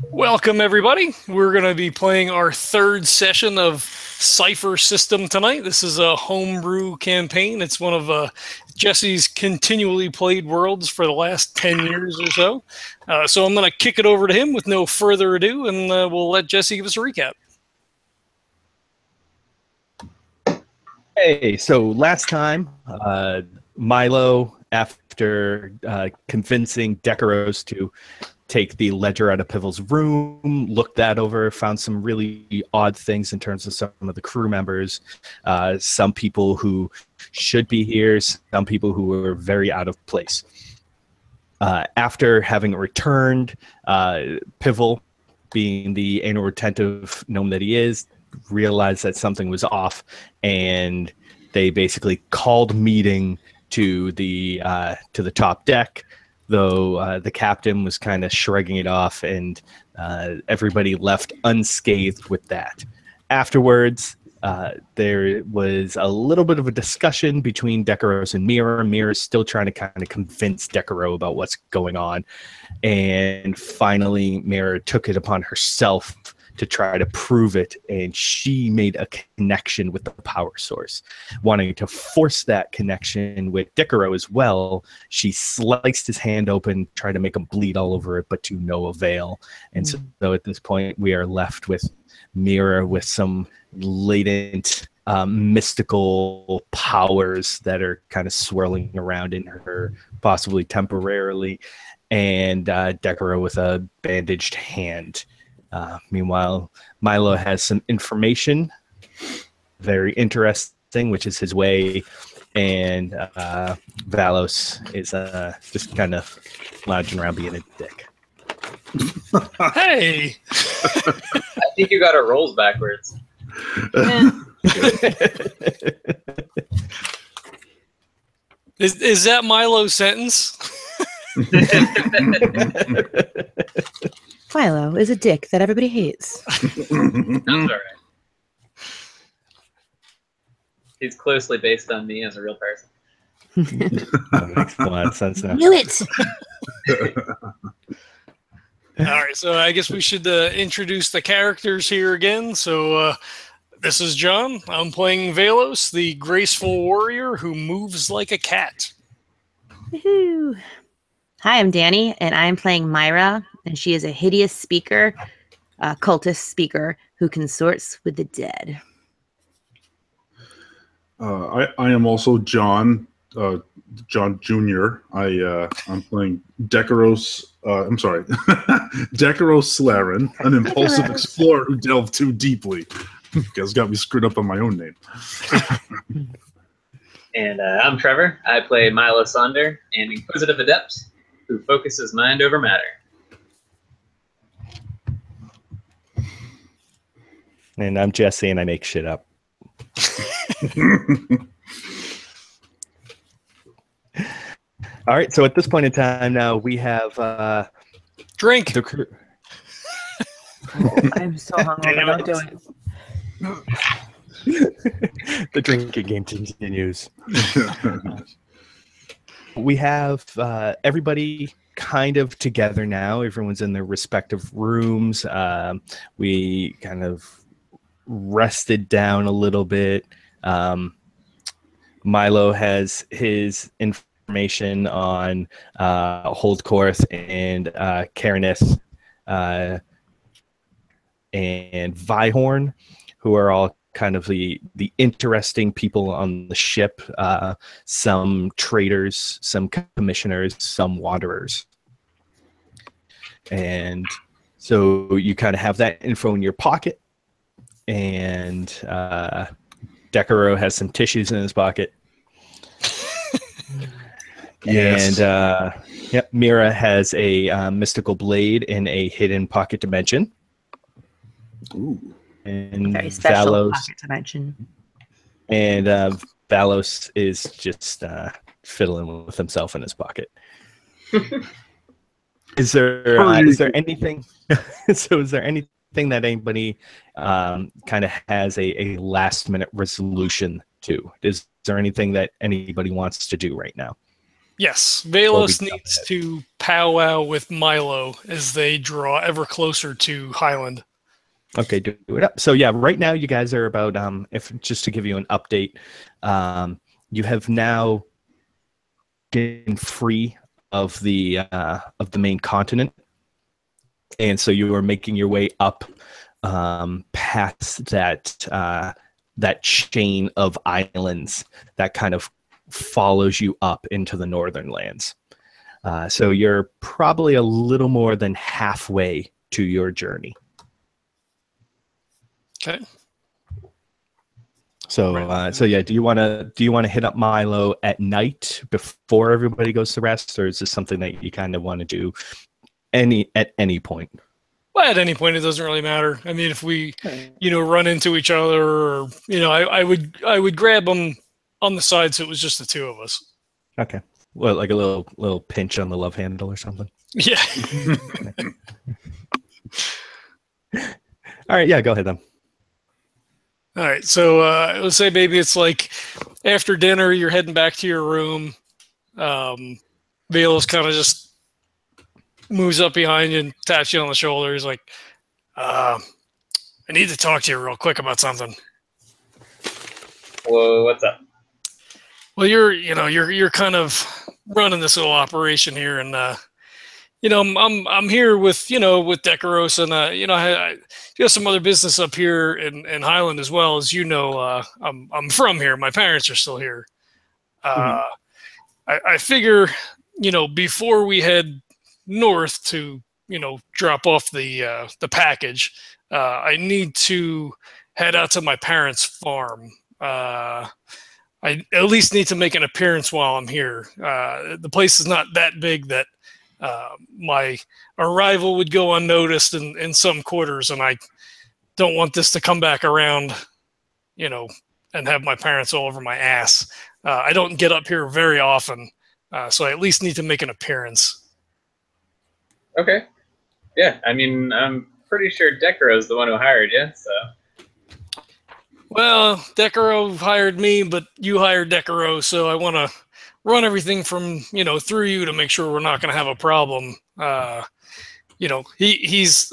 Welcome, everybody. We're going to be playing our third session of Cypher System tonight. This is a homebrew campaign. It's one of Jesse's continually played worlds for the last 10 years or so. So I'm going to kick it over to him with no further ado, and we'll let Jesse give us a recap. Hey, so last time, Milo, after convincing Decurro to take the ledger out of Pivel's room, looked that over, found some really odd things in terms of some of the crew members, some people who should be here, some people who were very out of place. After having returned, Pivel, being the anal retentive gnome that he is, realized that something was off, and they basically called meeting to the top deck, though the captain was kind of shrugging it off, and everybody left unscathed with that. Afterwards, there was a little bit of a discussion between Decurro and Myra. Myra's still trying to kind of convince Decurro about what's going on, and finally Myra took it upon herself to try to prove it, and she made a connection with the power source. Wanting to force that connection with Decurro as well, she sliced his hand open, tried to make him bleed all over it, but to no avail. And so at this point, we are left with Myra with some latent mystical powers that are kind of swirling around in her, possibly temporarily, and Decurro with a bandaged hand. Meanwhile, Milo has some information, very interesting, which is his way, and Valos is just kind of lounging around being a dick. Hey! I think you got our roles backwards. Is that Milo's sentence? Milo is a dick that everybody hates. That's all right. He's closely based on me as a real person. That makes a lot of sense now. Knew it! All right, so I guess we should introduce the characters here again. So this is John. I'm playing Valos, the graceful warrior who moves like a cat. Woohoo! Hi, I'm Dani, and I'm playing Myra, and she is a hideous speaker, a cultist speaker who consorts with the dead. I am also John, John Jr. I'm playing Decurro. Decurro Laren, an impulsive explorer who delved too deeply. You guys got me screwed up on my own name. And I'm Trevor. I play Milo Sonder, an inquisitive adept who focuses mind over matter. And I'm Jesse, and I make shit up. All right, so at this point in time now, we have Drink. the crew. I'm so hungover. Don't do it. The drinking game continues. We have everybody kind of together now. Everyone's in their respective rooms. We kind of rested down a little bit. Milo has his information on Holdcorth and Karenith and Vihorn, who are all kind of the interesting people on the ship, some traders, some commissioners, some wanderers. And so you kind of have that info in your pocket, and Decurro has some tissues in his pocket. Yes. And yep, Myra has a mystical blade in a hidden pocket dimension. Ooh. And Very special Valos, pocket dimension. and Valos is just fiddling with himself in his pocket. Is there anything? So, is there anything that anybody kind of has a last minute resolution to? Is there anything that anybody wants to do right now? Yes, Or we Valos jump needs ahead? to powwow with Milo as they draw ever closer to Hielund. Okay, do it up. So yeah, right now you guys are about if just to give you an update, you have now been free of the main continent, and so you are making your way up past that chain of islands that kind of follows you up into the northern lands. So you're probably a little more than halfway to your journey. Okay. So so yeah, do you want to hit up Milo at night before everybody goes to rest, or is this something that you kind of want to do at any point? Well, at any point, it doesn't really matter. I mean, if we, run into each other, or I would grab them on the side, so it was just the two of us. Okay. Well, like a little pinch on the love handle or something. Yeah. All right. Yeah. Go ahead then. All right. So let's say maybe it's like after dinner, you're heading back to your room. Valos kind of just moves up behind you and taps you on the shoulder. He's like, I need to talk to you real quick about something. Whoa, what's up? Well, you're kind of running this little operation here, and I'm here with Decuros, and I do some other business up here in Hielund as well. As I'm from here. My parents are still here. I figure, before we head north to drop off the package, I need to head out to my parents' farm. I at least need to make an appearance while I'm here. The place is not that big that my arrival would go unnoticed in some quarters, and I don't want this to come back around, and have my parents all over my ass. I don't get up here very often, so I at least need to make an appearance. Okay. Yeah, I mean, I'm pretty sure Decuro's the one who hired you, so... Well, Decurro hired me, but you hired Decurro, so I want to run everything from, through you to make sure we're not going to have a problem. He's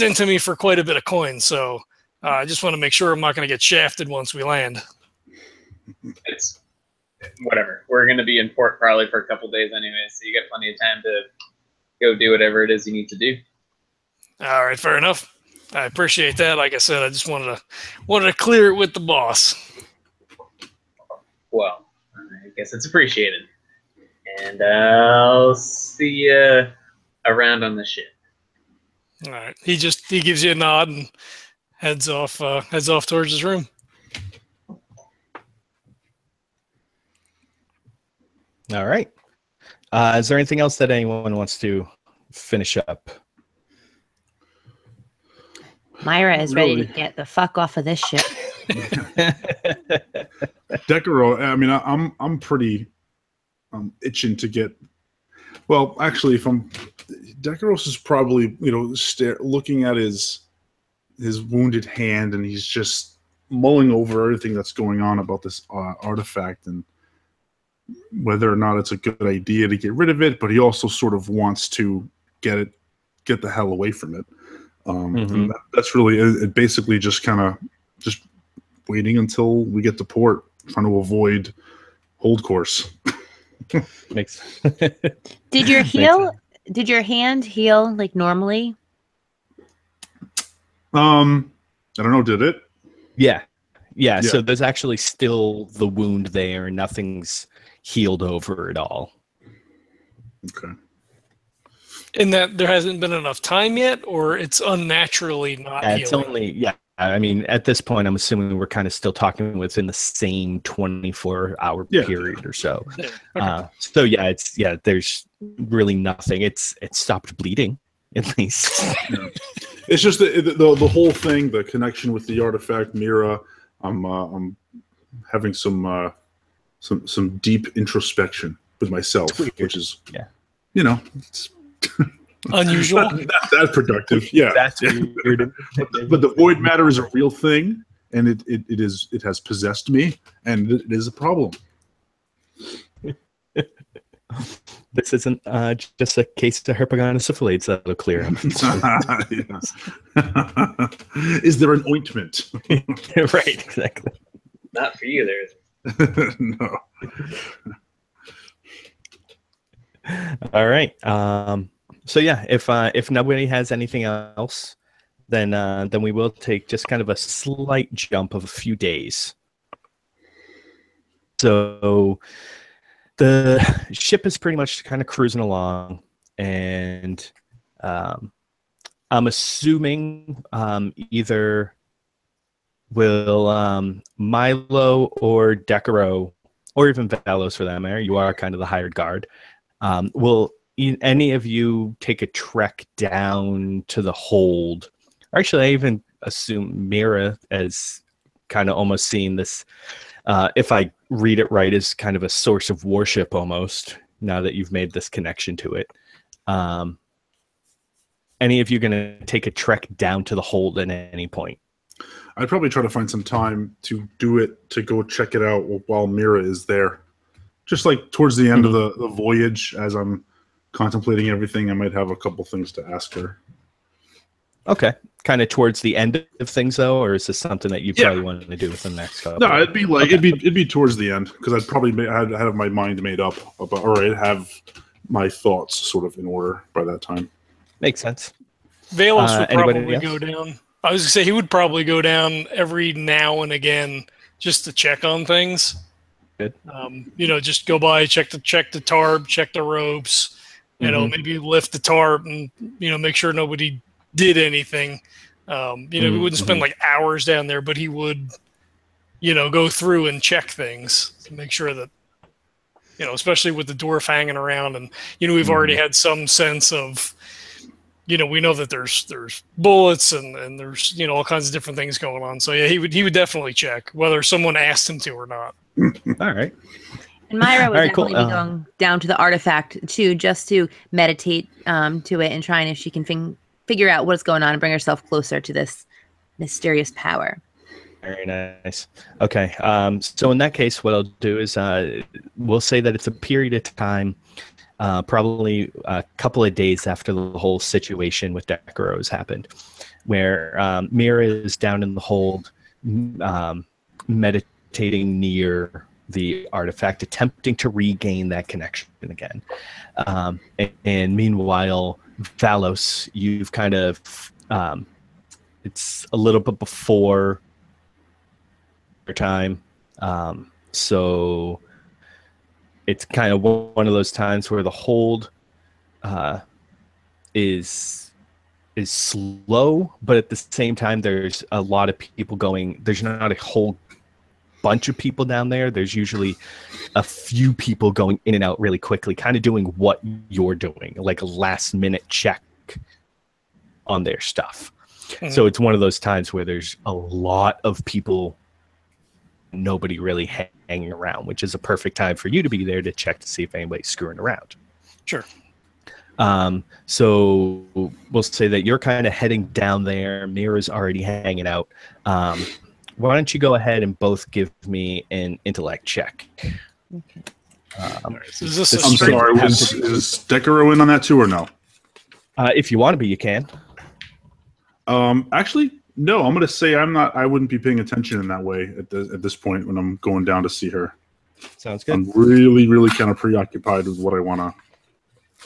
into me for quite a bit of coin, so I just want to make sure I'm not going to get shafted once we land. It's whatever. We're going to be in port probably for a couple days anyway, so you get plenty of time to go do whatever it is you need to do. All right, fair enough. I appreciate that. Like I said, I just wanted to clear it with the boss. Well, I guess it's appreciated. And I'll see you around on the ship. All right. He gives you a nod and heads off towards his room. All right. Is there anything else that anyone wants to finish up? Myra is ready to get the fuck off of this ship. Decurro, I mean, I'm pretty itching to get. Well, actually, Decuros is probably looking at his wounded hand, and he's just mulling over everything that's going on about this artifact and whether or not it's a good idea to get rid of it. But he also sort of wants to get the hell away from it. And that's really it. Basically, just kind of just waiting until we get to port, trying to avoid hold course. Makes. Did your hand heal like normally? I don't know. Did it? Yeah. So there's actually still the wound there. Nothing's healed over at all. Okay. In that there hasn't been enough time yet, or it's unnaturally not healing? It's only, I mean, at this point, I'm assuming we're kind of still talking within the same 24-hour period or so. Yeah. Okay. There's really nothing. It's stopped bleeding, at least. Yeah. It's just the whole thing, the connection with the artifact, Myra. I'm having some deep introspection with myself, which is it's unusual. not that productive. Yeah, that's weird. But the void matter is a real thing, and it has possessed me, and it is a problem. This isn't just a case of herpetogonosyphilis that'll clear up. Is there an ointment? Right, exactly. Not for you, there. No. All right. So yeah, if nobody has anything else, then we will take just kind of a slight jump of a few days. So the ship is pretty much kind of cruising along, and I'm assuming either will Milo or Decurro, or even Valos for that matter, you are kind of the hired guard, will any of you take a trek down to the hold? Or actually, I even assume Myra as kind of almost seeing this, if I read it right, as kind of a source of worship almost, now that you've made this connection to it. Any of you going to take a trek down to the hold at any point? I'd probably try to find some time to do it, to go check it out while Myra is there. Just like towards the end of the voyage, as I'm contemplating everything, I might have a couple things to ask her. Okay. Kind of towards the end of things, though, or is this something that you probably wanted to do within the next couple? No, it'd be like it'd be towards the end, because I'd probably have my mind made up about, or I'd have my thoughts sort of in order by that time. Makes sense. Valos would probably else? go down. I was gonna say he would probably go down every now and again just to check on things. Good. Just go by, check the tarp, check the ropes. Maybe lift the tarp and make sure nobody did anything. He wouldn't spend like hours down there, but he would, go through and check things to make sure that, especially with the dwarf hanging around, and we've already had some sense of. We know that there's bullets and there's all kinds of different things going on. So yeah, he would definitely check whether someone asked him to or not. All right. And Myra would definitely cool. be going down to the artifact too, just to meditate to it and trying if she can figure out what's going on and bring herself closer to this mysterious power. Very nice. Okay. So in that case, what I'll do is we'll say that it's a period of time. Probably a couple of days after the whole situation with Decurro has happened, where Myra is down in the hold, meditating near the artifact, attempting to regain that connection again. And meanwhile, Valos, you've kind of, it's a little bit before your time, so it's kind of one of those times where the hold is slow, but at the same time, there's a lot of people going. There's not a whole bunch of people down there. There's usually a few people going in and out really quickly, kind of doing what you're doing, like a last minute check on their stuff. Mm-hmm. So it's one of those times where there's a lot of people, nobody really hanging around, which is a perfect time for you to be there to check to see if anybody's screwing around. Sure. So we'll say that you're kind of heading down there. Myra's already hanging out. Why don't you go ahead and both give me an intellect check? Okay. Is this I'm sorry, is Decurro in on that too or no? If you want to be, you can. Actually, no, I'm going to say I wouldn't be paying attention in that way at this point when I'm going down to see her. Sounds good. I'm really, really kind of preoccupied with what I want to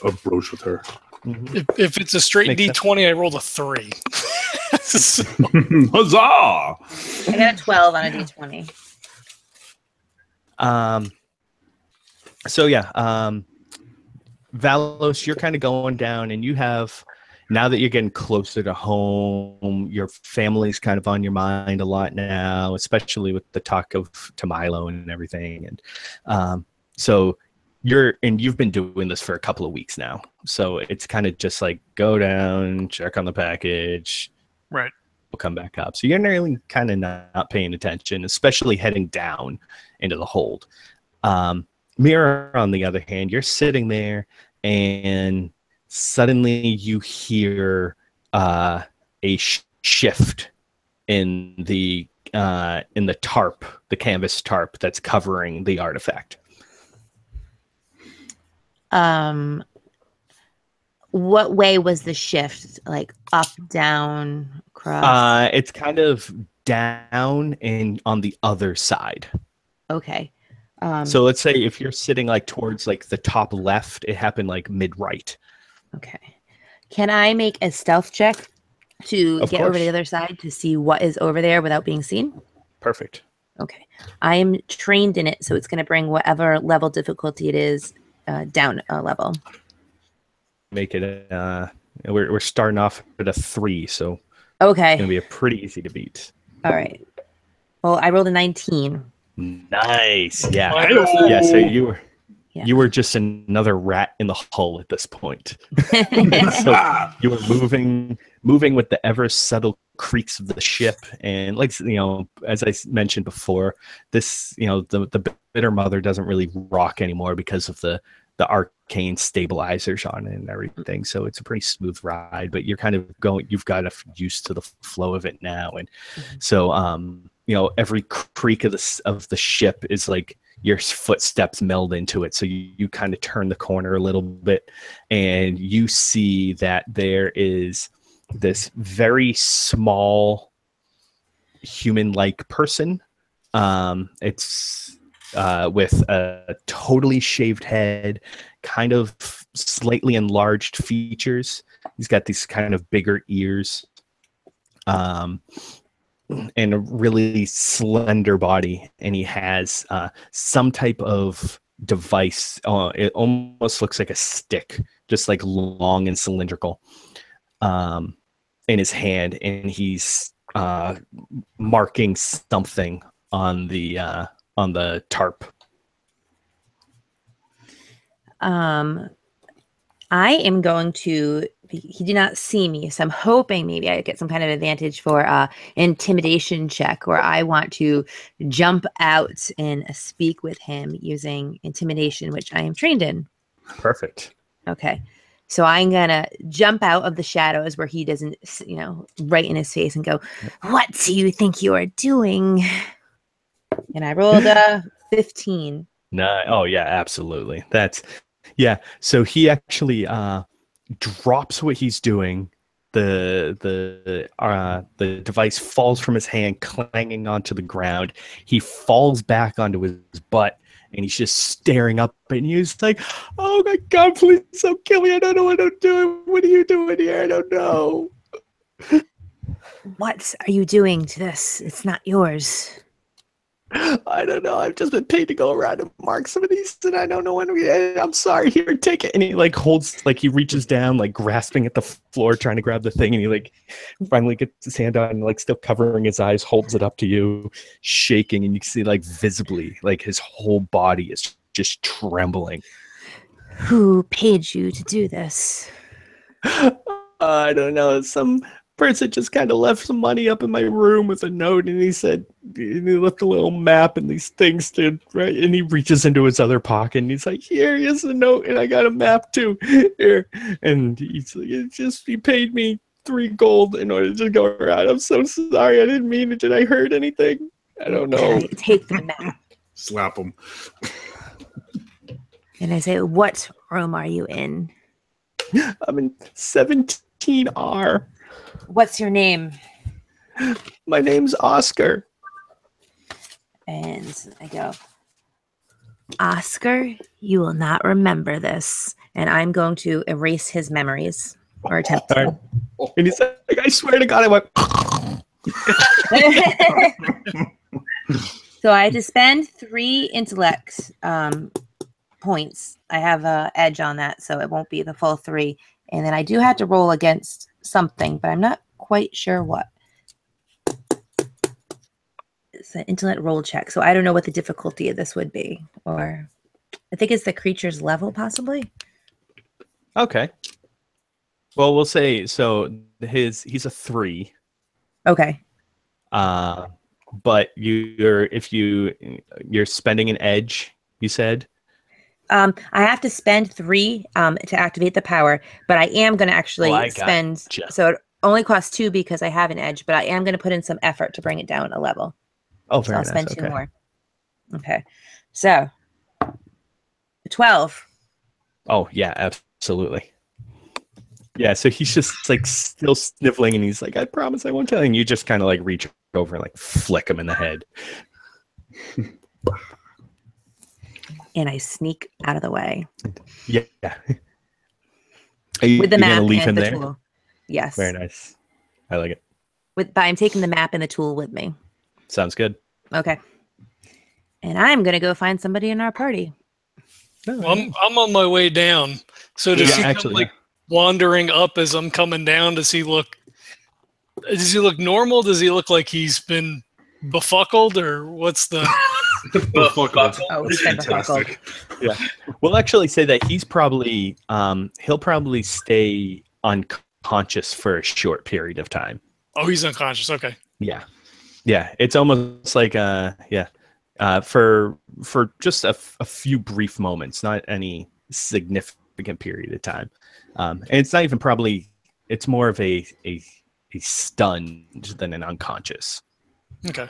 approach with her. Mm-hmm. If it's a straight Makes D20, sense. I rolled a 3. Huzzah! I got a 12 on a D20. So yeah, Valos, you're kind of going down, and you have, now that you're getting closer to home, your family's kind of on your mind a lot now, especially with the talk to Milo and everything. And so you've been doing this for a couple of weeks now. So it's kind of just like go down, check on the package. Right. We'll come back up. So you're really kind of not paying attention, especially heading down into the hold. Myra, on the other hand, you're sitting there and suddenly you hear a shift in the tarp, the canvas tarp that's covering the artifact. What way was the shift? Like up, down, across? It's kind of down and on the other side. Okay. So let's say if you're sitting like towards like the top left, it happened like mid-right. Okay. Can I make a stealth check to Of get over course. the other side to see what is over there without being seen? Perfect. Okay. I am trained in it, so it's going to bring whatever level difficulty it is down a level. Make it we're starting off at a 3, so Okay. it's gonna be a pretty easy to beat. All right. Well, I rolled a 19. Nice. Yeah. Milo. Yeah, so you Yeah. were just another rat in the hull at this point. So you were moving with the ever subtle creaks of the ship, and like as I mentioned before, this the bitter mother doesn't really rock anymore because of the arcane stabilizers on it and everything. So it's a pretty smooth ride, but you're kind of you've got used to the flow of it now, and so every creak of the ship is like your footsteps meld into it. So you kind of turn the corner a little bit, and you see that there is this very small human-like person. It's with a totally shaved head, kind of slightly enlarged features. He's got these kind of bigger ears, and a really slender body, and he has some type of device. It almost looks like a stick, just like long and cylindrical, in his hand, and he's marking something on the tarp. I am going to. He did not see me, so I'm hoping maybe I get some kind of advantage for intimidation check, where I want to jump out and speak with him using intimidation, which I am trained in. Perfect. Okay. So I'm going to jump out of the shadows where he doesn't, right in his face and go, "What do you think you are doing?" And I rolled a 15. No, oh yeah, absolutely. So he actually drops what he's doing. The device falls from his hand, clanging onto the ground. He falls back onto his butt, and he's just staring up, and he's like, "Oh my God, please don't kill me. I don't know what I'm doing. What are you doing here? I don't know." What are you doing to this? It's not yours. I don't know. I've just been paid to go around and mark some of these, and I don't know when I'm sorry. Here, take it. And he he reaches down, like grasping at the floor, trying to grab the thing, and he finally gets his hand on, and still covering his eyes, holds it up to you, shaking, and you can see visibly, his whole body is just trembling. Who paid you to do this? I don't know. Some person just kind of left some money up in my room with a note, and he left a little map and these things right, and he reaches into his other pocket, and he's like, "Here's a note, and I got a map too here." And he's like, he paid me 3 gold in order to go around. I'm so sorry. I didn't mean it. Did I hurt anything? I don't know. Take the map. Slap him. And I say, "What room are you in?" I'm in 17R. What's your name? My name's Oscar. And I go, "Oscar, you will not remember this." And I'm going to erase his memories, or attempt to. And he's like, "I swear to God," I went. So I had to spend 3 intellect points. I have an edge on that, so it won't be the full 3. And then I do have to roll against something, but I'm not quite sure what. It's an intellect roll check, so I don't know what the difficulty of this would be. Or I think it's the creature's level, possibly. Okay. Well, we'll say so. He's a 3. Okay. But you're spending an edge, you said. I have to spend 3 to activate the power, but I am going to actually spend. Gotcha. So it only costs 2 because I have an edge, but I am going to put in some effort to bring it down a level. Oh, so very I'll spend nice. 2 more. Okay. So 12. Oh yeah, absolutely. Yeah, so he's just like still sniffling, and he's like, "I promise I won't tell." And you just kind of like reach over and like flick him in the head. And I sneak out of the way Yeah. Are you, with the you map gonna leave and him the there? tool. Yes. Very nice. I like it. But I'm taking the map and the tool with me. Sounds good. Okay. And I'm gonna go find somebody in our party. Well, I'm on my way down. So does he come like wandering up as I'm coming down? Does he look normal? Does he look like he's been befuckled, or what's the Befuckled. Oh, he's been befuckled. Yeah. We'll actually say that he's probably he'll probably stay unconscious for a short period of time. Oh, he's unconscious. Okay. Yeah. Yeah. It's almost like for just a few brief moments, not any significant period of time. And it's not even probably, it's more of a stunned than an unconscious. Okay.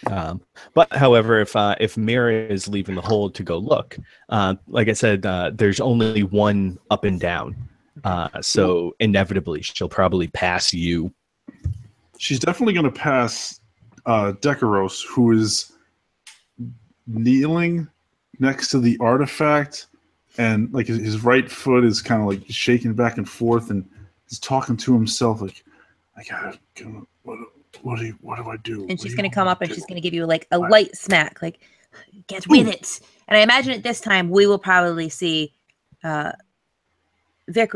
But however, if Myra is leaving the hold to go look, like I said, there's only one up and down. So inevitably she'll probably pass you. She's definitely going to pass Decuros, who is kneeling next to the artifact, and like his right foot is kind of like shaking back and forth, and he's talking to himself like, "I gotta, what do I do?" And she's gonna come up and she's gonna give you like a light smack, like, "Get with it." And I imagine at this time we will probably see Vic,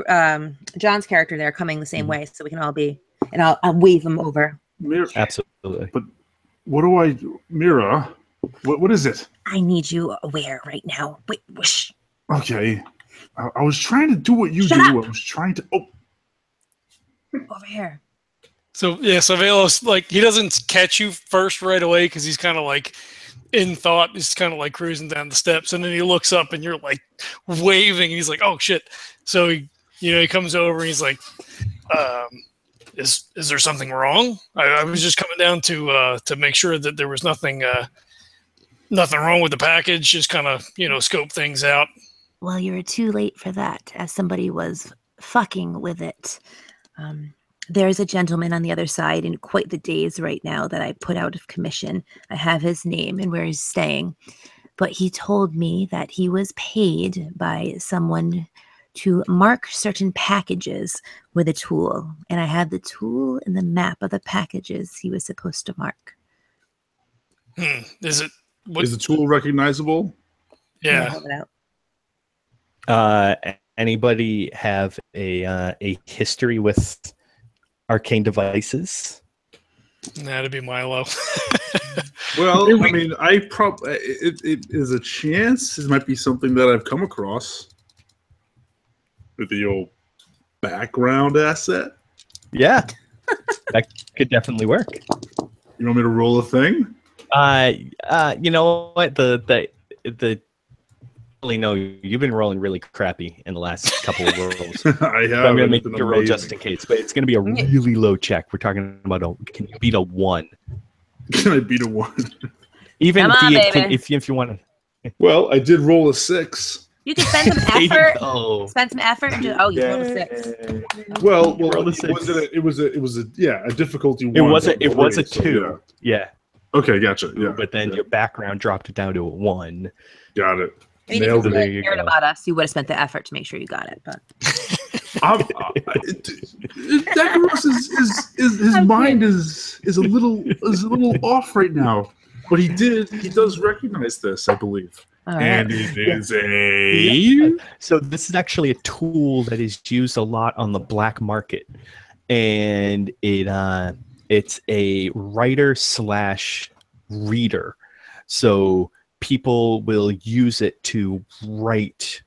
John's character there coming the same way, so we can all be. And I'll wave him over. Absolutely. But what do I do? Myra, what is it? I need you aware right now. Wait, whoosh. Okay. I was trying to do what you Shut do. up. I was trying to... Over here. So yeah, so Valos, like, he doesn't catch you first right away because he's kind of like in thought. He's kind of like cruising down the steps, and then he looks up and you're like waving. And he's like, "Oh shit!" So he comes over and he's like, Is there something wrong? I was just coming down to make sure that there was nothing wrong with the package. Just kind of scope things out." Well, you're too late for that, as somebody was fucking with it. There's a gentleman on the other side in quite the daze right now that I put out of commission. I have his name and where he's staying. But he told me that he was paid by someone to mark certain packages with a tool. And I had the tool and the map of the packages he was supposed to mark. Is the tool recognizable? Yeah. Hold it out. Anybody have a history with arcane devices? That'd be Milo. Well, I mean, it is a chance. It might be something that I've come across with the old background asset. Yeah, that could definitely work. You want me to roll a thing? You know what? The no, you've been rolling really crappy in the last couple of rolls. I have. So I'm gonna make you roll just in case, but it's gonna be a really low check. We're talking about can you beat a 1? Can I beat a 1? Even Come on, if you want to. Well, I did roll a 6. You can spend some effort. Oh, Spend some effort and just, you rolled a 6. Well, rolled a it was a difficulty 1. It was a 2. Yeah. Okay, gotcha. Yeah. But then your background dropped it down to a 1. Got it. I mean, Nailed if it. you cared about us, you would have spent the effort to make sure you got it. But Decuros his mind is a little off right now, but he does recognize this, I believe. All And right. it is a So this is actually a tool that is used a lot on the black market, and it's a writer / reader. So people will use it to write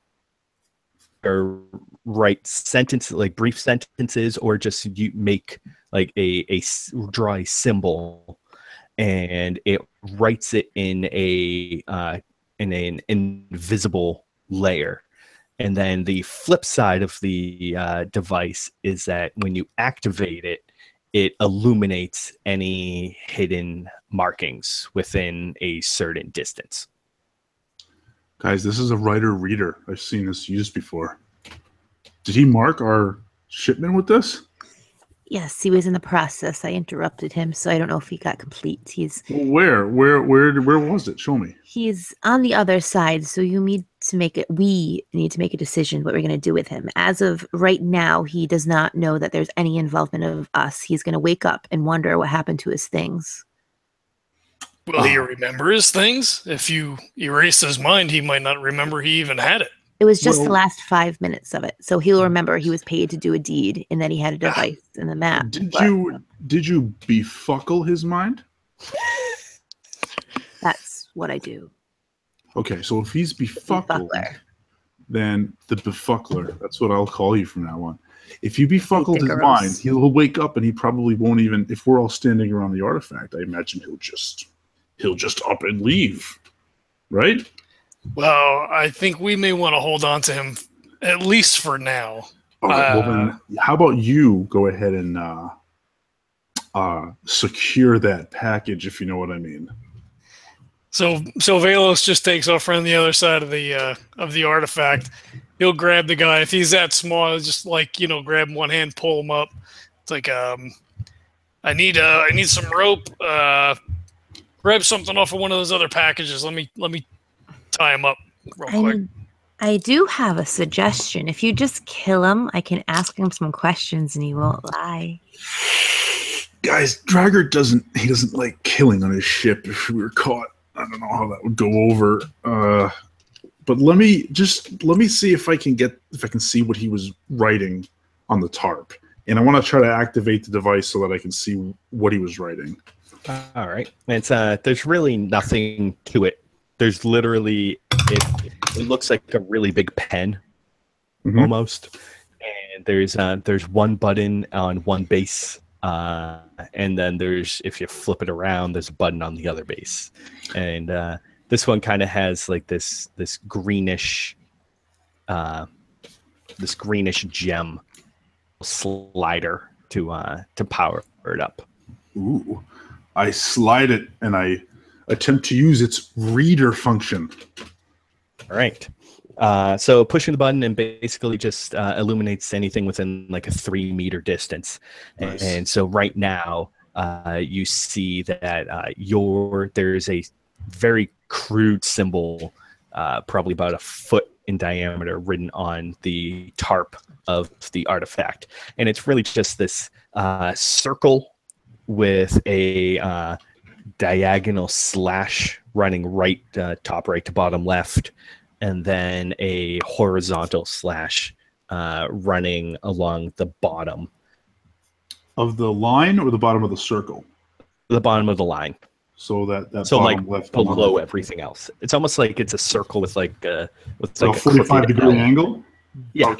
sentences, like brief sentences, or just make like draw a symbol, and it writes it in an invisible layer. And then the flip side of the device is that when you activate it, it illuminates any hidden markings within a certain distance. Guys, this is a writer-reader. I've seen this used before. Did he mark our shipment with this? Yes, he was in the process. I interrupted him, so I don't know if he got complete. Where was it? Show me. He's on the other side, so you need to make it. We need to make a decision what we're going to do with him. As of right now, he does not know that there's any involvement of us. He's going to wake up and wonder what happened to his things. Will he remember his things? If you erase his mind, he might not remember he even had it. It was just the last 5 minutes of it. So he'll remember he was paid to do a deed and that he had a device in the map. Did you befuckle his mind? That's what I do. Okay, so if he's befuckled, then the befuckler, that's what I'll call you from now on. If you befuckled his mind, he'll wake up and he probably won't even, if we're all standing around the artifact, I imagine he'll just up and leave. Right? Well, I think we may want to hold on to him, at least for now. Okay, well then, how about you go ahead and secure that package, if you know what I mean. So Valos just takes off around the other side of the artifact. He'll grab the guy. If he's that small, he'll just grab him one hand, pull him up. It's like I need some rope. Grab something off of one of those other packages. Let me tie him up real quick. I do have a suggestion. If you just kill him, I can ask him some questions and he won't lie. Guys, Dragger doesn't like killing on his ship if we were caught. I don't know how that would go over. But let me see if I can see what he was writing on the tarp. And I want to try to activate the device so that I can see what he was writing. All right. It's there's really nothing to it. There's literally it looks like a really big pen, almost. And there's one button on one base, and then if you flip it around, there's a button on the other base. And this one kind of has like this greenish gem slider to power it up. Ooh, I slide it and I attempt to use its reader function. All right. So pushing the button and basically just illuminates anything within like a 3 meter distance. Nice. And so right now you see that there's a very crude symbol, probably about a foot in diameter, written on the tarp of the artifact. And it's really just this circle with a diagonal slash running top right to bottom left, and then a horizontal slash running along the bottom of the line or the bottom of the circle. The bottom of the line. So that so bottom like left below everything else. It's almost like it's a circle with like a 45-degree angle. Yeah.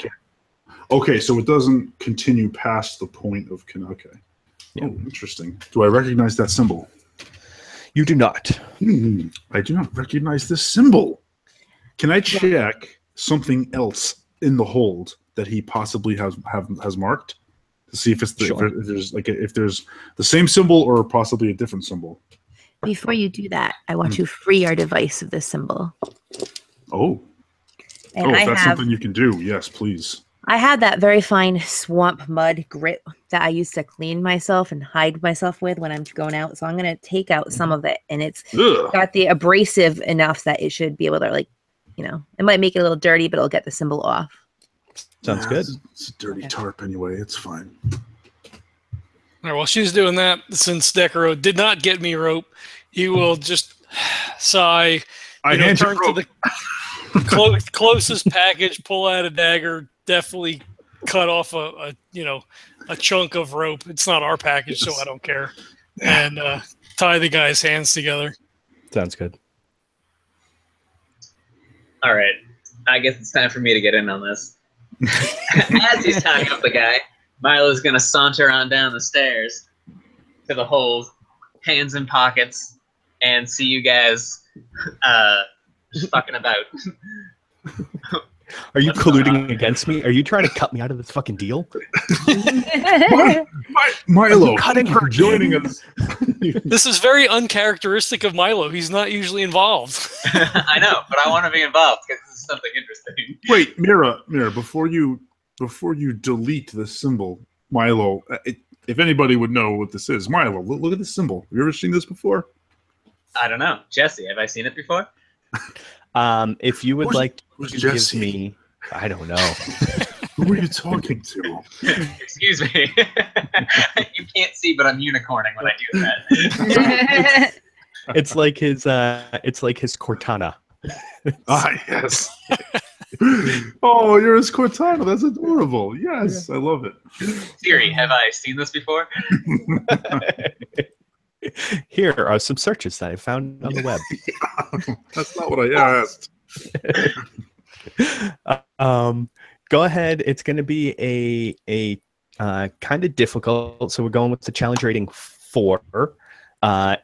Okay. So it doesn't continue past the point of okay. Yeah. Oh, interesting. Do I recognize that symbol? You do not. I do not recognize this symbol. Can I check something else in the hold that he possibly has marked to see if it's if there's the same symbol or possibly a different symbol? Before you do that, I want to free our device of this symbol. Oh. And if that's something you can do, yes, please. I had that very fine swamp mud grit that I used to clean myself and hide myself with when I'm going out. So I'm going to take out some of it, and it's got the abrasive enough that it should be able to, it might make it a little dirty, but it'll get the symbol off. Sounds good. It's a dirty tarp anyway. It's fine. All right, while she's doing that, since Decurro did not get me rope, he will just sigh. Turn to the closest package, pull out a dagger, definitely cut off a chunk of rope. It's not our package, so I don't care. And tie the guy's hands together. Saunds good. All right. I guess it's time for me to get in on this. As he's tying up the guy, Milo's going to saunter on down the stairs to the hold, hands in pockets, and see you guys just fucking about. Are you What's going on? colluding against me? Are you trying to cut me out of this fucking deal? Milo, cutting her for joining us. This is very uncharacteristic of Milo. He's not usually involved. I know, but I want to be involved because this is something interesting. Wait, Myra, before you delete the symbol, Milo, if anybody would know what this is, Milo, look at this symbol. Have you ever seen this before? I don't know. Jesse, have I seen it before? If you would like to who's give Jesse? me, I don't know. Who are you talking to? Excuse me. You can't see, but I'm unicorning when I do that. It's like his Cortana. Ah, yes. Oh, you're his Cortana. That's adorable. Yes, I love it. Siri, have I seen this before? Here are some searches that I found on the web. That's not what I asked. Go ahead. It's going to be a kind of difficult. So we're going with the challenge rating 4,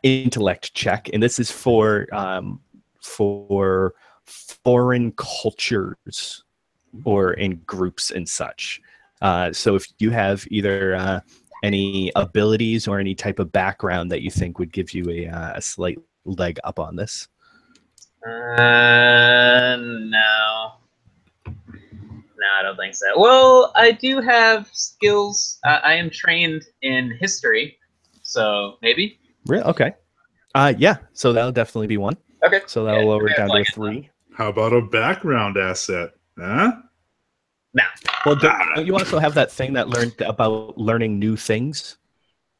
intellect check, and this is for foreign cultures or in groups and such. So if you have either any abilities or any type of background that you think would give you a slight leg up on this. No. No, I don't think so. Well, I do have skills. I am trained in history, so maybe. Really? Okay. Yeah. So that'll definitely be one. Okay. So that'll Yeah, lower it okay, down like to a it. 3. How about a background asset? Huh? No. Well, don't you also have that thing that learned about learning new things?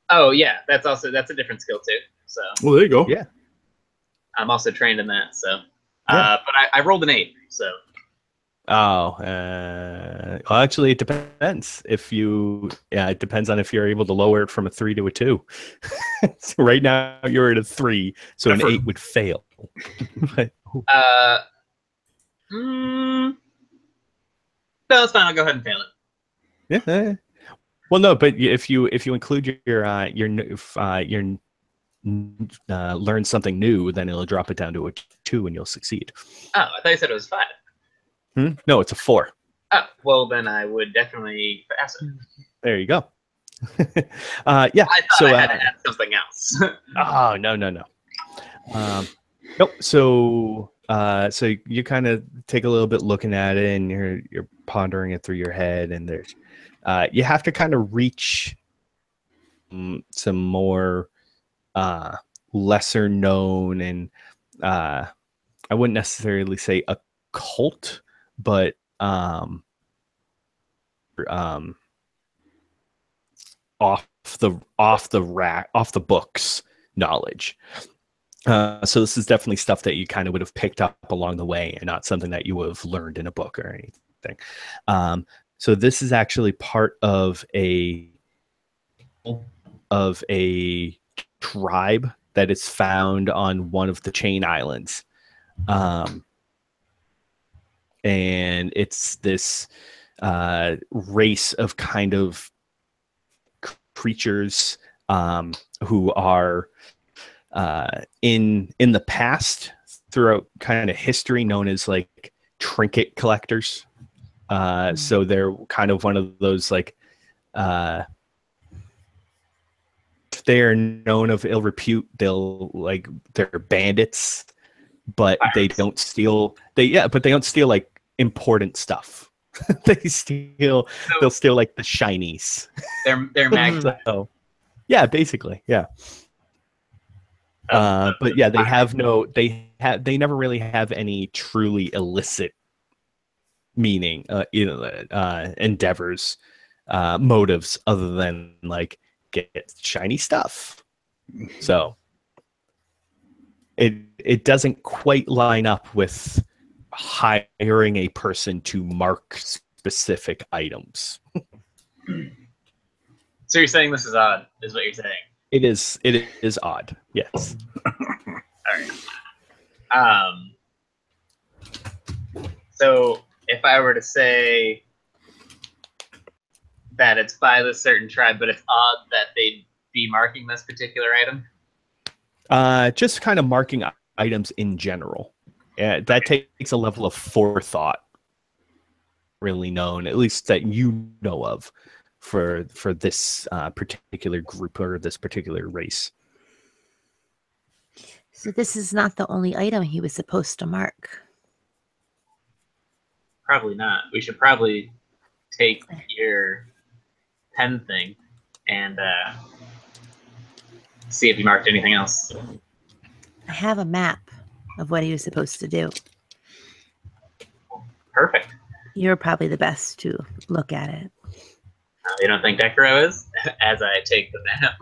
Oh yeah, that's a different skill too. So Well, there you go. Yeah. I'm also trained in that. So, Yeah. but I rolled an 8. So Oh, well, actually, it depends. It depends on if you're able to lower it from a 3 to a 2. So right now you're at a 3, so an 8 would fail. no, it's fine. I'll go ahead and fail it. Yeah. Well, no, but if you include your learn something new, then it'll drop it down to a 2, and you'll succeed. Oh, I thought you said it was 5. No, it's a 4. Oh, well then I would definitely pass it. There you go. Yeah. I thought So I had to add something else. oh no. Nope. So you kind of take a little bit looking at it, and you're pondering it through your head, and there's you have to kind of reach some more lesser known and I wouldn't necessarily say occult, but off the books knowledge. So this is definitely stuff that you kind of would have picked up along the way, and not something that you would have learned in a book or anything. So this is actually part of a tribe that is found on one of the chain islands. And it's this race of kind of creatures who are in the past, throughout kind of history, known as like trinket collectors. So they're kind of one of those like if they're known of ill repute, they're bandits, but they don't steal. But they don't steal like important stuff. They'll steal like the shinies. They're mag. So, yeah, basically, yeah. But yeah, they never really have any truly illicit meaning, endeavors, motives, other than like get shiny stuff. So it doesn't quite line up with hiring a person to mark specific items. So you're saying this is odd, is what you're saying? It is odd, yes. All right. So if I were to say that it's by this certain tribe, but it's odd that they'd be marking this particular item? Just kind of marking items in general. That takes a level of forethought. really known, at least that you know of, for this particular group or this particular race. So this is not the only item he was supposed to mark. Probably not. We should probably take your pen thing and see if he marked anything else. I have a map of what he was supposed to do. Perfect. You're probably the best to look at it. You don't think Decurro is? As I take the map.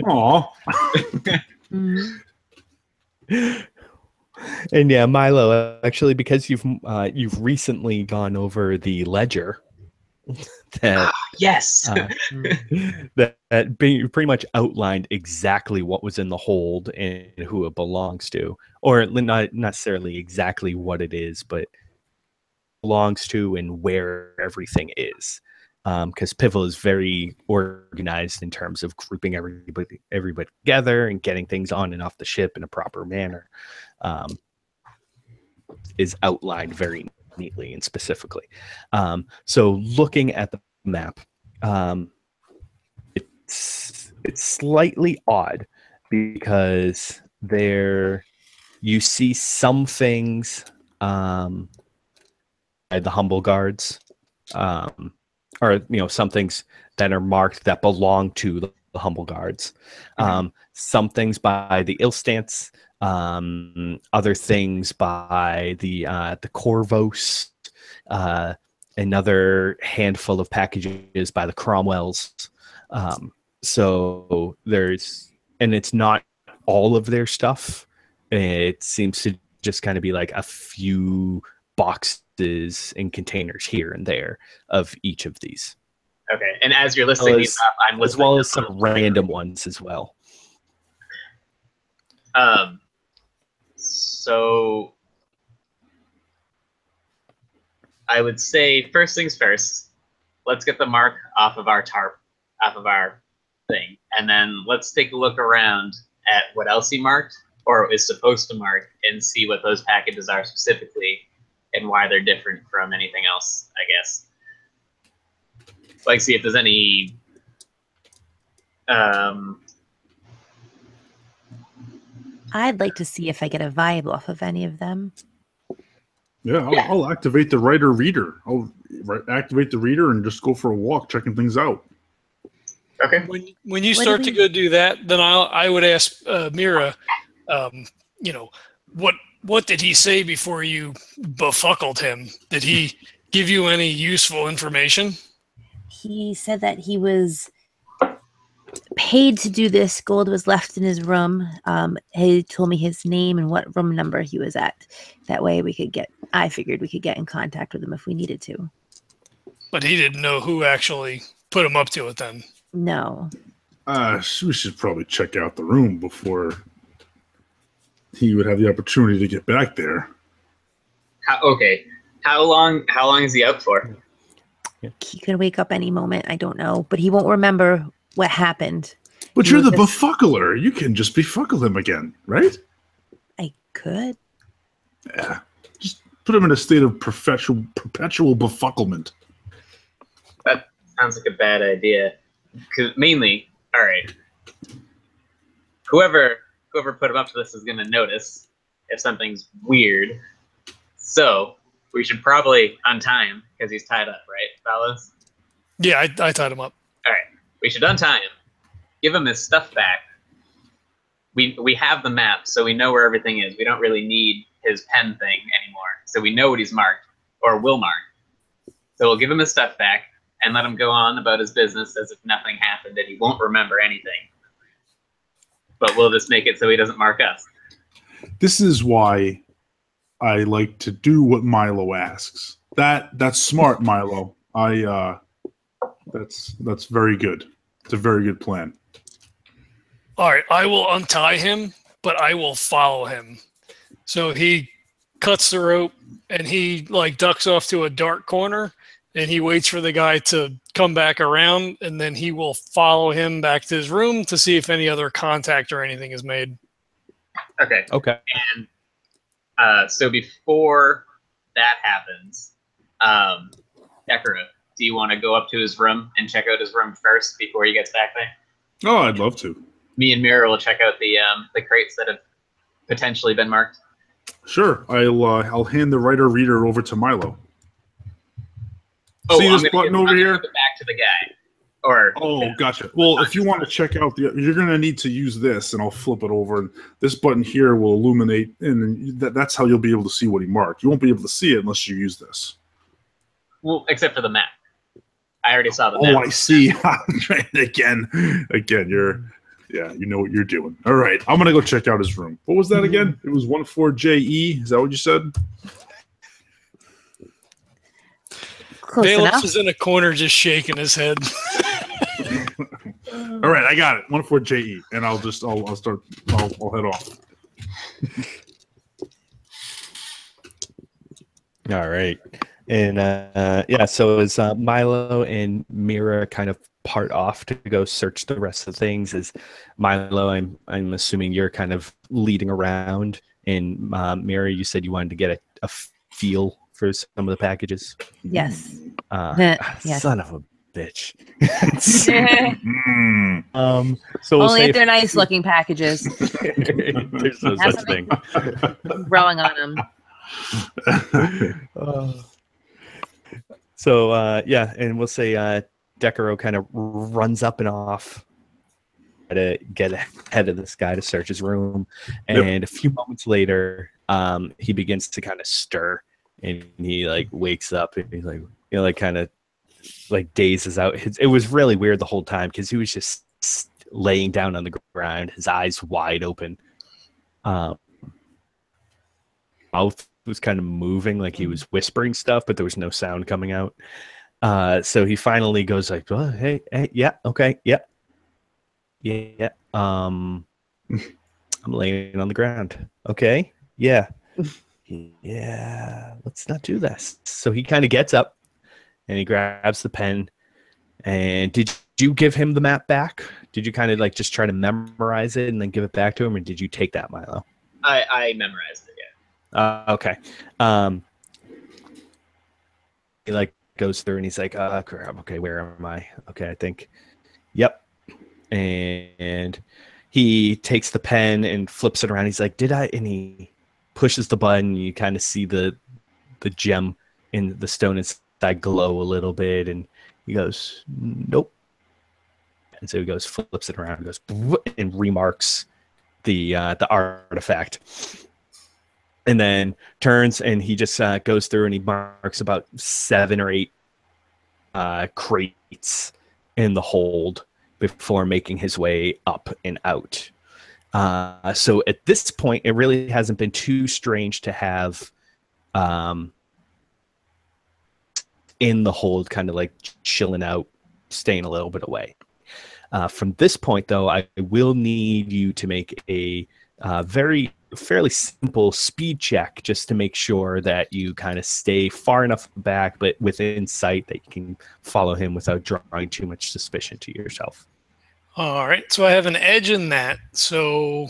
Aw. And yeah, Milo, actually, because you've recently gone over the ledger that Yes. that pretty much outlined exactly what was in the hold and who it belongs to, or not necessarily exactly what it is, but belongs to and where everything is. Because Pivotal is very organized in terms of grouping everybody together and getting things on and off the ship in a proper manner. Is outlined very neatly and specifically. So looking at the map, it's slightly odd because you see some things at the humble guards, or some things that are marked that belong to the humble guards. Some things by the Ilstance, other things by the Corvos, another handful of packages by the Cromwells. So and it's not all of their stuff. It seems to just kind of be like a few boxes and containers here and there of each of these. Okay, and as you're listing these up, I'm listening, as well as some random ones as well. So I would say first things first. Let's get the mark off of our tarp, off of our thing, and then let's take a look around at what else he marked or is supposed to mark, and see what those packages are specifically and why they're different from anything else, I guess. Like, see if there's any I'd like to see if I get a vibe off of any of them. Yeah, I'll activate the writer-reader. I'll activate the reader and just go for a walk, checking things out. Okay. When you start to go do that, then I would ask Myra, what did he say before you befuckled him? Did he give you any useful information? He said that he was paid to do this. Gold was left in his room. He told me his name and what room number he was at. That way I figured we could get in contact with him if we needed to. But he didn't know who actually put him up to it then. No. We should probably check out the room before he would have the opportunity to get back there. Okay. How long is he out for? He could wake up any moment. I don't know. But he won't remember what happened. But you're the befuckler. You can just befuckle him again, right? I could. Yeah. Just put him in a state of perpetual befucklement. That sounds like a bad idea. Because mainly, all right, whoever put him up to this is going to notice if something's weird. So we should probably untie him because he's tied up, right, Valos? Yeah, I tied him up. All right, we should untie him, give him his stuff back. We have the map, so we know where everything is. We don't really need his pen thing anymore, so we know what he's marked or will mark. So we'll give him his stuff back and let him go on about his business as if nothing happened and he won't remember anything. But we'll just make it so he doesn't mark us. This is why I like to do what Milo asks. That's smart, Milo. That's very good. It's a very good plan. All right, I will untie him, but I will follow him. So he cuts the rope and he ducks off to a dark corner and he waits for the guy to come back around, and then he will follow him back to his room to see if any other contact or anything is made. Okay. Okay. And so before that happens, Decurro, do you want to go up to his room and check out his room first before he gets back there? Oh, I'd love to. Me and Myra will check out the crates that have potentially been marked. Sure. I'll hand the writer reader over to Milo. Oh, See this button over here? Back to the guy. Or gotcha. Well, if you want to check out you're going to need to use this, and I'll flip it over. And this button here will illuminate, and that's how you'll be able to see what he marked. You won't be able to see it unless you use this. Well, except for the map. I already saw the map. Oh, I see. Again, you know what you're doing. All right, I'm going to go check out his room. What was that again? It was 14JE. Is that what you said? Valos is in a corner just shaking his head. All right, I got it. 14JE, and I'll head off. All right. And so as Milo and Myra kind of part off to go search the rest of the things, as Milo, I'm assuming you're kind of leading around, and Myra, you said you wanted to get a feel for some of the packages. Yes. Yes. Son of a bitch. So only if they're nice looking packages. There's no such thing. Growing on them. And we'll say Decurro kind of runs up and off to get ahead of this guy to search his room, and a few moments later, he begins to kind of stir, and he like wakes up, and he's like, kind of like dazes out. It was really weird the whole time because he was just laying down on the ground, his eyes wide open, mouth was kind of moving like he was whispering stuff, but there was no sound coming out. So he finally goes like, oh, hey, yeah, okay, yeah. I'm laying on the ground. Okay, yeah, let's not do this. So he kind of gets up and he grabs the pen. And did you give him the map back? Did you kind of like just try to memorize it and then give it back to him, or did you take that, Milo? I memorized it. Okay. He like goes through and he's like, crap, okay, where am I? Okay, I think, yep. And he takes the pen and flips it around. He's like, and he pushes the button. You kind of see the gem in the stone inside glow a little bit. And he goes, nope. And so he goes, flips it around, goes, and remarks the artifact. And then turns and he just goes through and he marks about 7 or 8 crates in the hold before making his way up and out. So at this point, it really hasn't been too strange to have in the hold kind of like chilling out, staying a little bit away. From this point, though, I will need you to make a fairly simple speed check just to make sure that you kind of stay far enough back but within sight that you can follow him without drawing too much suspicion to yourself. All right, so I have an edge in that. So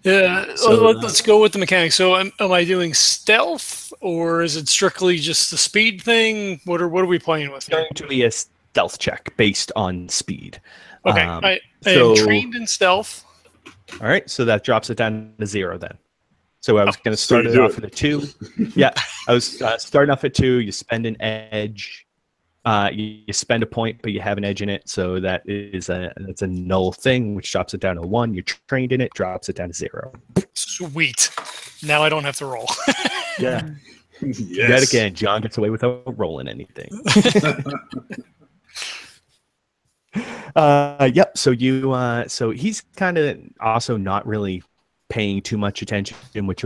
let's go with the mechanics. So am I doing stealth, or is it strictly just the speed thing? What are we playing with here? It's going to be a stealth check based on speed. Okay, I am trained in stealth. All right, so that drops it down to 0 then. So I was going to start it off at a 2. Yeah, I was starting off at 2. You spend an edge. You spend a point, but you have an edge in it. So that's a null thing, which drops it down to 1. You're trained in it, drops it down to 0. Sweet. Now I don't have to roll. Yeah. Yes. Yet again, John gets away without rolling anything. Yep. So he's kind of also not really paying too much attention, which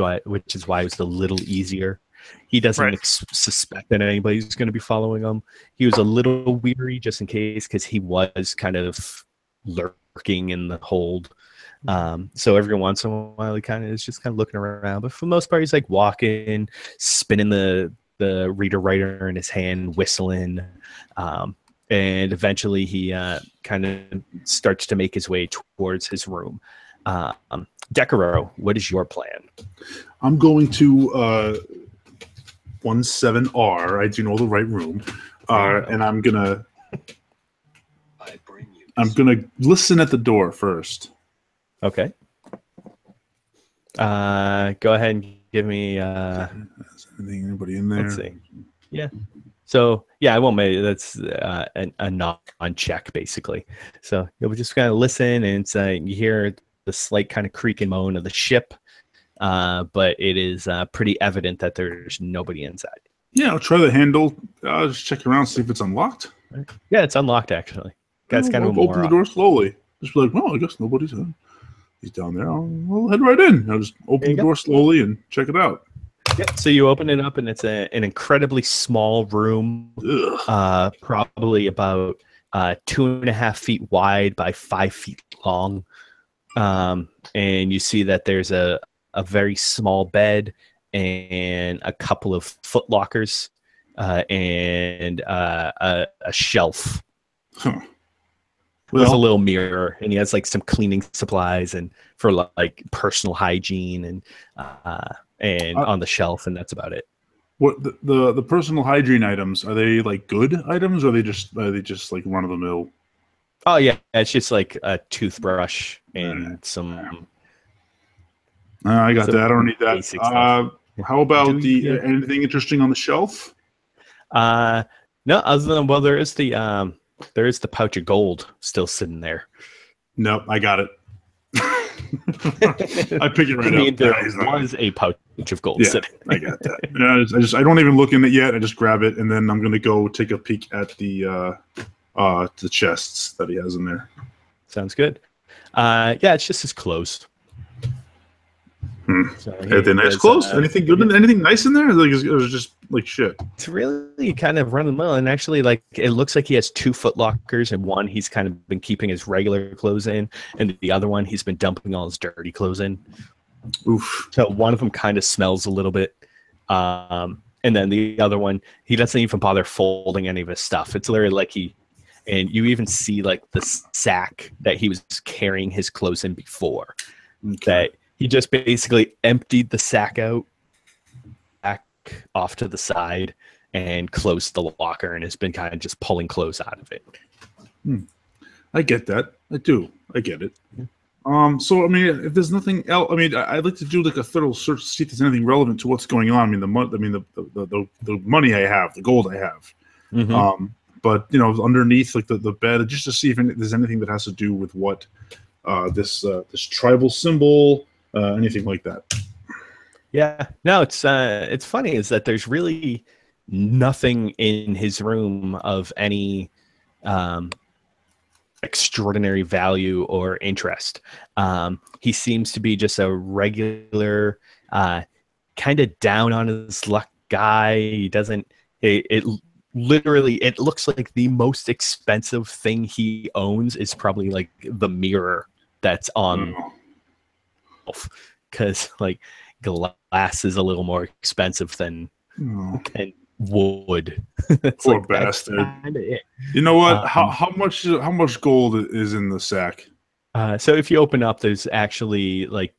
is why it was a little easier. He doesn't suspect that anybody's going to be following him. He was a little weary just in case because he was kind of lurking in the hold. So every once in a while he kind of is just kind of looking around, but for the most part he's like walking, spinning the reader writer in his hand, whistling. And eventually he kind of starts to make his way towards his room. Decurro, what is your plan? I'm going to 17R. I do know the right room. And I'm gonna listen at the door first. Okay. Go ahead and give me. Is anybody in there? Let's see. Yeah. So yeah, I won't make that's a non-check basically. So you'll just kind of listen, and it's you hear the slight kind of creak and moan of the ship, but it is pretty evident that there's nobody inside. Yeah, I'll try the handle. I'll just check around, see if it's unlocked. Yeah, it's unlocked actually. That's kind of open the door slowly. Just be like, well, I guess nobody's in. He's down there. I'll head right in. I'll just open the door slowly and check it out. Yeah, so you open it up, and it's an incredibly small room, probably about 2.5 feet wide by 5 feet long. And you see that there's a very small bed and a couple of foot lockers and a shelf. Huh. With a little mirror, and he has like some cleaning supplies and for like personal hygiene and on the shelf, and that's about it. What the personal hygiene items, are they like good items, or are they just like run of the mill? Oh yeah, it's just like a toothbrush and some. I got that. I don't need that. How about anything interesting on the shelf? No, other than there is the pouch of gold still sitting there. Nope, I got it. I pick it right up. There was a pouch of gold sitting. I got that. I don't even look in it yet. I just grab it, and then I'm gonna go take a peek at the chests that he has in there. Sounds good. Yeah, it's just his clothes. So anything nice clothes? Anything good? Anything nice in there? Like, it was just like shit. It's really kind of run of the mill, and actually, like, it looks like he has 2 foot lockers, and one he's kind of been keeping his regular clothes in, and the other one he's been dumping all his dirty clothes in. Oof. So one of them kind of smells a little bit, and then the other one he doesn't even bother folding any of his stuff. It's literally like and you even see like the sack that he was carrying his clothes in before. That he just basically emptied the sack out back off to the side and closed the locker, and has been kind of just pulling clothes out of it. I get that. I do. I get it. So I mean, if there's nothing else, I mean, I'd like to do like a thorough search to see if there's anything relevant to what's going on. I mean, the money I have, the gold I have. Mm-hmm. But you know, underneath like the bed, just to see if there's anything that has to do with what this tribal symbol. Anything like that. Yeah, no, it's funny is that there's really nothing in his room of any extraordinary value or interest. He seems to be just a regular kind of down on his luck guy. He doesn't it literally, it looks like the most expensive thing he owns is probably like the mirror that's on because like glass is a little more expensive than wood. Poor like, bastard. You know what? How much gold is in the sack? So if you open up, there's actually like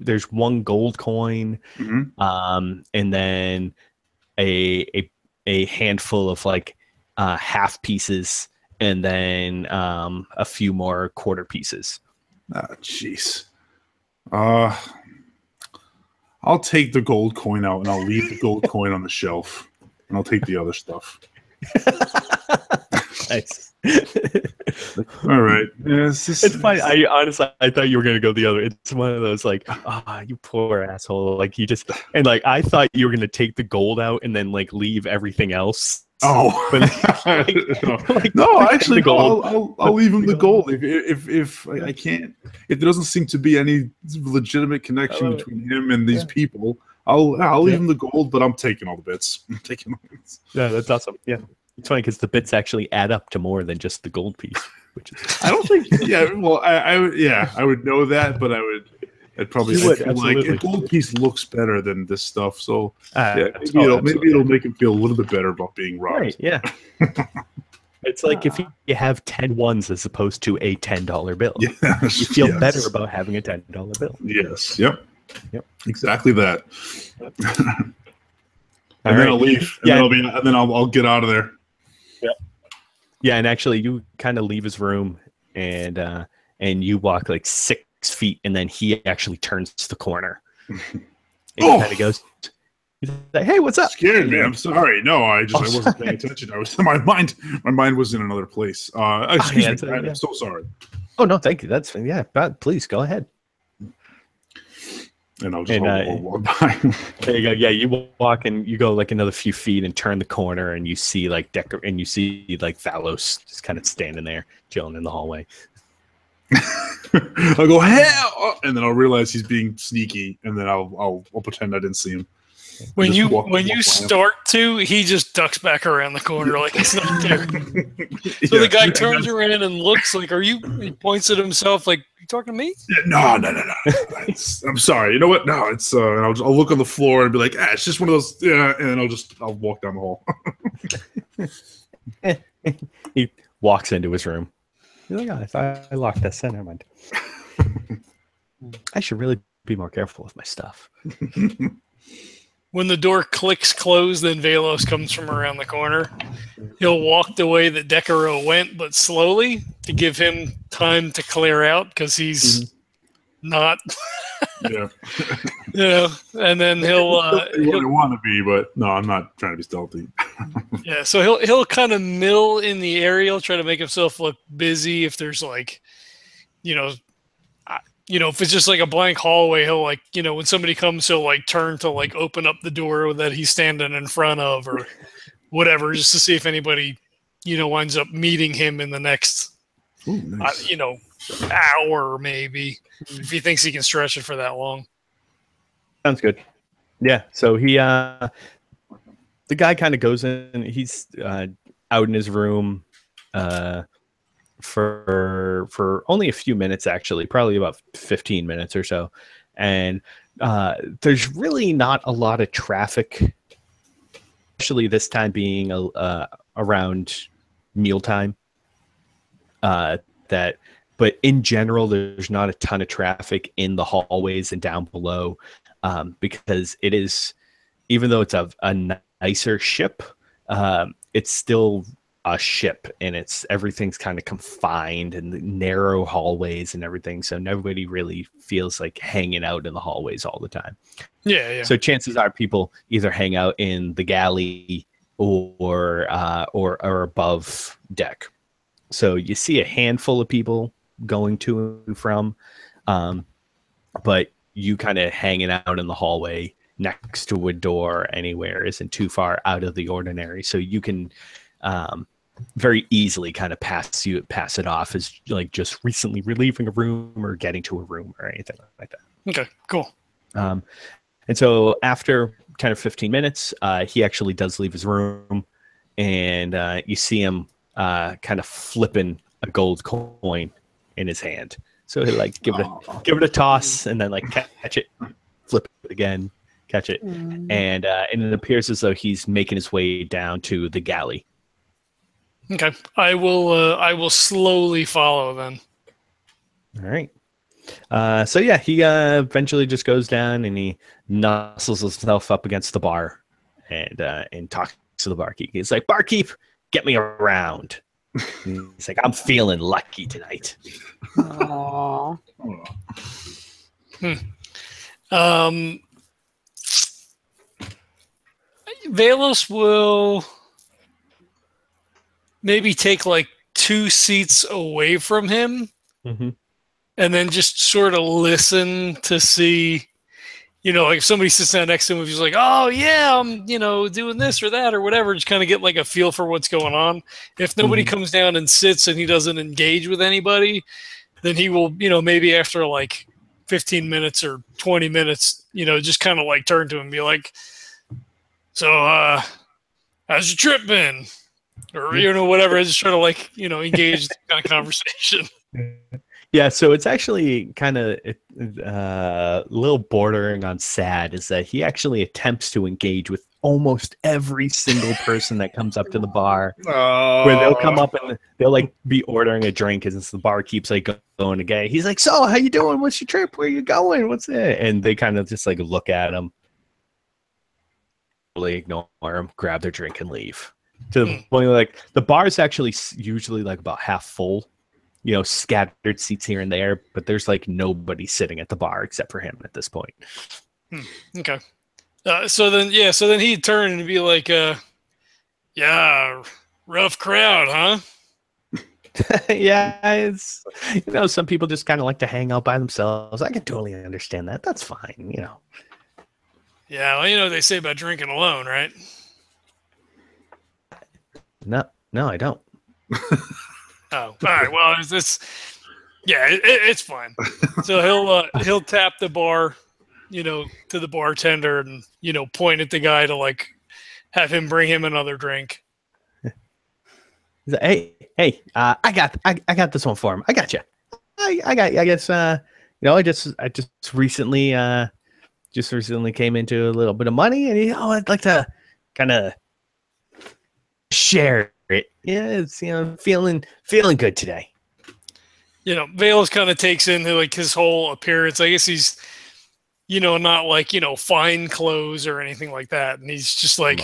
there's 1 gold coin, and then a handful of like half pieces, and then a few more quarter pieces. Ah, jeez. I'll take the gold coin out, and I'll leave the gold coin on the shelf, and I'll take the other stuff. Nice. All right. Yeah, it's funny. I thought you were gonna go the other. It's one of those like, you poor asshole. Like you just and like I thought you were gonna take the gold out and then like leave everything else. Oh, but actually, I'll leave him the gold if I can't. If there doesn't seem to be any legitimate connection between him and these people, I'll leave him the gold, but I'm taking all the bits. I'm taking all the bits. Yeah, that's awesome. Yeah, it's funny because the bits actually add up to more than just the gold piece. Which is I don't think. Yeah, well, I would know that, but I'd probably feel like a gold piece looks better than this stuff. So maybe it'll make him feel a little bit better about being robbed. Right, yeah. It's like if you have 10 ones as opposed to a $10 bill. Yes, you feel better about having a $10 bill. Yes. Yep. Exactly that. And then I'll leave. And then I'll get out of there. Yeah, and actually, you kind of leave his room, and you walk like 6 feet, and then he actually turns the corner. And he kind of goes, he's like, "Hey, what's up?" Scared me. I'm sorry. No, I wasn't paying attention. My mind was in another place. Excuse me. I'm so sorry. Oh no, thank you. That's please go ahead. And I'll just walk by. There you go. Yeah, you walk and you go like another few feet and turn the corner, and you see like Valos just kind of standing there, chilling in the hallway. I'll go, hell, and then I'll realize he's being sneaky, and then I'll pretend I didn't see him. When you start to, he just ducks back around the corner like it's not there. So the guy turns around and looks like, he points at himself like, you talking to me? No. I'm sorry. You know what? No, it's and I'll look on the floor and be like, it's just one of those, and I'll walk down the hall. He walks into his room. He's like, I thought I locked this in. Never mind. I should really be more careful with my stuff. When the door clicks closed, then Valos comes from around the corner. He'll walk the way that Decurro went, but slowly to give him time to clear out because he's not. Yeah. And then he'll want to be, but no, I'm not trying to be stealthy. Yeah, so he'll kind of mill in the area, he'll try to make himself look busy. If there's like, if it's just like a blank hallway, he'll like, when somebody comes, he'll like turn to like open up the door that he's standing in front of or whatever, just to see if anybody, winds up meeting him in the next, nice. Hour maybe, if he thinks he can stretch it for that long. Sounds good. Yeah. So the guy kind of goes in. He's out in his room for only a few minutes, actually, probably about 15 minutes or so. And there's really not a lot of traffic, especially this time being around mealtime. But in general, there's not a ton of traffic in the hallways and down below because it is, even though it's a nicer ship, it's still a ship, and everything's kind of confined and narrow hallways and everything. So nobody really feels like hanging out in the hallways all the time. Yeah. So chances are people either hang out in the galley or above deck. So you see a handful of people going to and from, but you kind of hanging out in the hallway next to a door anywhere isn't too far out of the ordinary. So you can very easily kind of pass it off as like just recently relieving a room or getting to a room or anything like that. Okay, cool. And so after 10 or 15 minutes, he actually does leave his room, and you see him kind of flipping a gold coin in his hand. So he'll like give it a toss and then like catch it, flip it again, catch it, and it appears as though he's making his way down to the galley. Okay, I will slowly follow then. All right. So yeah, he eventually just goes down and he nuzzles himself up against the bar and talks to the barkeep. He's like, "Barkeep, get me around." He's like, "I'm feeling lucky tonight." Aww. Valos will maybe take like 2 seats away from him, and then just sort of listen to see, like if somebody sits down next to him, if he's like, "Oh yeah, I'm, doing this or that or whatever," just kind of get like a feel for what's going on. If nobody comes down and sits and he doesn't engage with anybody, then he will, maybe after like 15 minutes or 20 minutes, just kind of like turn to him and be like, "So, how's your trip been?" Or, whatever. Just try to like, engage the kind of conversation. Yeah, so it's actually kind of a little bordering on sad is that he actually attempts to engage with almost every single person that comes up to the bar. Where they'll come up and they'll like be ordering a drink, and the bar keeps like going again. He's like, "So, how you doing? What's your trip? Where you going? What's it?" And they kind of just like look at him. totally ignore them, grab their drink, and leave. To the point where, like, the bar is actually usually like about half full, you know, scattered seats here and there, but there's like nobody sitting at the bar except for him at this point. Okay. So then he'd turn and be like, yeah, rough crowd, huh? Yeah, it's, you know, some people just kind of like to hang out by themselves. I can totally understand that. That's fine, you know. Yeah, well, you know what they say about drinking alone, right? No, I don't. Oh, all right. Well, it's fine. So he'll tap the bar, you know, to the bartender and, you know, point at the guy to like have him bring him another drink. Hey, I got this one for him. I got you. I guess you know, I just recently came into a little bit of money, and I'd like to kind of share it. Yeah, it's, you know, feeling good today. You know, Valos kind of takes into like his whole appearance. I guess he's, you know, not like, you know, fine clothes or anything like that, and he's just like,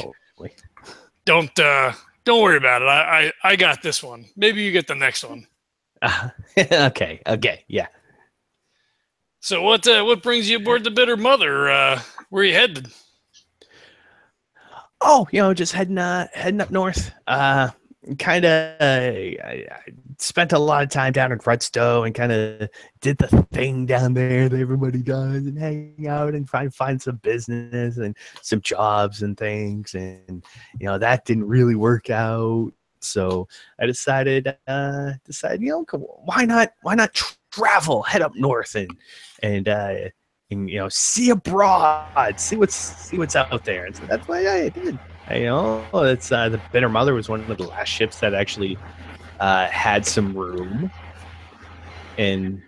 don't worry about it. I got this one. Maybe you get the next one. Okay, yeah. So what brings you aboard the Bitter Mother? Where you headed? Oh, you know, just heading up north. Kind of, I spent a lot of time down in Redstone and kind of did the thing down there that everybody does, and hang out and find some business and some jobs and things. And, you know, that didn't really work out. So I decided, you know, why not travel, head up north and you know, see abroad, see what's out there. And so that's why I did. You know, it's the Bitter Mother was one of the last ships that actually had some room, and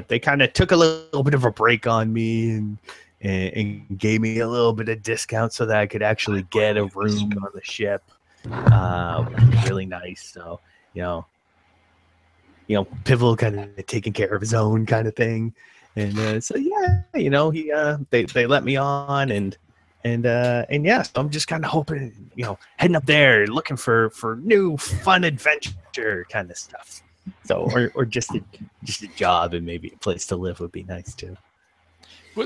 they kind of took a little bit of a break on me and gave me a little bit of discount so that I could actually get a room on the ship, which was really nice. So, you know, Pivotal kind of taking care of his own kind of thing, and so yeah, you know, they let me on and yeah, so I'm just kind of hoping, you know, heading up there, looking for new fun adventure kind of stuff. So, or just a job and maybe a place to live would be nice too.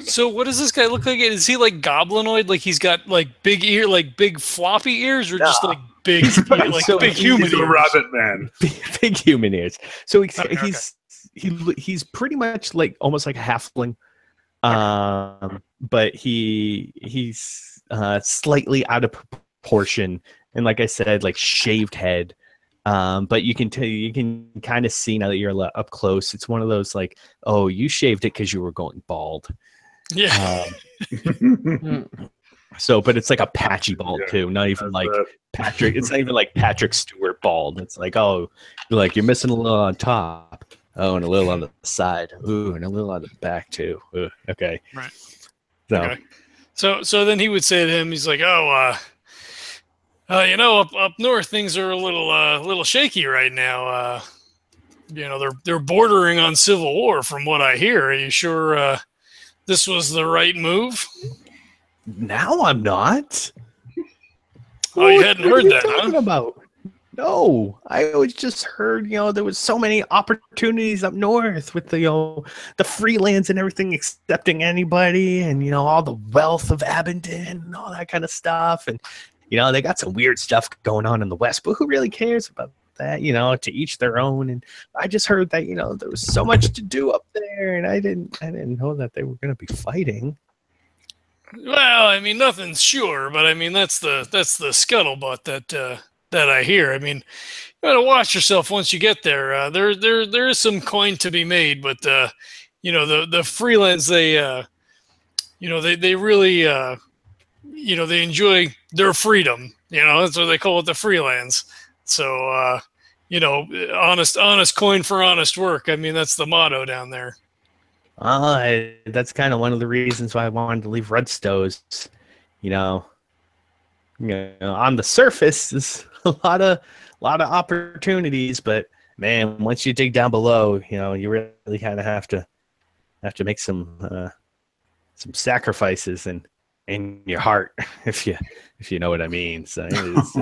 So what does this guy look like? Is he like goblinoid? Like he's got like big floppy ears, or just like big big human ears? A rabbit man. Big human ears. So Okay. he's pretty much like almost like a halfling. But he's slightly out of proportion, and like I said, like shaved head. But you can kind of see now that you're up close. It's one of those like, oh, you shaved it because you were going bald. Yeah. So, but it's like a patchy bald too, not even like Patrick. It's not even like Patrick Stewart bald. It's like, oh, you're missing a little on top. Oh, and a little on the side. Ooh, and a little on the back too. Ooh, okay. Right. So, okay. So then he would say to him, he's like, oh, you know, up north things are a little shaky right now. You know, they're bordering on civil war, from what I hear. Are you sure this was the right move? now I'm not. Oh, you hadn't heard that, talking huh? about? No, I always just heard, you know, there was so many opportunities up north with the, you know, the freelance and everything, accepting anybody, and, you know, all the wealth of Abingdon and all that kind of stuff. And, you know, they got some weird stuff going on in the west, but who really cares about that? You know, to each their own. And I just heard that, you know, there was so much to do up there, and I didn't know that they were going to be fighting. Well, I mean, nothing's sure, but I mean that's the scuttlebutt that I hear. I mean, you gotta watch yourself once you get there. There is some coin to be made, but you know, the freelance, they you know, they really you know, they enjoy their freedom. You know, that's what they call it, the freelance. So you know, honest coin for honest work. I mean, that's the motto down there. That's kind of one of the reasons why I wanted to leave Redstones. You know, on the surface, there's a lot of opportunities, but man, once you dig down below, you know, you really kind of have to make some sacrifices, and in your heart, if you know what I mean. So it's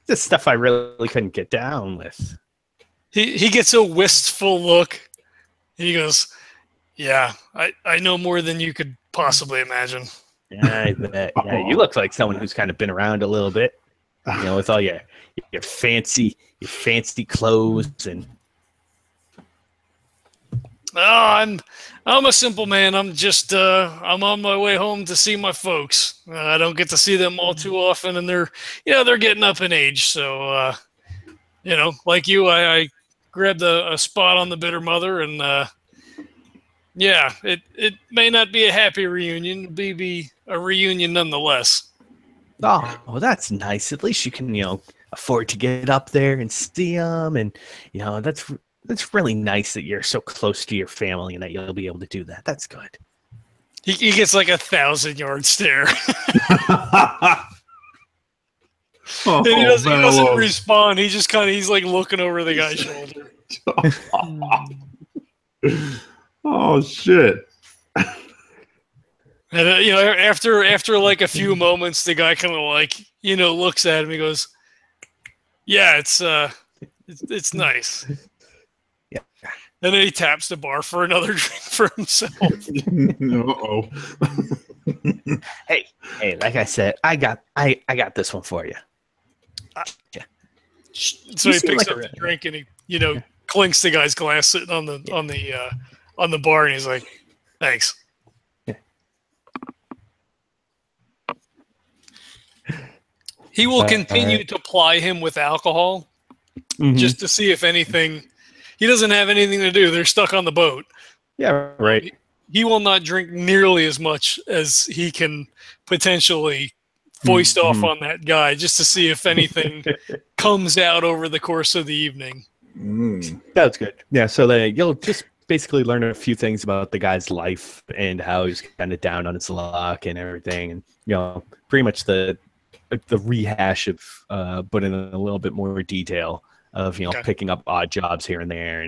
just stuff I really couldn't get down with. He gets a wistful look. He goes, "Yeah, I know more than you could possibly imagine." Yeah, I bet. Yeah, you look like someone who's kind of been around a little bit, with all your fancy clothes and. Oh, I'm a simple man. I'm just I'm on my way home to see my folks. I don't get to see them all too often, and they're getting up in age. So like you, I grabbed a spot on the Bitter Mother, and yeah, it may not be a happy reunion, it'll be a reunion nonetheless. Oh, well, that's nice. At least you can afford to get up there and see them, and that's really nice that you're so close to your family and that you'll be able to do that. That's good. He gets like 1,000-yard stare. And he doesn't respond. He just he's like looking over the guy's shoulder. Oh shit! And after like a few moments, the guy kind of like looks at him. He goes, "Yeah, it's nice." Yeah. And then he taps the bar for another drink for himself. Uh-oh. Hey, like I said, I got this one for you. Yeah. So he picks up the drink and he clinks the guy's glass sitting on the bar, and he's like, "Thanks." Yeah. He will continue to ply him with alcohol just to see if anything. He doesn't have anything to do. They're stuck on the boat. Yeah, right. He will not drink nearly as much as he can potentially foist off on that guy, just to see if anything comes out over the course of the evening. That's good. Yeah, so you'll just basically learn a few things about the guy's life and how he's kind of down on his luck and everything, and pretty much the rehash of but in a little bit more detail of picking up odd jobs here and there,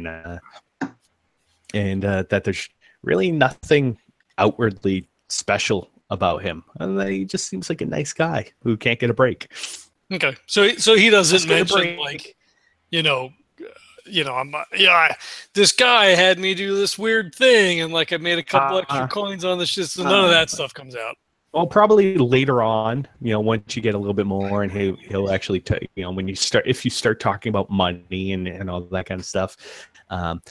and that there's really nothing outwardly special about him, and that he just seems like a nice guy who can't get a break. Okay, so he doesn't mention like, this guy had me do this weird thing, and like I made a couple extra coins on this shit, so none of that stuff comes out. Well, probably later on, once you get a little bit more, and he'll actually, when if you start talking about money and all that kind of stuff,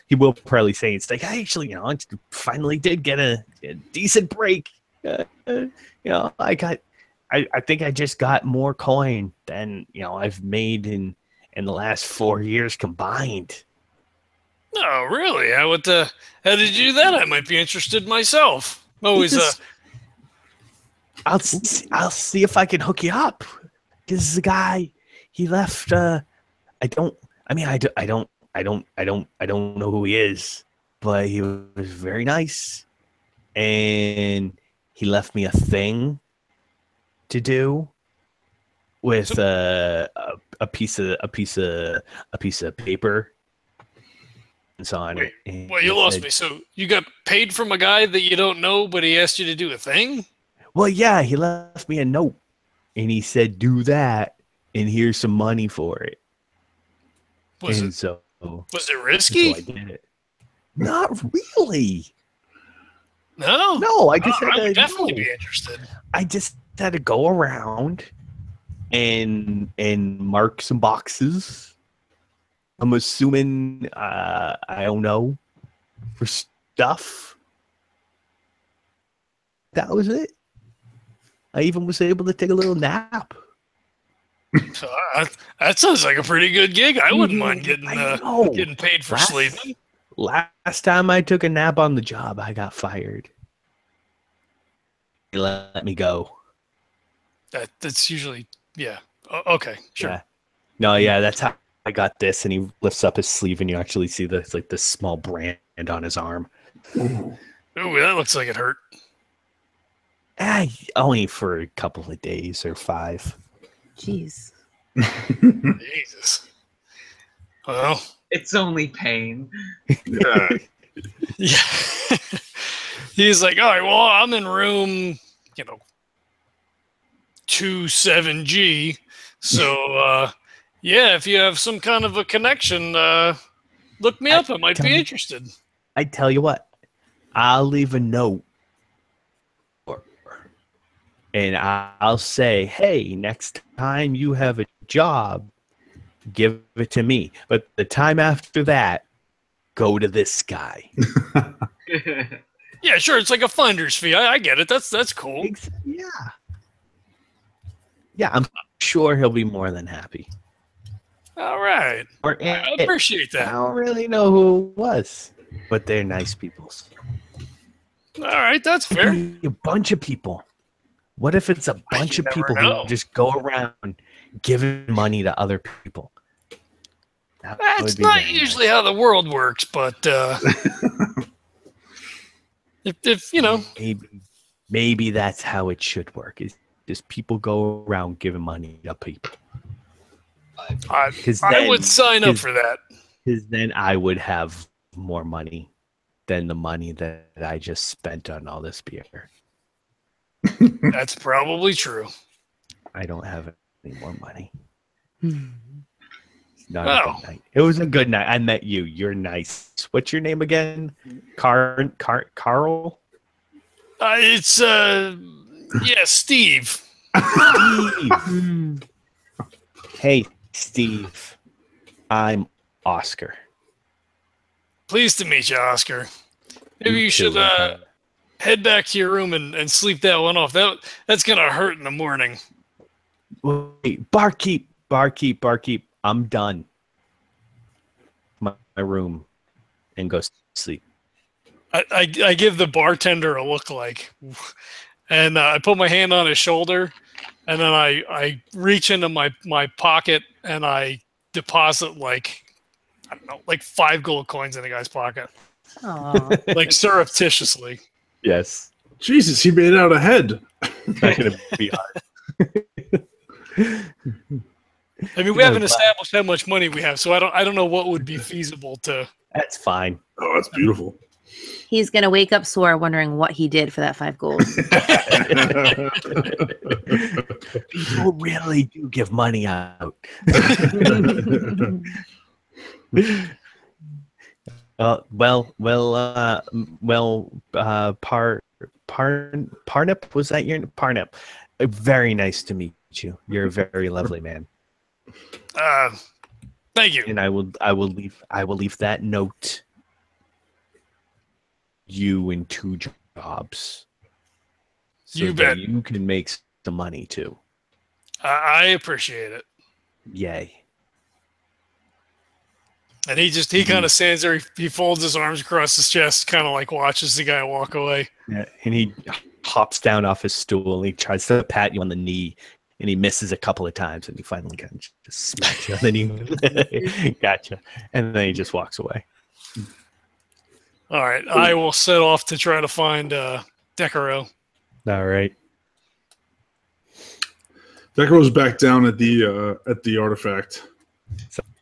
he will probably say, it's like, I actually, I finally did get a decent break. I think I just got more coin than, I've made in the last 4 years combined. Oh, really? How did you do that? I might be interested myself. Always I'll see if I can hook you up. Because the guy, he left. I don't know who he is, but he was very nice, and he left me a thing to do with a piece of paper and so on. Well, you lost me. So you got paid from a guy that you don't know, but he asked you to do a thing? Well, yeah, he left me a note, and he said, "Do that, and here's some money for it." Was it risky? So I did it. Not really. No. No, I just I would definitely be interested. I just had to go around and mark some boxes. I'm assuming I don't know, for stuff. That was it. I even was able to take a little nap. So, that sounds like a pretty good gig. I wouldn't mind getting paid for sleeping. Last time I took a nap on the job, I got fired. They let me go. That's usually, yeah. Okay, sure. Yeah. No, yeah, that's how I got this. And he lifts up his sleeve, and you actually see this small brand on his arm. Ooh, that looks like it hurt. Only for a couple of days or 5. Jeez. Jesus. Well, it's only pain. Yeah. He's like, all right, well, I'm in room 27G. So, yeah, if you have some kind of a connection, look me up. I might be interested. I tell you what, I'll leave a note. And I'll say, hey, next time you have a job, give it to me. But the time after that, go to this guy. Yeah, sure. It's like a finder's fee. I get it. That's cool. Yeah. Yeah, I'm sure he'll be more than happy. All right. I appreciate that. I don't really know who it was, but they're nice people. All right, that's fair. A bunch of people. What if it's a bunch of people who just go around giving money to other people? That's not usually how the world works, but if you know, maybe that's how it should work. Is just people go around giving money to people. I would sign up for that. Because then I would have more money than the money that I just spent on all this beer. That's probably true. I don't have any more money. It's not a good night. It was a good night. I met you. You're nice. What's your name again? Carl? It's Steve. Steve. Hey, Steve. I'm Oscar. Pleased to meet you, Oscar. Maybe you should head back to your room and sleep that one off. That's gonna hurt in the morning. Wait, barkeep. I'm done. My room and go sleep. I give the bartender a look like, and I put my hand on his shoulder, and then I reach into my pocket and I deposit like 5 gold coins in the guy's pocket. Aww. Like surreptitiously. Yes. Jesus, he made out ahead. It's not going to be hard. I mean, we haven't established how much money we have, so I don't know what would be feasible to. That's fine. Oh, that's beautiful. He's gonna wake up sore, wondering what he did for that 5 gold. People really do give money out. Parnip, was that your Parnip? Very nice to meet you. You're a very lovely man. Thank you. And I will leave that note. You in 2 jobs. So You bet. You can make some money too. I appreciate it. Yay. And he kind of stands there. He folds his arms across his chest, kind of like watches the guy walk away. Yeah, and he hops down off his stool and he tries to pat you on the knee, and he misses a couple of times, and he finally kind of just smacks you on the knee. Gotcha. And then he just walks away. All right, I will set off to try to find Decurro. All right. Decurro's back down at the artifact.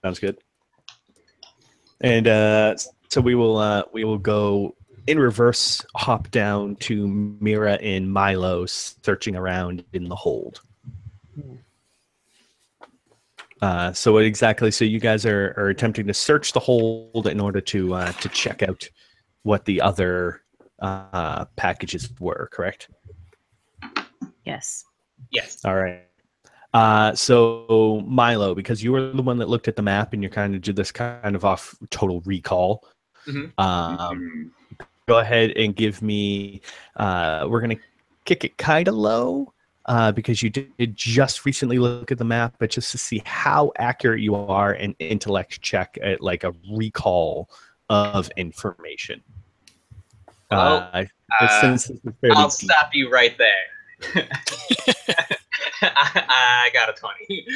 Sounds good. And so we will go in reverse, hop down to Myra and Milo searching around in the hold. So you guys are attempting to search the hold in order to check out what the other packages were, correct? Yes. Yes. All right. So Milo, because you were the one that looked at the map and you're kind of did this kind of off total recall. Mm-hmm. Go ahead and give me. We're gonna kick it kind of low because you did just recently look at the map, but just to see how accurate you are, an intellect check at like a recall of information. Since this is fairly I'll deep. stop you right there. I got a 20.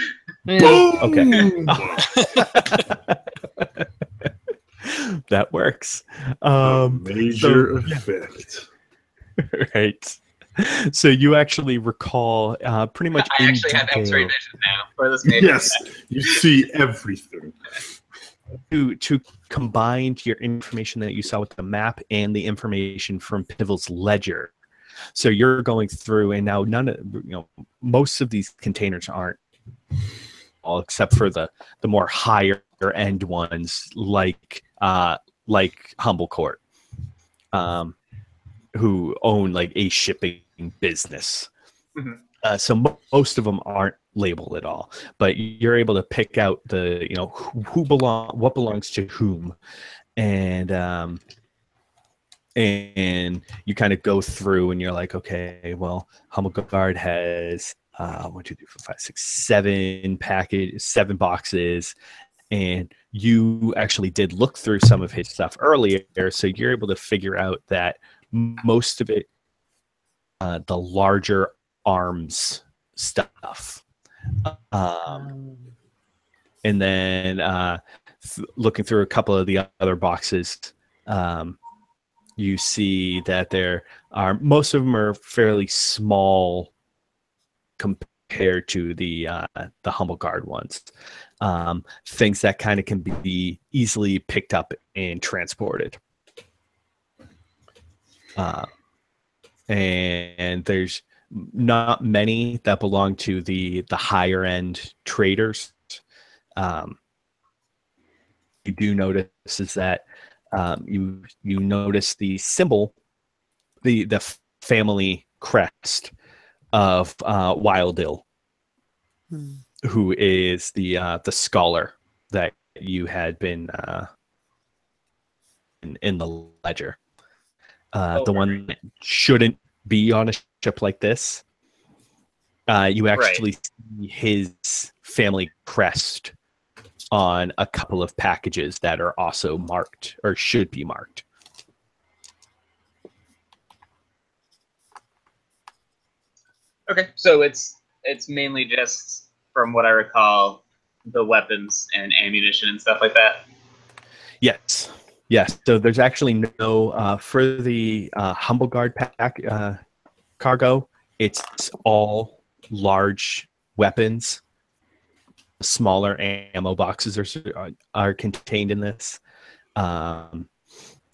Okay. That works. Major effect. Right. So you actually recall pretty much. I actually have X-ray vision now for this major effect. You see everything. To combine your information that you saw with the map and the information from Pivel's ledger, So you're going through, and now most of these containers aren't, all except for the more higher end ones, like Humble Court, who own like a shipping business. Mm-hmm. So most of them aren't labeled at all, but you're able to pick out what belongs to whom, and you kind of go through and you're like, okay, well, Humble Guard has 1, 2, 3, 4, 5, 6, 7 boxes, and you actually did look through some of his stuff earlier, so you're able to figure out that most of it, the larger arms stuff, and then looking through a couple of the other boxes, you see that most of them are fairly small compared to the Humble Guard ones. Things that kind of can be easily picked up and transported. And there's not many that belong to the higher end traders. You do notice is that you notice the symbol, the family crest of Wildill, who is the scholar that you had been in the ledger. The one that shouldn't be on a ship like this. You actually see his family crest on a couple of packages that are also marked or should be marked. Okay, so it's mainly just, from what I recall, the weapons and ammunition and stuff like that. Yes. So there's actually no for the Humble Guard pack cargo. It's all large weapons. Smaller ammo boxes are contained in this, and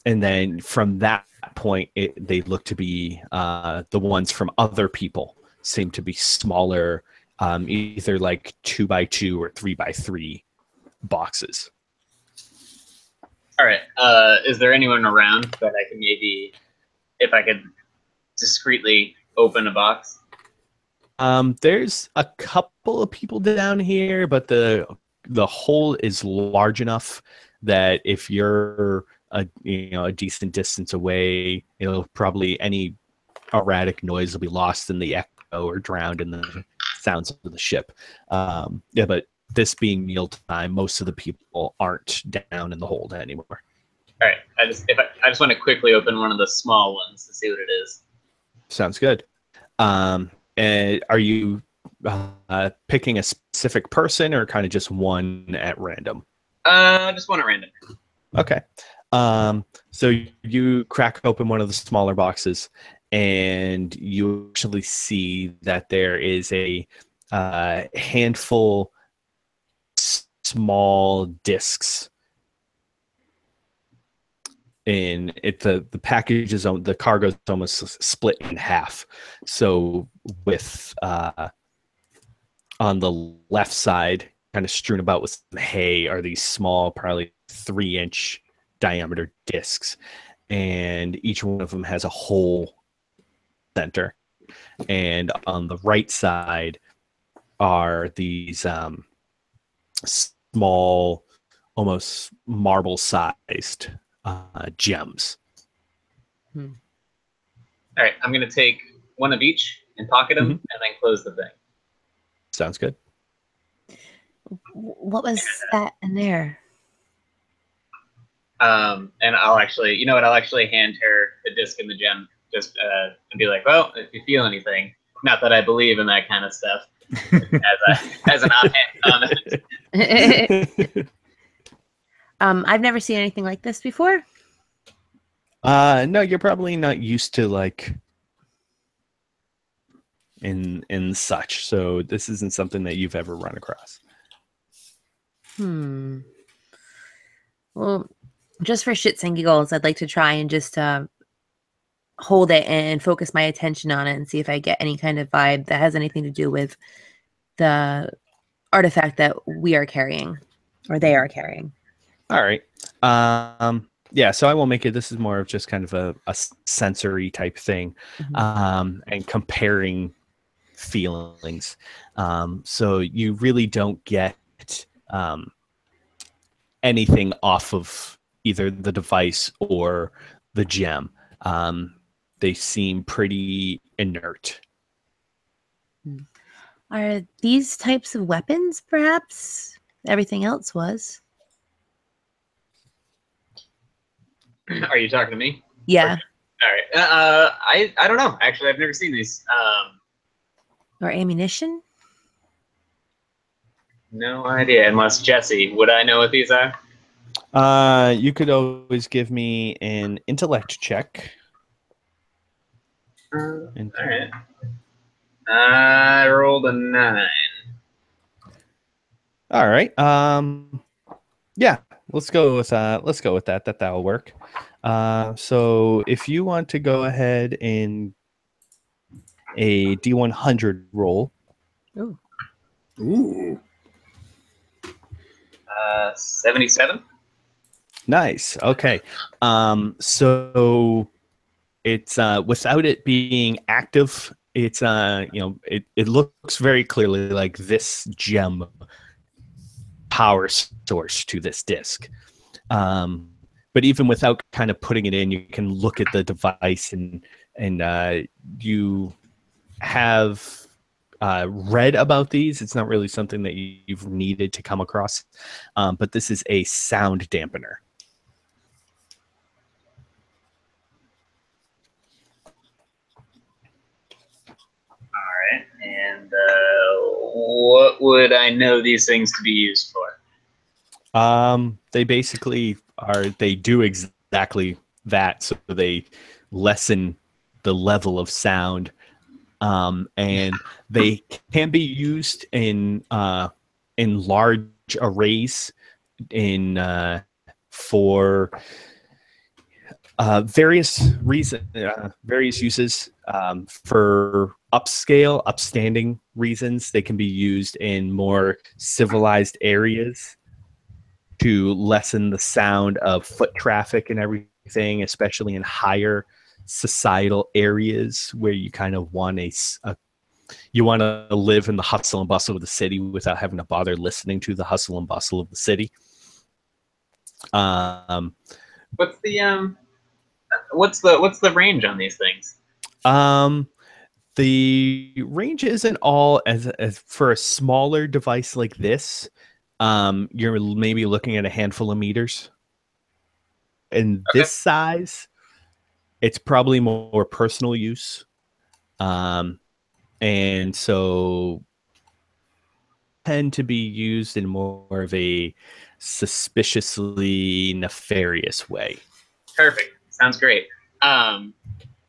then from that point, they look to be the ones from other people seem to be smaller, either like 2x2 or 3x3 boxes. All right. Is there anyone around that I can maybe, if I could discreetly open a box? There's a couple of people down here, but the hole is large enough that if you're a decent distance away, it'll probably, any erratic noise will be lost in the echo or drowned in the sounds of the ship. But this being mealtime, most of the people aren't down in the hold anymore. All right. I just want to quickly open one of the small ones to see what it is. Sounds good. And are you picking a specific person or kind of just one at random? Just one at random. Okay. So you crack open one of the smaller boxes, and you actually see that there is a handful small discs. In it, the package is the cargo is almost split in half. So with on the left side, kind of strewn about with some hay, are these small, probably 3-inch diameter discs, and each one of them has a hole center. And on the right side are these small, almost marble-sized gems. All right, I'm going to take one of each and pocket them, and then close the thing. Sounds good. What was that in there? And I'll actually, you know what? I'll actually hand her the disc and the gem, just and be like, "Well, if you feel anything." Not that I believe in that kind of stuff, as an offhand comment. I've never seen anything like this before. No, you're probably not used to like in such. So this isn't something that you've ever run across. Well, just for shits and giggles, I'd like to try and just hold it and focus my attention on it and see if I get any kind of vibe that has anything to do with the artifact that we are carrying or they are carrying. All right. Yeah, so I will make it. This is more of just kind of a sensory type thing, and comparing feelings. So you really don't get anything off of either the device or the gem. They seem pretty inert. Are these types of weapons, perhaps? Everything else was. Are you talking to me? Yeah. All right. I don't know. Actually, I've never seen these. Or ammunition? No idea. Unless Jesse, would I know what these are? You could always give me an intellect check. All right. I rolled a 9. All right. Yeah, let's go with that. That'll work. So if you want to go ahead and a D100 roll. Ooh. Ooh. 77. Nice. Okay. So it's without it being active, it's it looks very clearly like this gem power source to this disc. But even without kind of putting it in, you can look at the device and you have read about these. It's not really something that you've needed to come across, but this is a sound dampener. All right. And what would I know these things to be used for? They basically they do exactly that. So they lessen the level of sound, and they can be used in large arrays for various uses. For upstanding reasons, they can be used in more civilized areas to lessen the sound of foot traffic and everything, especially in higher societal areas where you kind of want you want to live in the hustle and bustle of the city without having to bother listening to the hustle and bustle of the city. What's the range on these things? The range isn't all as for a smaller device like this. You're maybe looking at a handful of meters. In this size, it's probably more personal use. And so tend to be used in more of a suspiciously nefarious way. Perfect. Sounds great.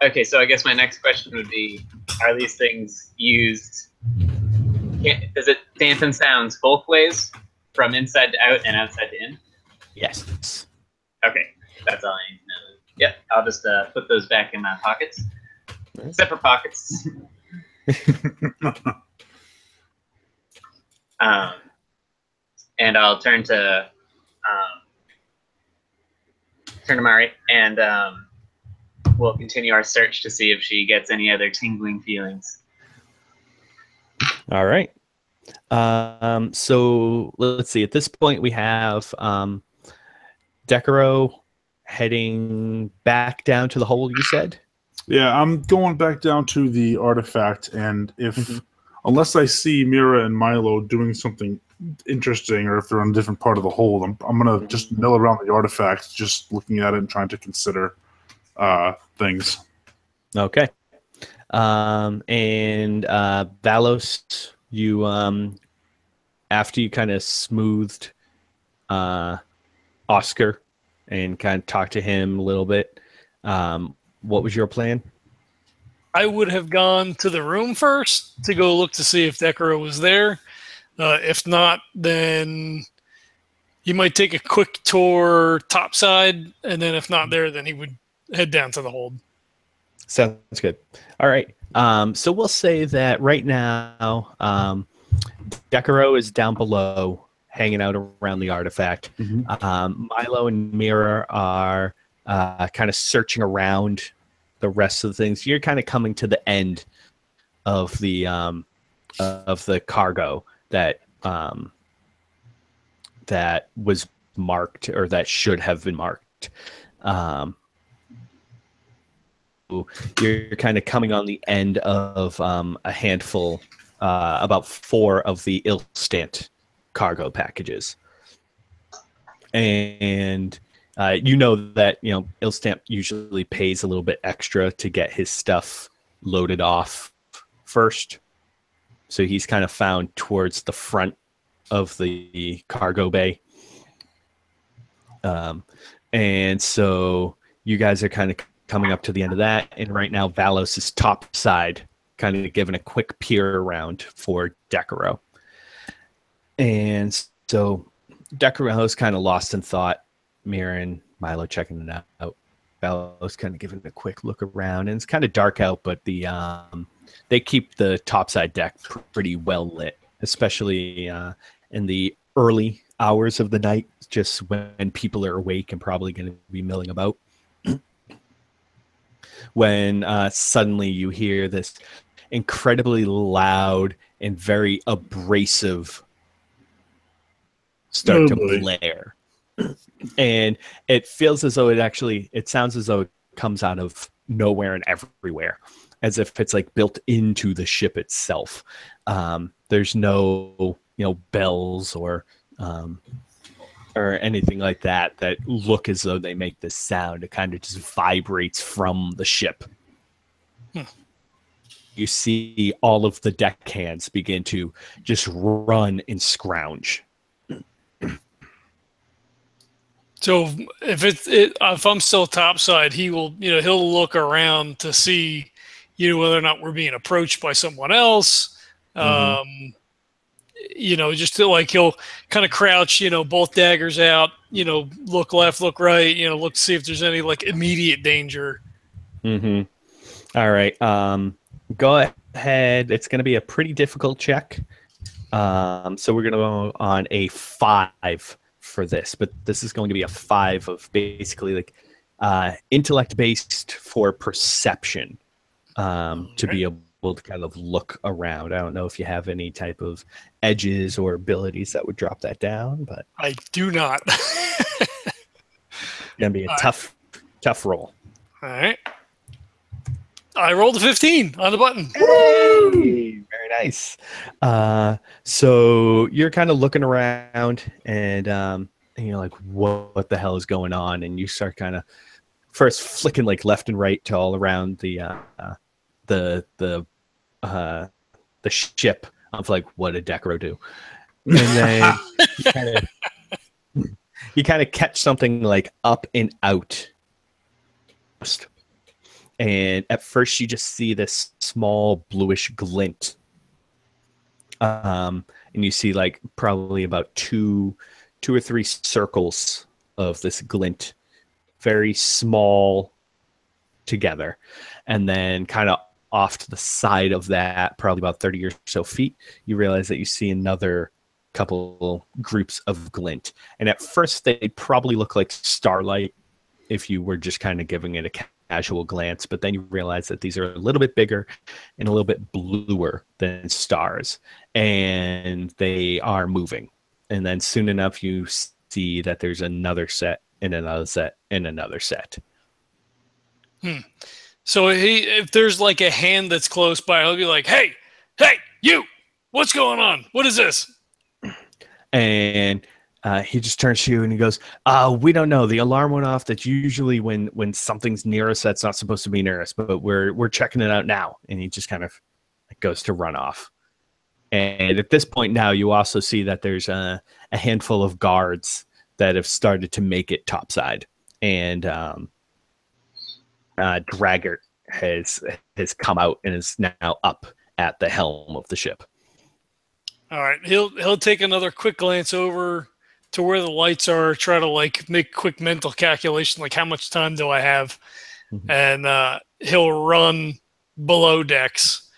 Okay, so I guess my next question would be, are these things used, does it dampen sounds both ways, from inside to out and outside to in? Yes. Okay, that's all I need to know. Yep, I'll just put those back in my pockets. Separate pockets. And I'll turn to Mari, and we'll continue our search to see if she gets any other tingling feelings. All right. So let's see. At this point, we have Decurro heading back down to the hole, you said? Yeah, I'm going back down to the artifact, and if unless I see Myra and Milo doing something interesting, or if they're on a different part of the hole, I'm gonna just mill around the artifact, just looking at it and trying to consider things. Okay. And Valos, you after you kind of smoothed Oscar and kind of talked to him a little bit, what was your plan? I would have gone to the room first to go look to see if Decurro was there. If not, then he might take a quick tour topside, and then if not there, then he would head down to the hold. Sounds good. All right. So we'll say that right now, Decurro is down below, hanging out around the artifact. Milo and Myra are kind of searching around the rest of the things. You're kind of coming to the end of the cargo that that was marked, or that should have been marked. You're kind of coming on the end of a handful, about 4 of the Ilstant cargo packages. And you know that, Ilstant usually pays a little bit extra to get his stuff loaded off first. So he's kind of found towards the front of the cargo bay. And so you guys are kind of coming up to the end of that. And right now, Valos is topside, kind of giving a quick peer around for Decurro. And so Decurro is kind of lost in thought. Myra and Milo checking it out. Valos kind of giving a quick look around. And it's kind of dark out, but they keep the topside deck pretty well lit, especially in the early hours of the night, just when people are awake and probably going to be milling about. When suddenly you hear this incredibly loud and very abrasive start to blare. And it feels as though it sounds as though it comes out of nowhere and everywhere, as if it's like built into the ship itself. There's no, bells or anything like that look as though they make this sound. It kind of just vibrates from the ship. You see all of the deckhands begin to just run and scrounge. So if I'm still topside, he will, he'll look around to see, whether or not we're being approached by someone else. Just to, like, he'll kind of crouch, both daggers out, look left, look right, look to see if there's any like immediate danger. All right. Go ahead. It's going to be a pretty difficult check. So we're going to go on a 5 for this, but this is going to be a 5 of basically like intellect based for perception, to be able to kind of look around. I don't know if you have any type of edges or abilities that would drop that down, but I do not. Gonna be a tough roll. All right. I rolled a 15 on the button. Hey, very nice. So you're kind of looking around and you're like, what the hell is going on? And you start kind of first flicking like left and right to all around the ship. I'm like, what did Decurro do? And then you kind of catch something like up and out. And at first you just see this small bluish glint. And you see like probably about two or three circles of this glint, very small together. And then kind of off to the side of that, probably about 30 or so feet, you realize that you see another couple groups of glint. And at first they probably look like starlight if you were just kind of giving it a casual glance, but then you realize that these are a little bit bigger and a little bit bluer than stars, and they are moving. And then soon enough you see that there's another set and another set and another set. So if there's like a hand that's close by, he'll be like, hey, you, what's going on? What is this? And he just turns to you and he goes, we don't know. The alarm went off. That's usually when something's near us that's not supposed to be near us, but we're checking it out now. And he just kind of goes to run off. And at this point now, you also see that there's a handful of guards that have started to make it topside. And Draggart has come out and is now up at the helm of the ship. All right. He'll take another quick glance over to where the lights are, try to like make quick mental calculation, like how much time do I have? And he'll run below decks,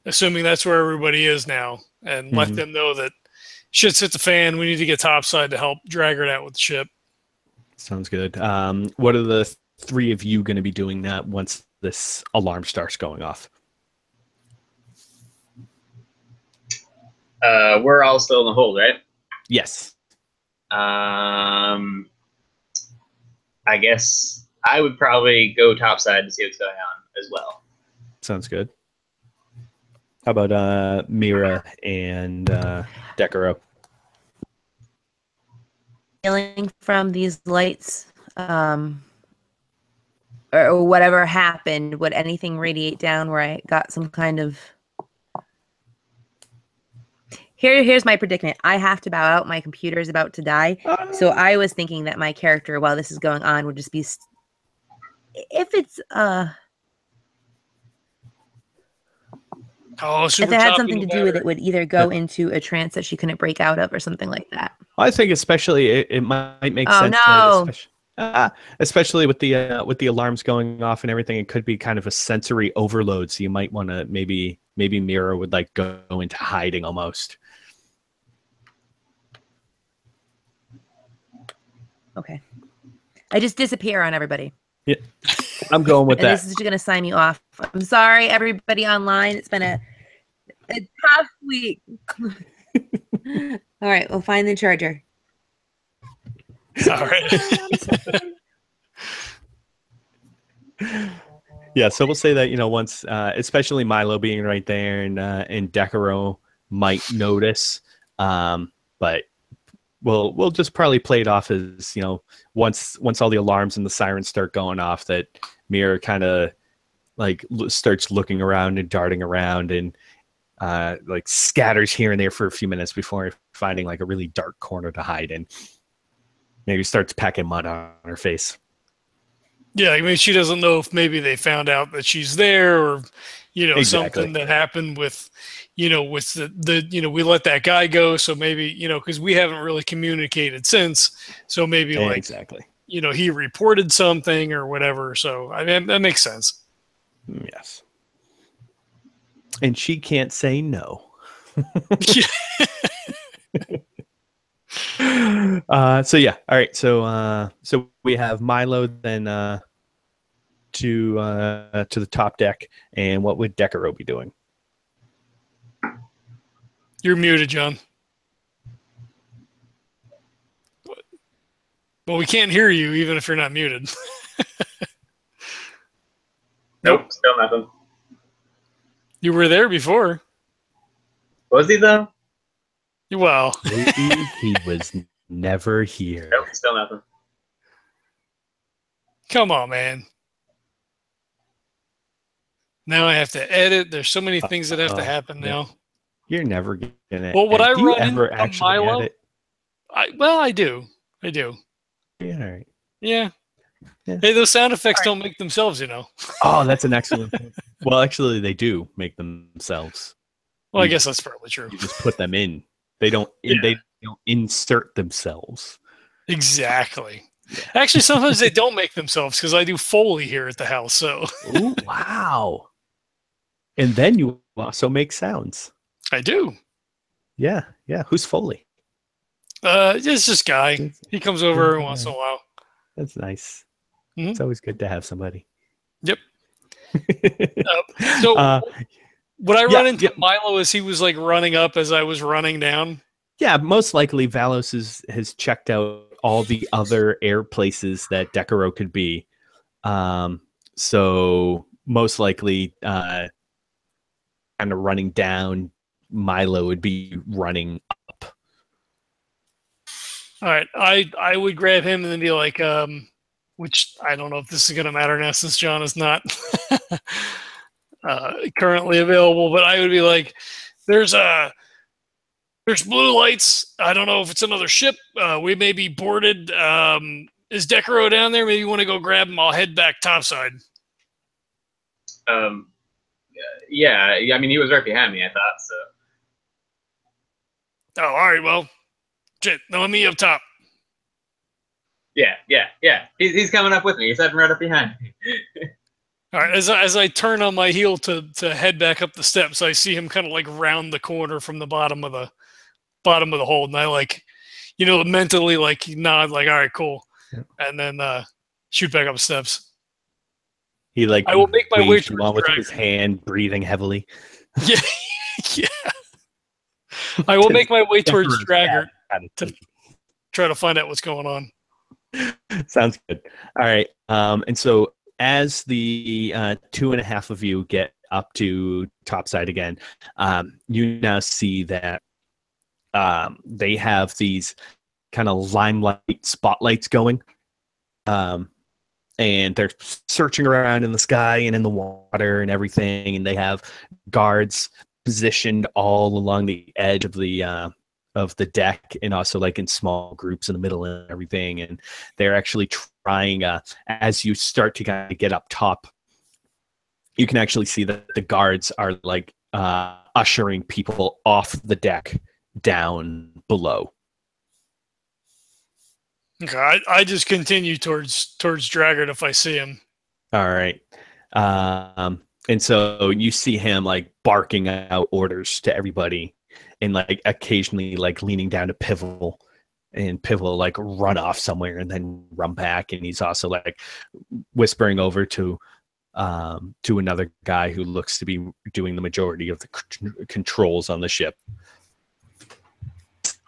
assuming that's where everybody is now, and let them know that shit's hit the fan. We need to get topside to help drag her out with the ship. Sounds good. What are the three of you going to be doing that once this alarm starts going off? We're all still in the hold, right? Yes. I guess I would probably go topside to see what's going on as well. Sounds good. How about Myra and Decurro? Feeling from these lights, or whatever happened, would anything radiate down where I got some kind of... Here's my predicament. I have to bow out. My computer is about to die. So I was thinking that my character, while this is going on, would just be... If it's... if it had something to do with it, would either go into a trance that she couldn't break out of or something like that. I think especially it might make sense. Oh, no. Especially with the alarms going off and everything, it could be kind of a sensory overload. So you might want to maybe Myra would like go into hiding almost. Okay. I just disappear on everybody. Yeah, I'm going with that. This is just going to sign me off. I'm sorry, everybody online. It's been a tough week. All right, we'll find the charger. All right. Yeah, so we'll say that, once, especially Milo being right there and Decurro might notice, but we'll just probably play it off as, once all the alarms and the sirens start going off, that Myra kind of like starts looking around and darting around and like scatters here and there for a few minutes before finding like a really dark corner to hide in. Maybe starts packing mud on her face. Yeah, I mean, she doesn't know if maybe they found out that she's there, or Exactly. something that happened with with the we let that guy go, so maybe because we haven't really communicated since, so maybe like Exactly. He reported something or whatever. So I mean that makes sense. Yes. And she can't say no. So yeah, all right. So we have Milo then to the top deck, and what would Decurro be doing? You're muted, John. Well, we can't hear you even if you're not muted. Nope, still nothing. You were there before. Was he though? Well, He was never here. Nope, still nothing. come on, man. Now I have to edit. There's so many things that have to happen now. You're never gonna. Well, would I do you run ever into actually Milo? edit? I do. I do. Yeah, all right. Yeah. Yeah. Hey, those sound effects don't make themselves, Oh, that's an excellent point. Well, actually, they do make themselves. Well, I guess that's probably true. You just put them in. They don't. Yeah. They don't insert themselves. Exactly. Actually, sometimes they don't make themselves because I do Foley here at the house. So. Ooh, wow. And then you also make sounds. I do. Yeah, yeah. Who's Foley? It's this guy. He comes over every once in a while. That's nice. Mhm. It's always good to have somebody. Yep. So would I run into Milo as he was like running up as I was running down? Yeah, most likely Valos has checked out all the other air places that Decurro could be. So most likely kind of running down, Milo would be running up. All right. I would grab him and then be like, which I don't know if this is going to matter now since John is not currently available, but I would be like, there's blue lights. I don't know if it's another ship. We may be boarded. Is Decurro down there? Maybe you want to go grab him. I'll head back topside. Yeah. I mean, he was right behind me, I thought, so. Oh, all right. Well, shit. No, let me up top. Yeah. He's coming up with me. He's heading right up behind me. All right, as I turn on my heel to head back up the steps, I see him kind of like round the corner from the bottom of the hold, and I like, mentally like nod like, all right, cool, and then shoot back up the steps. He like I will make my way waves you towards on with Dragger. his hand, breathing heavily. Yeah, yeah. I will make my way towards Dragger to try to find out what's going on. Sounds good. All right. And so as the 2.5 of you get up to topside again, you now see that they have these kind of limelight spotlights going. And they're searching around in the sky and in the water and everything. And they have guards positioned all along the edge of the deck, and also like in small groups in the middle and everything. And they're actually trying, as you start to kind of get up top, you can actually see that the guards are like ushering people off the deck down below. Okay, I just continue towards Draggart if I see him. All right. And so you see him like barking out orders to everybody, and like occasionally like leaning down to Pivotal, and Pivotal like run off somewhere and then run back. And he's also like whispering over to another guy who looks to be doing the majority of the controls on the ship.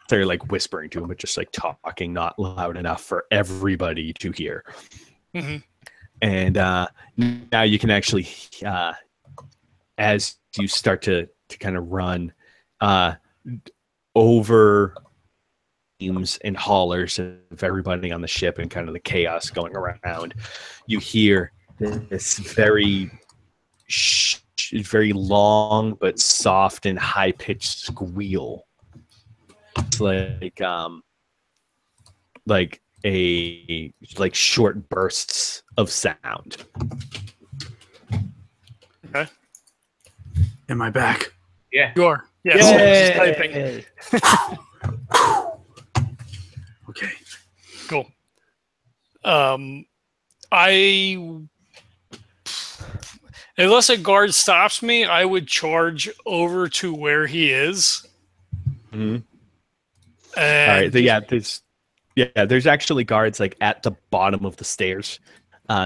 They're like whispering to him, but just like talking not loud enough for everybody to hear. Mm-hmm. And now you can actually, as you start to kind of run over beams and haulers of everybody on the ship and kind of the chaos going around, you hear this very long but soft and high-pitched squeal. It's like short bursts of sound. Okay. Am I back? Yeah. You are. Yes. Just typing. Okay. Cool. Unless a guard stops me, I would charge over to where he is. Mm-hmm. And all right. There's actually guards like at the bottom of the stairs.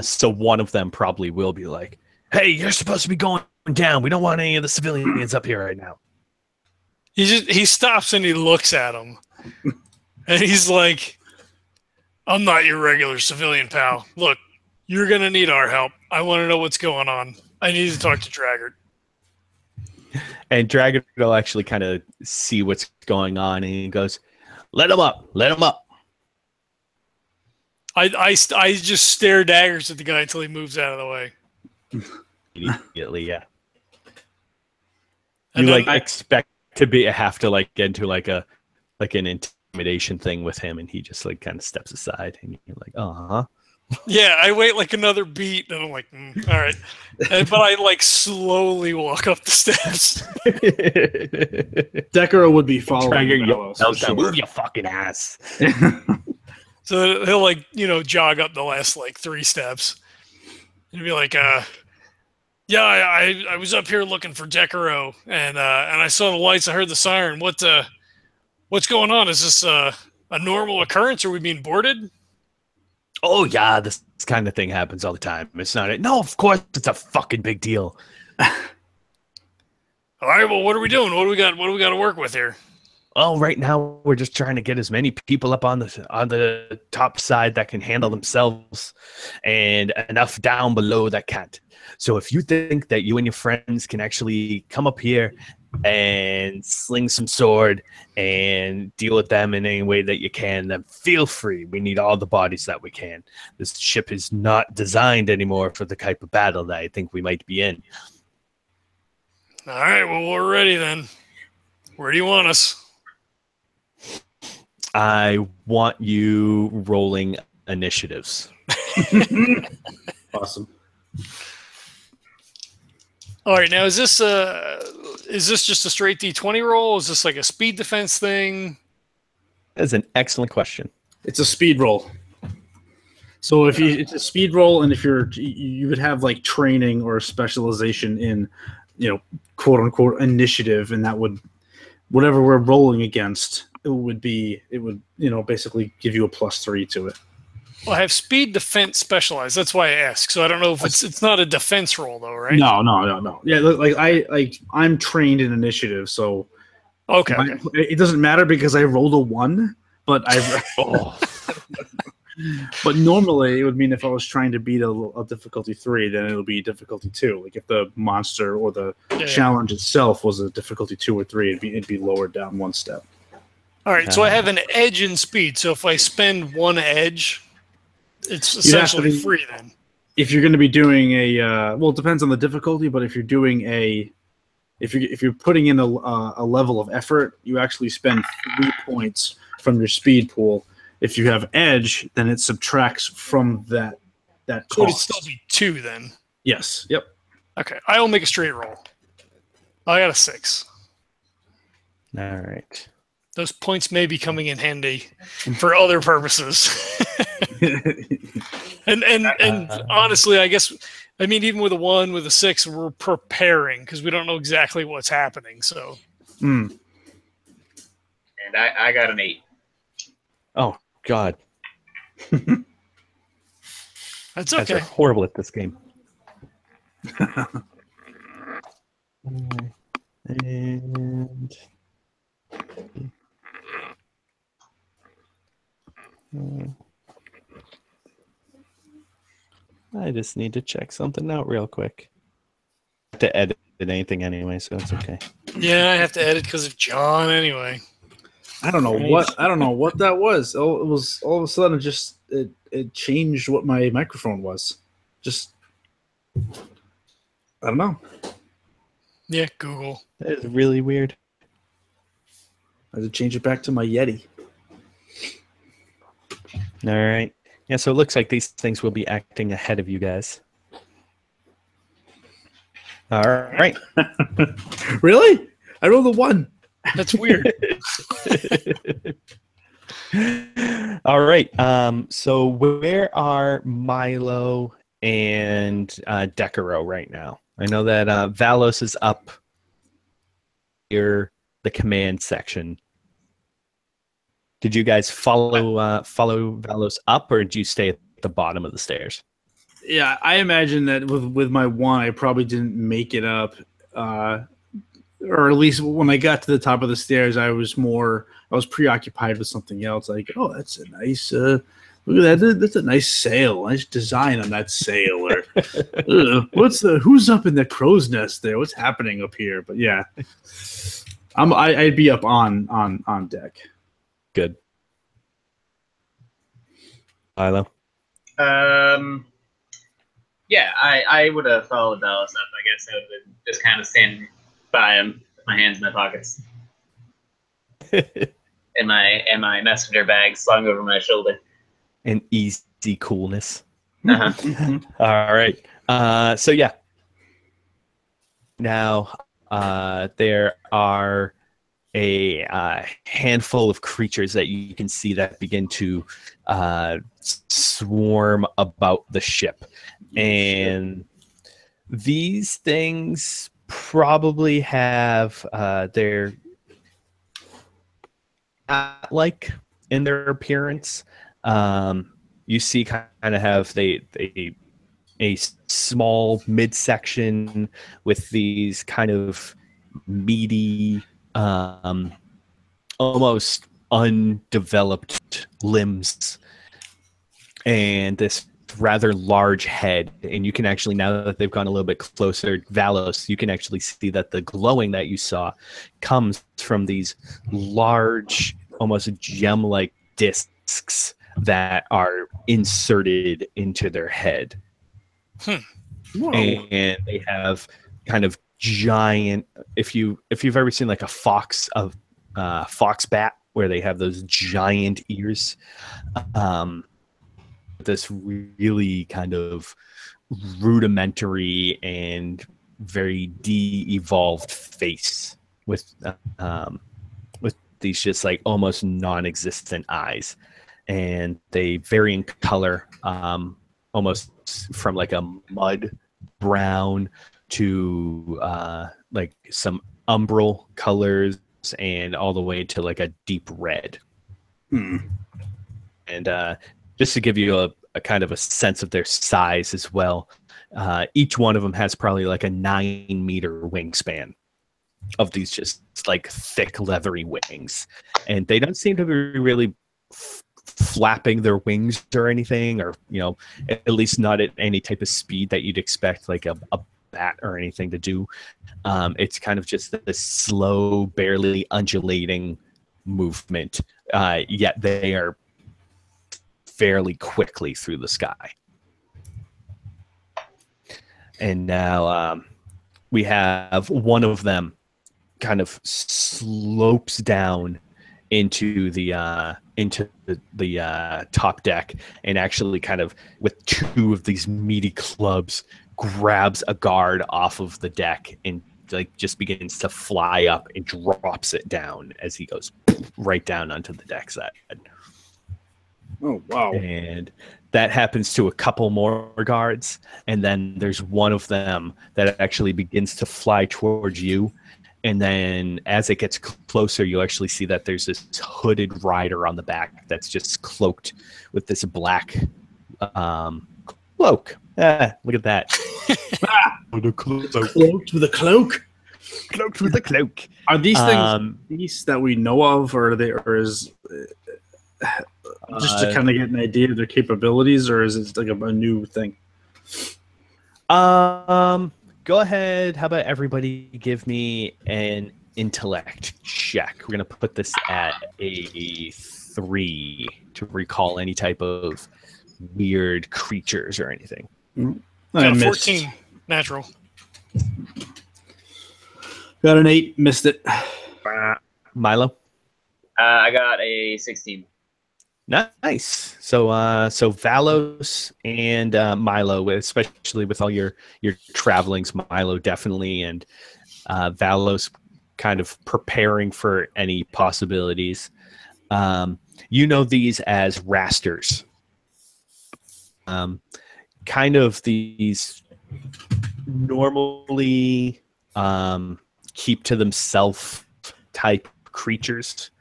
So one of them probably will be like, "Hey, you're supposed to be going down. We don't want any of the civilians up here right now." He stops and he looks at him, and he's like, "I'm not your regular civilian, pal. Look, you're gonna need our help. I want to know what's going on. I need to talk to Draggart." And Dragon will actually kind of see what's going on, and he goes, "Let him up. Let him up." I just stare daggers at the guy until he moves out of the way. Immediately, yeah. And you then like expect to have to like get into like an intimidation thing with him, and he just like kind of steps aside, and you're like, Yeah, I wait like another beat, and I'm like, all right. But I like slowly walk up the steps. Decurro would be following Valos, for sure. Move your fucking ass. So he'll like, jog up the last like 3 steps. And be like, yeah, I was up here looking for Decurro, and I saw the lights, I heard the siren. What's going on? Is this a normal occurrence? Are we being boarded? Oh yeah, this kind of thing happens all the time. It's not it. No, of course it's a fucking big deal. All right, well, what are we doing? What do we got to work with here? Well, right now we're just trying to get as many people up on the top side that can handle themselves, and enough down below that can't. So if you think that you and your friends can actually come up here and sling some sword and deal with them in any way that you can, then feel free. We need all the bodies that we can. This ship is not designed anymore for the type of battle that I think we might be in. All right, well, we're ready then. Where do you want us? I want you rolling initiatives. Awesome. All right, now is this just a straight D20 roll? Is this like a speed defense thing? That's an excellent question. It's a speed roll. So if it's a speed roll, and if you would have like training or specialization in, quote unquote initiative, and that would whatever we're rolling against, it would basically give you a +3 to it. Well, I have speed, defense, specialized. That's why I ask. So I don't know if it's not a defense roll though, right? No. Yeah, I'm trained in initiative, so okay. It doesn't matter because I rolled a 1, but but normally it would mean if I was trying to beat a difficulty 3, then it would be difficulty 2. Like if the monster or the challenge itself was a difficulty 2 or 3, it'd be lowered down 1 step. All right, so I have an edge in speed. So if I spend 1 edge, it's essentially free then. If you're going to be doing it depends on the difficulty, but if you're doing if you're putting in a level of effort, you actually spend 3 points from your speed pool. If you have edge, then it subtracts from that cost. So it'd still be 2 then? Yes. Yep. Okay. I will make a straight roll. I got a 6. All right. Those points may be coming in handy for other purposes. and honestly, I guess, even with a 1, with a 6, we're preparing because we don't know exactly what's happening. So. And I got an 8. Oh, God. That's okay. You guys are horrible at this game. And I just need to check something out real quick. I have to edit anything anyway, so it's okay. Yeah, I have to edit because of John anyway. I don't know what that was. Oh, it was all of a sudden just it changed what my microphone was. Just I don't know. Yeah, Google. That is really weird. I had to change it back to my Yeti. All right. Yeah, so it looks like these things will be acting ahead of you guys. All right. Really? I rolled a 1. That's weird. All right. So where are Milo and Decurro right now? I know that Valos is up here, the command section. Did you guys follow Valos up, or did you stay at the bottom of the stairs? Yeah, I imagine that with my 1, I probably didn't make it up. Or at least when I got to the top of the stairs, I was preoccupied with something else. Like, oh, that's a nice look at that. That's a nice sail. Nice design on that sail. Or who's up in the crow's nest there? What's happening up here? But yeah, I'd be up on deck. Good. Milo? Yeah, I would have followed Valos up. I guess I would have been just kind of standing by him with my hands in my pockets. and my messenger bag slung over my shoulder. An easy coolness. Uh-huh. All right. So yeah. Now there are a handful of creatures that you can see that begin to swarm about the ship. And these things probably have their like in their appearance. You see kind of have a small midsection with these kind of meaty, almost undeveloped limbs, and this rather large head. And you can actually, now that they've gone a little bit closer, Valos, you can actually see that the glowing that you saw comes from these large, almost gem-like discs that are inserted into their head. And they have kind of giant, if you've ever seen like a fox bat where they have those giant ears, this really kind of rudimentary and very de-evolved face with these just like almost non-existent eyes. and they vary in color, almost from like a mud brown to like some umbral colors, and all the way to like a deep red. And just to give you a kind of a sense of their size as well, each one of them has probably like a 9-meter wingspan of these just like thick leathery wings, and they don't seem to be really flapping their wings or anything, or at least not at any type of speed that you'd expect like a bat or anything to do. It's kind of just this slow, barely undulating movement, yet they are fairly quickly through the sky. And now we have one of them kind of slopes down into the top deck, and actually kind of with 2 of these meaty clubs grabs a guard off of the deck and like just begins to fly up and drops it down as he goes right down onto the deck side. Oh, wow. And that happens to a couple more guards, and then there's one of them that actually begins to fly towards you. And then as it gets closer, you'll actually see that there's this hooded rider on the back that's just cloaked with this black cloak. Look at that. With a cloak. Cloaked with a cloak? Cloaked with a cloak. Are these things beasts that we know of, or is just to kind of get an idea of their capabilities, or is it like a new thing? Go ahead. How about everybody give me an intellect check? We're going to put this at a 3 to recall any type of weird creatures or anything. I missed. 14 natural. Got an 8, missed it. Milo? I got a 16. Nice. So Valos and Milo, especially with all your travelings, Milo definitely, and Valos kind of preparing for any possibilities. These as rasters. Kind of these normally keep to themselves type creatures.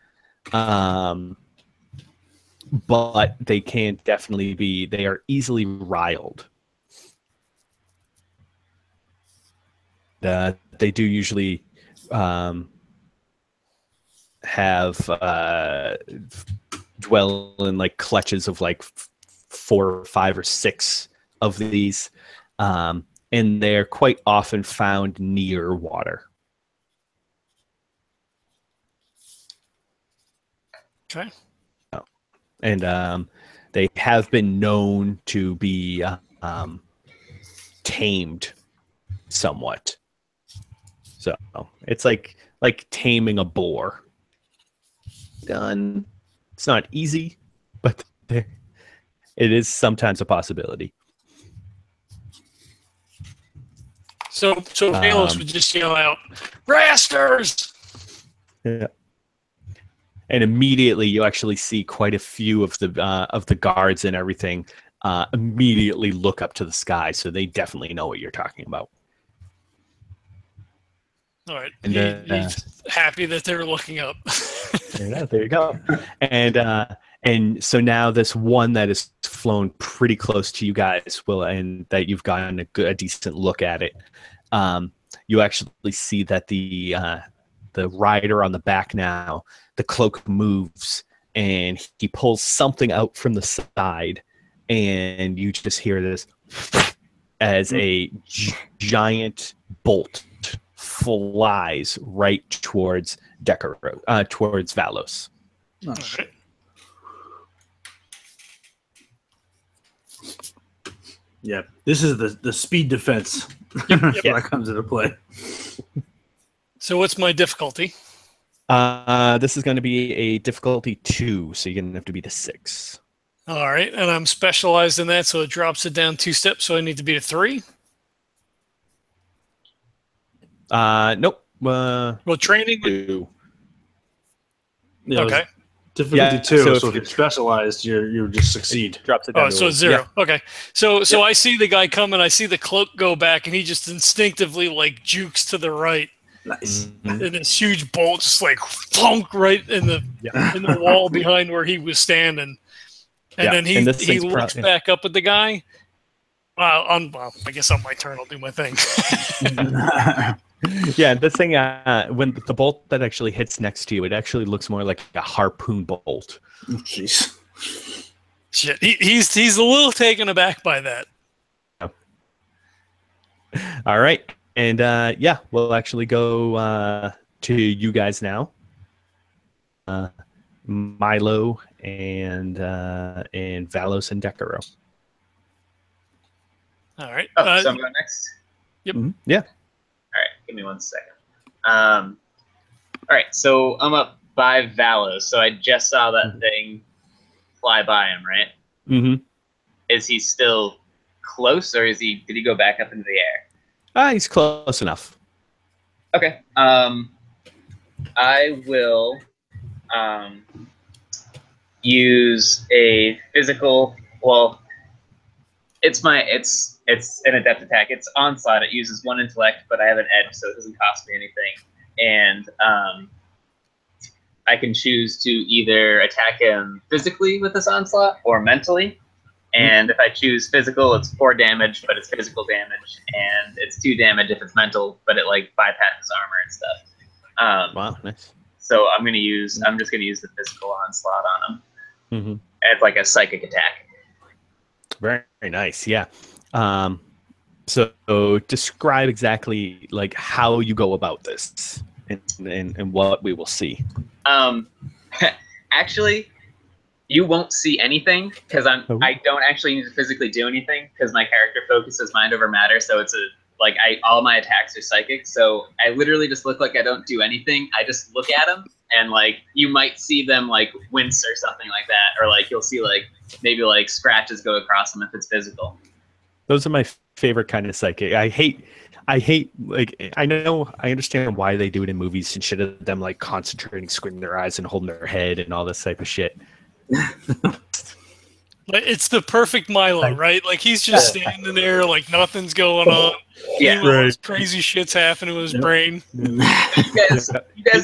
But they can definitely be, they are easily riled. They do usually have dwell in like clutches of like 4 or 5 or 6 of these, and they're quite often found near water. Okay. And they have been known to be tamed somewhat. So it's like taming a boar. It's not easy, but it is sometimes a possibility. So Valos would just yell out, "Rasters!" Yeah. And immediately you actually see quite a few of the guards and everything immediately look up to the sky, so they definitely know what you're talking about. All right. And He's happy that they're looking up. There you go. And so now this one that is flown pretty close to you guys and that you've gotten a decent look at it. You actually see that the rider on the back now, the cloak moves and he pulls something out from the side, and you just hear this as a giant bolt flies right towards Decurro, towards Valos. Oh, Right. Yeah, this is the speed defense. Yep. That comes into play. So what's my difficulty? This is going to be a difficulty 2, so you're going to have to be the 6. All right, and I'm specialized in that, so it drops it down 2 steps. So I need to be a 3. Nope. Well, training. 2. Yeah, Okay. Difficulty Yeah, 2. so So if if you're specialized, you just succeed. Drops it down Oh, to so a- it's 0. Yeah. Okay. So I see the guy coming. I see the cloak go back, and he just instinctively like jukes to the right, Nice. Mhm. and this huge bolt just like thunk right in the wall behind where he was standing. And Yeah, then and this he thing's looks back up at the guy. Well, I guess on my turn I'll do my thing. Yeah, this thing, when the bolt that actually hits next to you, it actually looks more like a harpoon bolt. Jeez. Shit, he's a little taken aback by that. All right, and yeah, we'll actually go to you guys now. Milo and Valos and Decurro. All right. Oh, so I'm going next. Yeah. All right, give me 1 second. All right, so I'm up by Valos, so I just saw that thing fly by him, right? Mm-hmm. Is he still close, or did he go back up into the air? He's close enough. Okay. I will use a physical. Well, it's an adept attack. It's onslaught. It uses 1 intellect, but I have an edge, so it doesn't cost me anything. And I can choose to either attack him physically with this onslaught or mentally. And if I choose physical, it's 4 damage, but it's physical damage, and it's 2 damage if it's mental, but it like bypasses armor and stuff. Wow, nice. So I'm just gonna use the physical onslaught on him. Mm-hmm. It's like a psychic attack. Very, very nice. Yeah. So describe exactly like how you go about this and what we will see. Actually, you won't see anything because I don't actually need to physically do anything because my character focuses mind over matter. So it's all my attacks are psychic. So I literally just look like I don't do anything. I just look at them and like you might see them like wince or something like that, or like you'll see like maybe like scratches go across them if it's physical. Those are my favorite kind of psychic. I hate like I understand why they do it in movies and shit of them like concentrating, squinting their eyes and holding their head and all this type of shit. It's the perfect Milo, right? Like he's just standing there, like nothing's going on. Yeah, right. Crazy shit's happening with his brain. You guys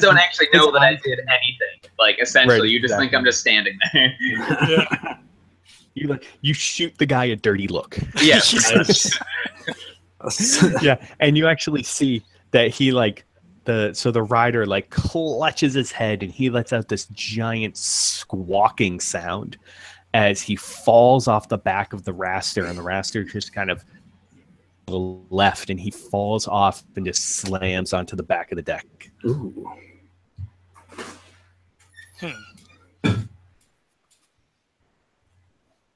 don't actually know that I did anything. Like essentially, Right, you just think I'm just standing there. Yeah. You shoot the guy a dirty look. Yeah. Yeah, and you actually see that he like the rider like clutches his head and he lets out this giant squawking sound as he falls off the back of the raster, and the raster just kind of left and he falls off and just slams onto the back of the deck. Ooh.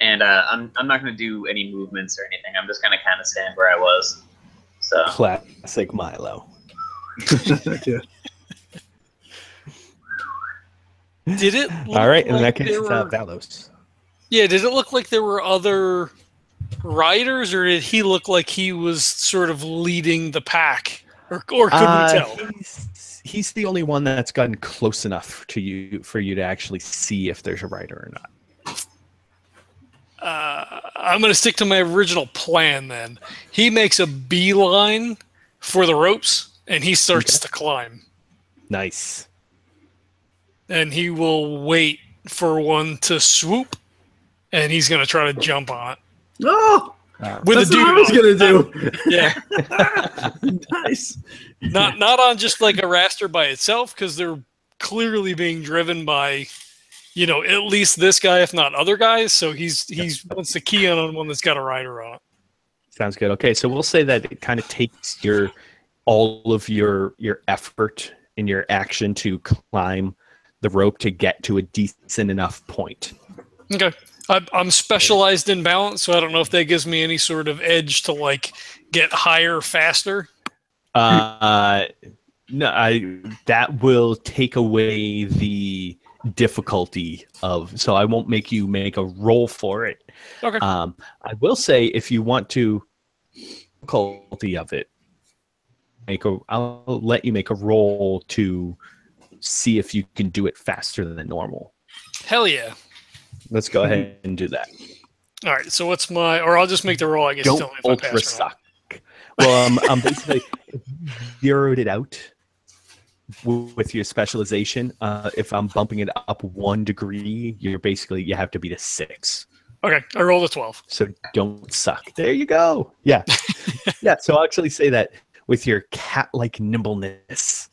And I'm not going to do any movements or anything. I'm just going to kind of stand where I was. So Classic Milo. Yeah. Did it? All right, in like that case, it's there were- Valos. Yeah. Did it look like there were other riders, or did he look like he was sort of leading the pack, or could we tell? He's the only one that's gotten close enough to you for you to actually see if there's a rider or not. I'm going to stick to my original plan then. He makes a beeline for the ropes, and he starts to climb. Nice. And he will wait for one to swoop, and he's going to try to jump on it. Oh, With that's a dude what I was on it. gonna do. Yeah. Nice. Not on just like a raster by itself, because they're clearly being driven by, at least this guy, if not other guys. So he's wants to key in on one that's got a rider on it. Sounds good. Okay, so we'll say that it kind of takes all of your effort and your action to climb the rope to get to a decent enough point. Okay. I'm specialized in balance, so I don't know if that gives me any sort of edge to like get higher faster. No, that will take away the difficulty of, so I won't make you make a roll for it. Okay. I will say if you want to difficulty of it, I'll let you make a roll to see if you can do it faster than normal. Hell yeah. Let's go ahead and do that. All right. So what's my? Or I'll just make the roll. I guess. Don't Tell me if I ultra pass or not. suck. Well, I'm basically zeroed it out with your specialization. If I'm bumping it up 1 degree, you have to beat a 6. Okay. I rolled a 12. So don't suck. There you go. Yeah. Yeah. So I'll actually say that with your cat-like nimbleness,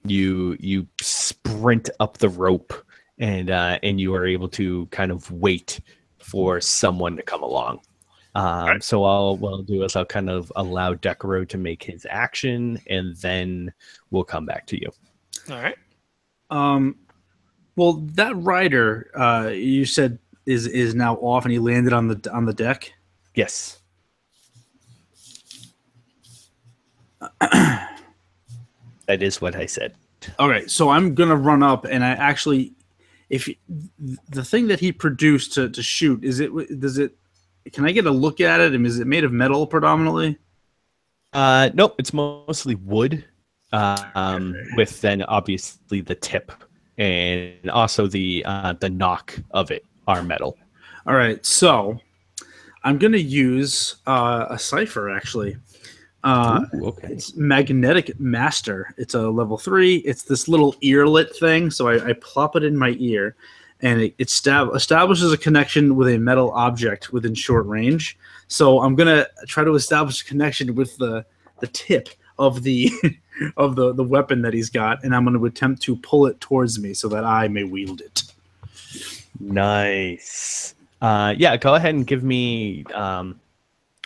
you sprint up the rope and you are able to kind of wait for someone to come along. Right. So what I'll do is I'll kind of allow Decurro to make his action, and then we'll come back to you. All right. Well, that rider you said is now off, and he landed on the deck. Yes. That is what I said. Okay, so I'm gonna run up, and I actually, the thing that he produced to shoot does it? Can I get a look at it? And is it made of metal predominantly? Nope, it's mostly wood, with then obviously the tip and also the knock of it are metal. All right, so I'm gonna use a Cypher actually. Ooh, okay. It's Magnetic Master. It's a level 3. It's this little earlet thing. So I plop it in my ear, and it establishes a connection with a metal object within short range. So I'm gonna try to establish a connection with the tip of the of the weapon that he's got, and I'm going to attempt to pull it towards me so that I may wield it. Nice. Yeah, go ahead and give me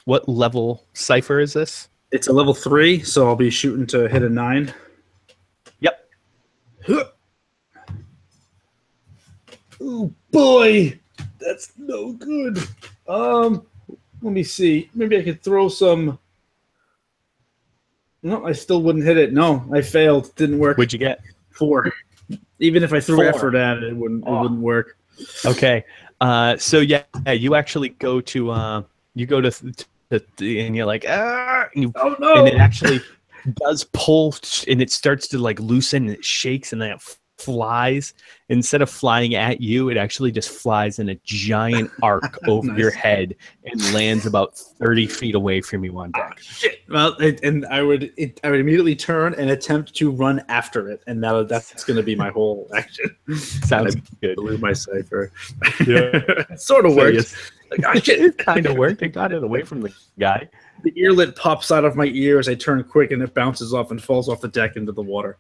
what level Cypher is this? It's a level 3, so I'll be shooting to hit a 9. Yep. Oh boy, that's no good. Let me see. Maybe I could throw some. No, I still wouldn't hit it. No, I failed. Didn't work. What'd you get? 4. Even if I threw 4. effort at it, it wouldn't work. Okay. So yeah, you actually go to and you're like, and Oh no! And it actually does pull, and it starts to like loosen, and it shakes, and then it flies. Instead of flying at you, it actually just flies in a giant arc over Nice. your head and lands about 30 feet away from you on deck. Shit. Well, and I would immediately turn and attempt to run after it, and that's going to be my whole action. Sounds good. Blew my Cypher. Yeah. It sort of So, worked. yes. Like, oh, shit. It kind of worked. It got it away from the guy. The earlet pops out of my ear as I turn quick, and it bounces off and falls off the deck into the water.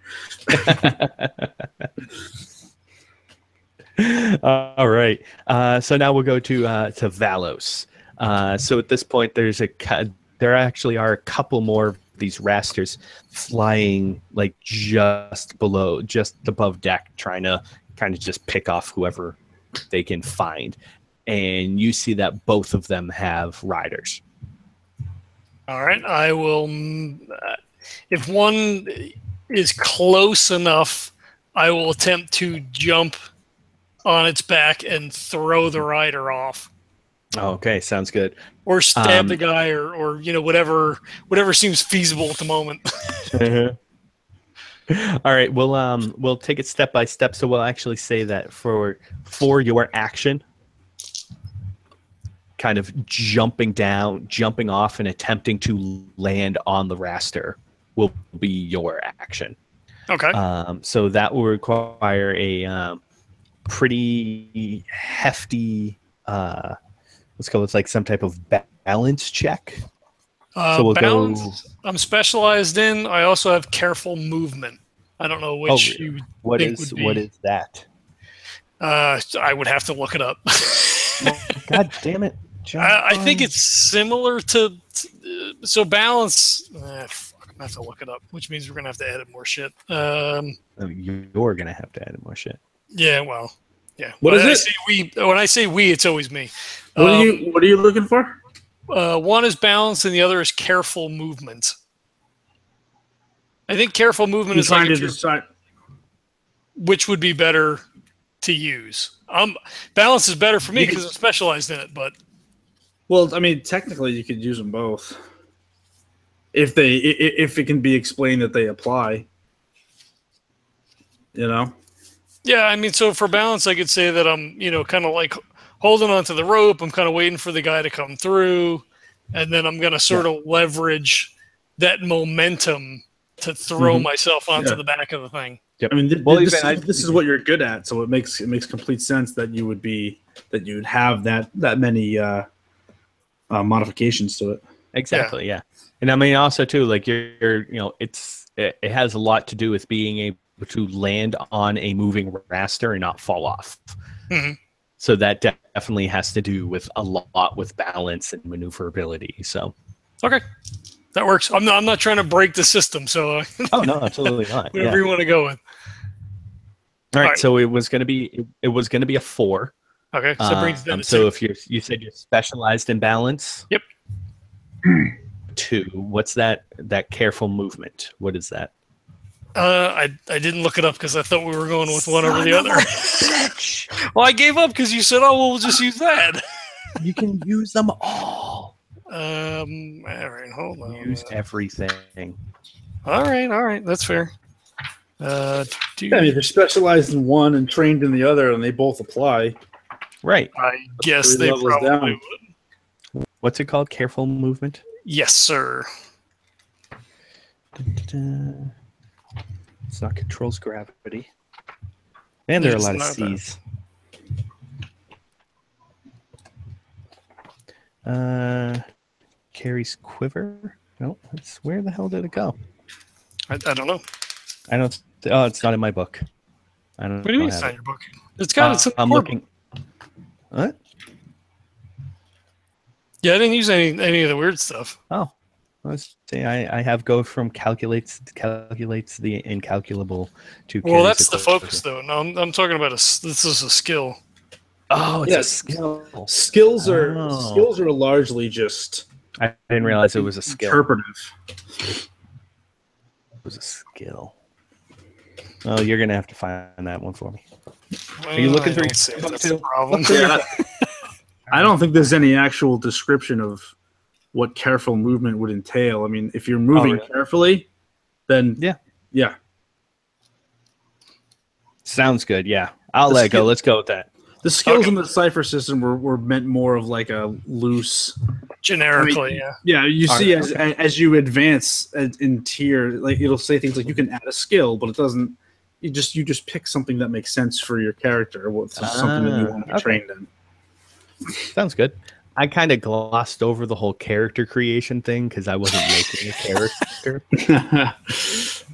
All right. So now we'll go to Valos. So at this point, there actually are a couple more of these rasters flying like just above deck, trying to kind of just pick off whoever they can find. And you see that both of them have riders. All right. I will. If one is close enough, I will attempt to jump on its back and throw the rider off. Okay, sounds good. Or stab the guy, or whatever seems feasible at the moment. All right, we'll take it step by step. So we'll actually say that for your action, kind of jumping off and attempting to land on the raster will be your action. Okay. So that will require a pretty hefty, let's call it like some type of balance check. So we'll balance, go. I'm specialized in. I also have careful movement. I don't know which you what think is would be. what is that? I would have to look it up. God damn it, John. I think it's similar to so balance. Fuck, I'm gonna have to look it up, which means we're gonna have to edit more shit. You're gonna have to add more shit. Yeah, well, yeah. What when is it? When I say we, it's always me. What are you looking for? One is balance, and the other is careful movement. I think careful movement is like decide. which would be better to use. Balance is better for me because I'm specialized in it, but. Well, I mean, technically, you could use them both if it can be explained that they apply. You know. Yeah, I mean, so for balance, I could say that I'm, kind of like holding onto the rope. I'm kind of waiting for the guy to come through, and then I'm going to sort of leverage that momentum to throw myself onto the back of the thing. Yep. I mean, this is what you're good at, so it makes complete sense that you would have that many modifications to it. Exactly. Yeah. And I mean, also too, like it has a lot to do with being able to land on a moving raster and not fall off. Mm-hmm. So that definitely has to do with a lot with balance and maneuverability. So, okay, that works. I'm not trying to break the system. So, oh no, absolutely not. Whatever you want to go with. All right. So it was going to be a 4. Okay. So that brings down to 2. So if you said you're specialized in balance. Yep. 2. What's that careful movement? What is that? I didn't look it up because I thought we were going with one over the other. Well, I gave up because you said, "Oh, well, we'll just use that." You can use them all. All right, hold on. Use everything. All right, that's fair. I mean, if you're specialized in one and trained in the other, and they both apply. Right. I guess they probably would. What's it called? Careful movement? Yes, sir. It's not controls gravity. And there are a lot of C's. Carries quiver? No, where the hell did it go? I don't know. It's not in my book. I don't know. What do you mean it's not in your book? It's got it. I'm looking. What? Yeah, I didn't use any of the weird stuff. Oh. Let's see. I have go from calculates the incalculable to. Well, that's the focus, though. No, I'm talking about this is a skill. Oh, it's a skill. Skills are largely just. I didn't realize it was a skill. Interpretive. It was a skill. Oh, you're gonna have to find that one for me. Are you looking through? That's the problem. Yeah. I don't think there's any actual description of what careful movement would entail. I mean, if you're moving carefully, then yeah. Sounds good. Yeah, I'll let go. Let's go with that. The skills in the Cypher system were meant more of like a loose, generically. Yeah, you see, as you advance in tier, like it'll say things like you can add a skill, but it doesn't. You just pick something that makes sense for your character, or something that you want to be trained in. Sounds good. I kind of glossed over the whole character creation thing because I wasn't making a character.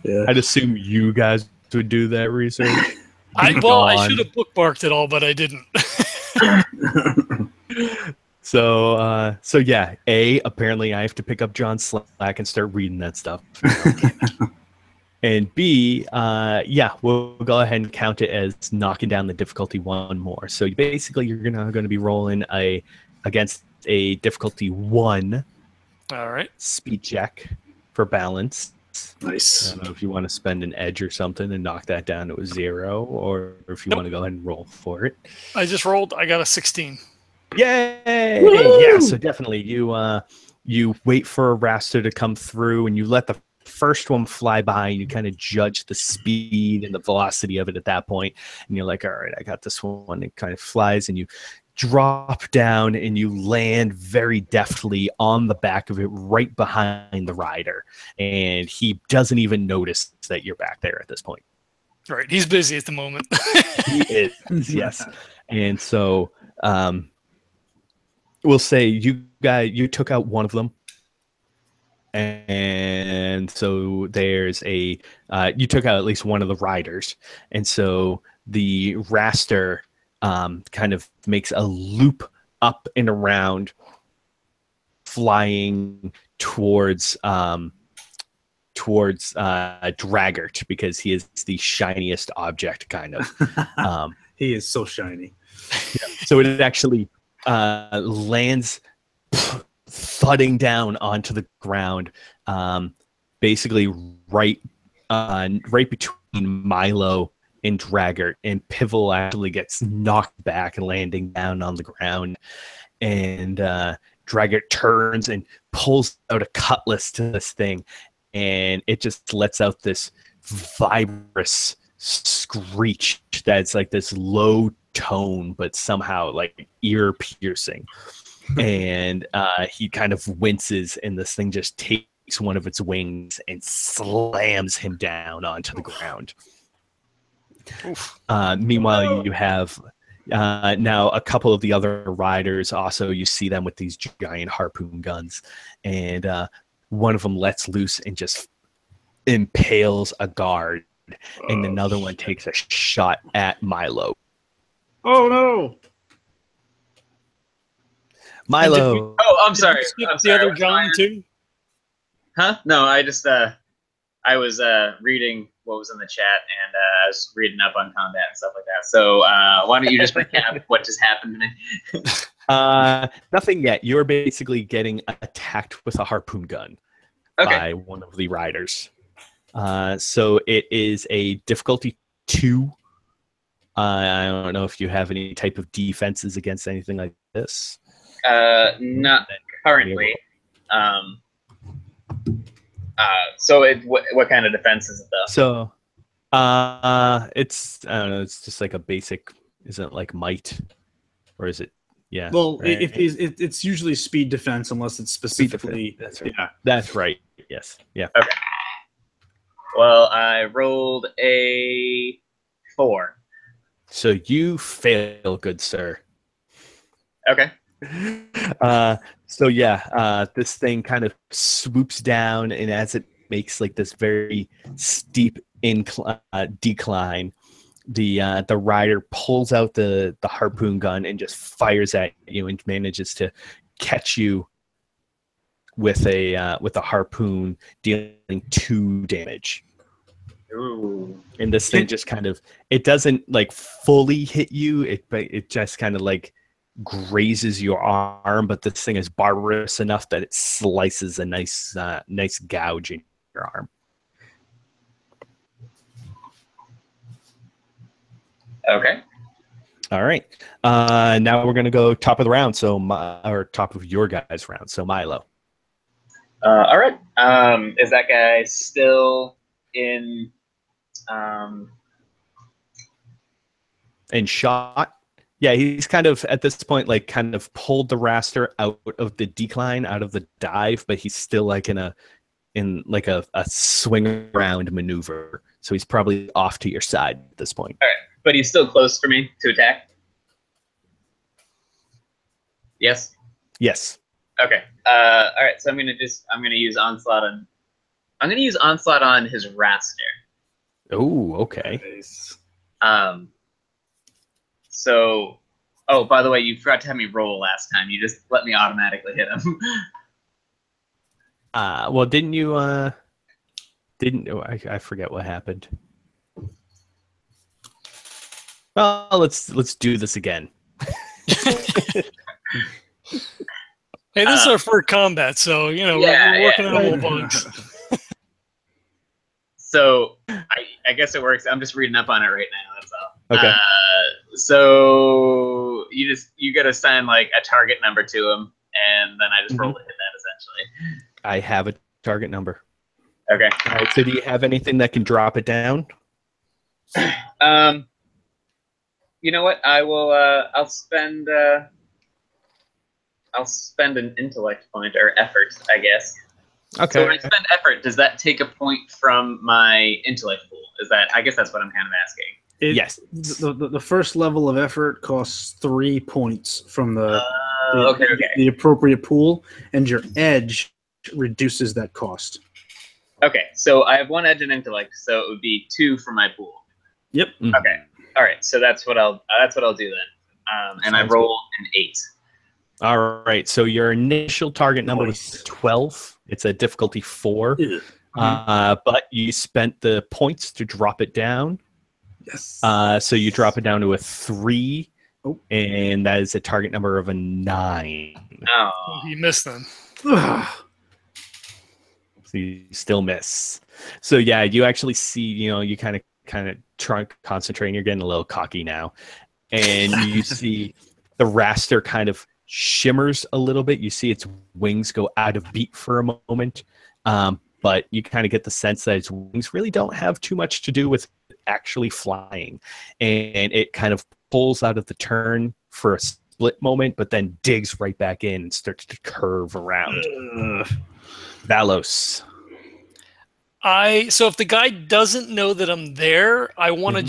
Yeah. I'd assume you guys would do that research. I should have bookmarked it all, but I didn't. So yeah. Apparently I have to pick up John's Slack and start reading that stuff. And B, we'll go ahead and count it as knocking down the difficulty 1 more. So basically, you're going to be rolling against a difficulty 1. All right. Speed check for balance. Nice. I don't know if you want to spend an edge or something and knock that down to a 0, or if you want to go ahead and roll for it. I just rolled. I got a 16. Yay! Woo! Yeah. So definitely, you wait for a raster to come through, and you let the first one fly by, and you kind of judge the speed and the velocity of it at that point, and you're like, all right, I got this one. It kind of flies, and you drop down and you land very deftly on the back of it, right behind the rider, and he doesn't even notice that you're back there at this point. Right, he's busy at the moment. He is, yes. And so we'll say you took out one of them. And so there's you took out at least one of the riders. And so the raster kind of makes a loop up and around, flying towards Draggart, because he is the shiniest object, kind of. He is so shiny. So it actually lands thudding down onto the ground, basically right between Milo and Draggart, and Pivel actually gets knocked back, landing down on the ground, and Draggart turns and pulls out a cutlass to this thing, and it just lets out this vibrous screech that's like this low tone, but somehow like ear piercing. And he kind of winces, and this thing just takes one of its wings and slams him down onto the ground. Meanwhile, you have now a couple of the other riders also, you see them with these giant harpoon guns, and one of them lets loose and just impales a guard, and another one takes a shot at Milo. Oh no! Milo. Oh, I'm sorry. Skip I'm the sorry. other John too. Huh? No, I just I was reading what was in the chat, and I was reading up on combat and stuff like that. So why don't you just recap what just happened to me? Nothing yet. You're basically getting attacked with a harpoon gun by one of the riders. So it is a difficulty 2. I don't know if you have any type of defenses against anything like this. Not currently. So what kind of defense is it though? So, it's I don't know. It's just like a basic. Isn't it like might, or is it? Yeah. Well, right. it's usually speed defense unless it's specifically. That's right. Yeah. That's right. Yes. Yeah. Okay. Well, I rolled a 4. So you fail, good sir. Okay. So yeah, this thing kind of swoops down, and as it makes like this very steep decline, the rider pulls out the harpoon gun and just fires at you and manages to catch you with a harpoon, dealing 2 damage. Ooh. And this thing just kind of, it doesn't like fully hit you, it just kind of like grazes your arm, but this thing is barbarous enough that it slices a nice gouge in your arm. Okay. All right. Now we're gonna go top of the round. So or top of your guys' round. So Milo. All right. Is that guy still in? And shot. Yeah, he's kind of at this point like kind of pulled the raster out of the decline, out of the dive, but he's still like in a swing around maneuver. So he's probably off to your side at this point. All right, but he's still close for me to attack. Yes. Yes. Okay. All right. So I'm gonna use onslaught on. I'm gonna use onslaught on his raster. Oh, okay. Nice. So, oh, by the way, you forgot to have me roll last time. You just let me automatically hit him. Well, didn't you? I forget what happened. Well, let's do this again. Hey, this is our first combat, so you know we're working on a whole bunch. So I guess it works. I'm just reading up on it right now. That's all. Okay. So you got to assign like a target number to him, and then I just roll to hit that essentially. I have a target number. Okay. All right. So do you have anything that can drop it down? You know what? I will. I'll spend an intellect point or effort, I guess. Okay. So when I spend effort, does that take a point from my intellect pool? I guess that's what I'm kind of asking. Yes. The first level of effort costs 3 points from the appropriate pool, and your edge reduces that cost. Okay, so I have 1 edge in intellect, so it would be 2 for my pool. Yep. Mm-hmm. Okay. All right. So that's what I'll do then. And I rolled an 8. All right. So your initial target number was 12. It's a difficulty 4. But you spent the points to drop it down. Yes. So you drop it down to a 3, and that is a target number of a 9. Oh, You missed them. So you still miss. So yeah, you actually see, you kind of try concentrating. You're getting a little cocky now, and you see the raster kind of shimmers a little bit. You see its wings go out of beat for a moment, but you kind of get the sense that its wings really don't have too much to do with actually flying, and it kind of pulls out of the turn for a split moment, but then digs right back in and starts to curve around. Valos. So if the guy doesn't know that I'm there, I want to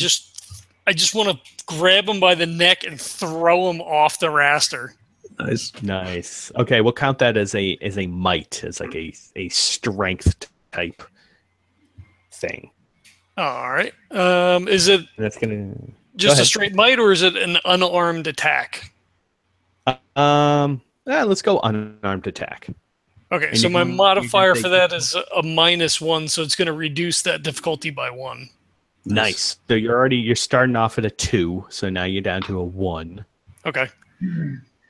I just want to grab him by the neck and throw him off the raster. Nice. Okay, we'll count that as a might, as like a strength type thing. All right. Is it That's gonna just a straight might, or is it an unarmed attack? Let's go unarmed attack. Okay, And so my modifier for that is a -1, so it's going to reduce that difficulty by 1. Nice. So you're starting off at a 2, so now you're down to a 1. Okay.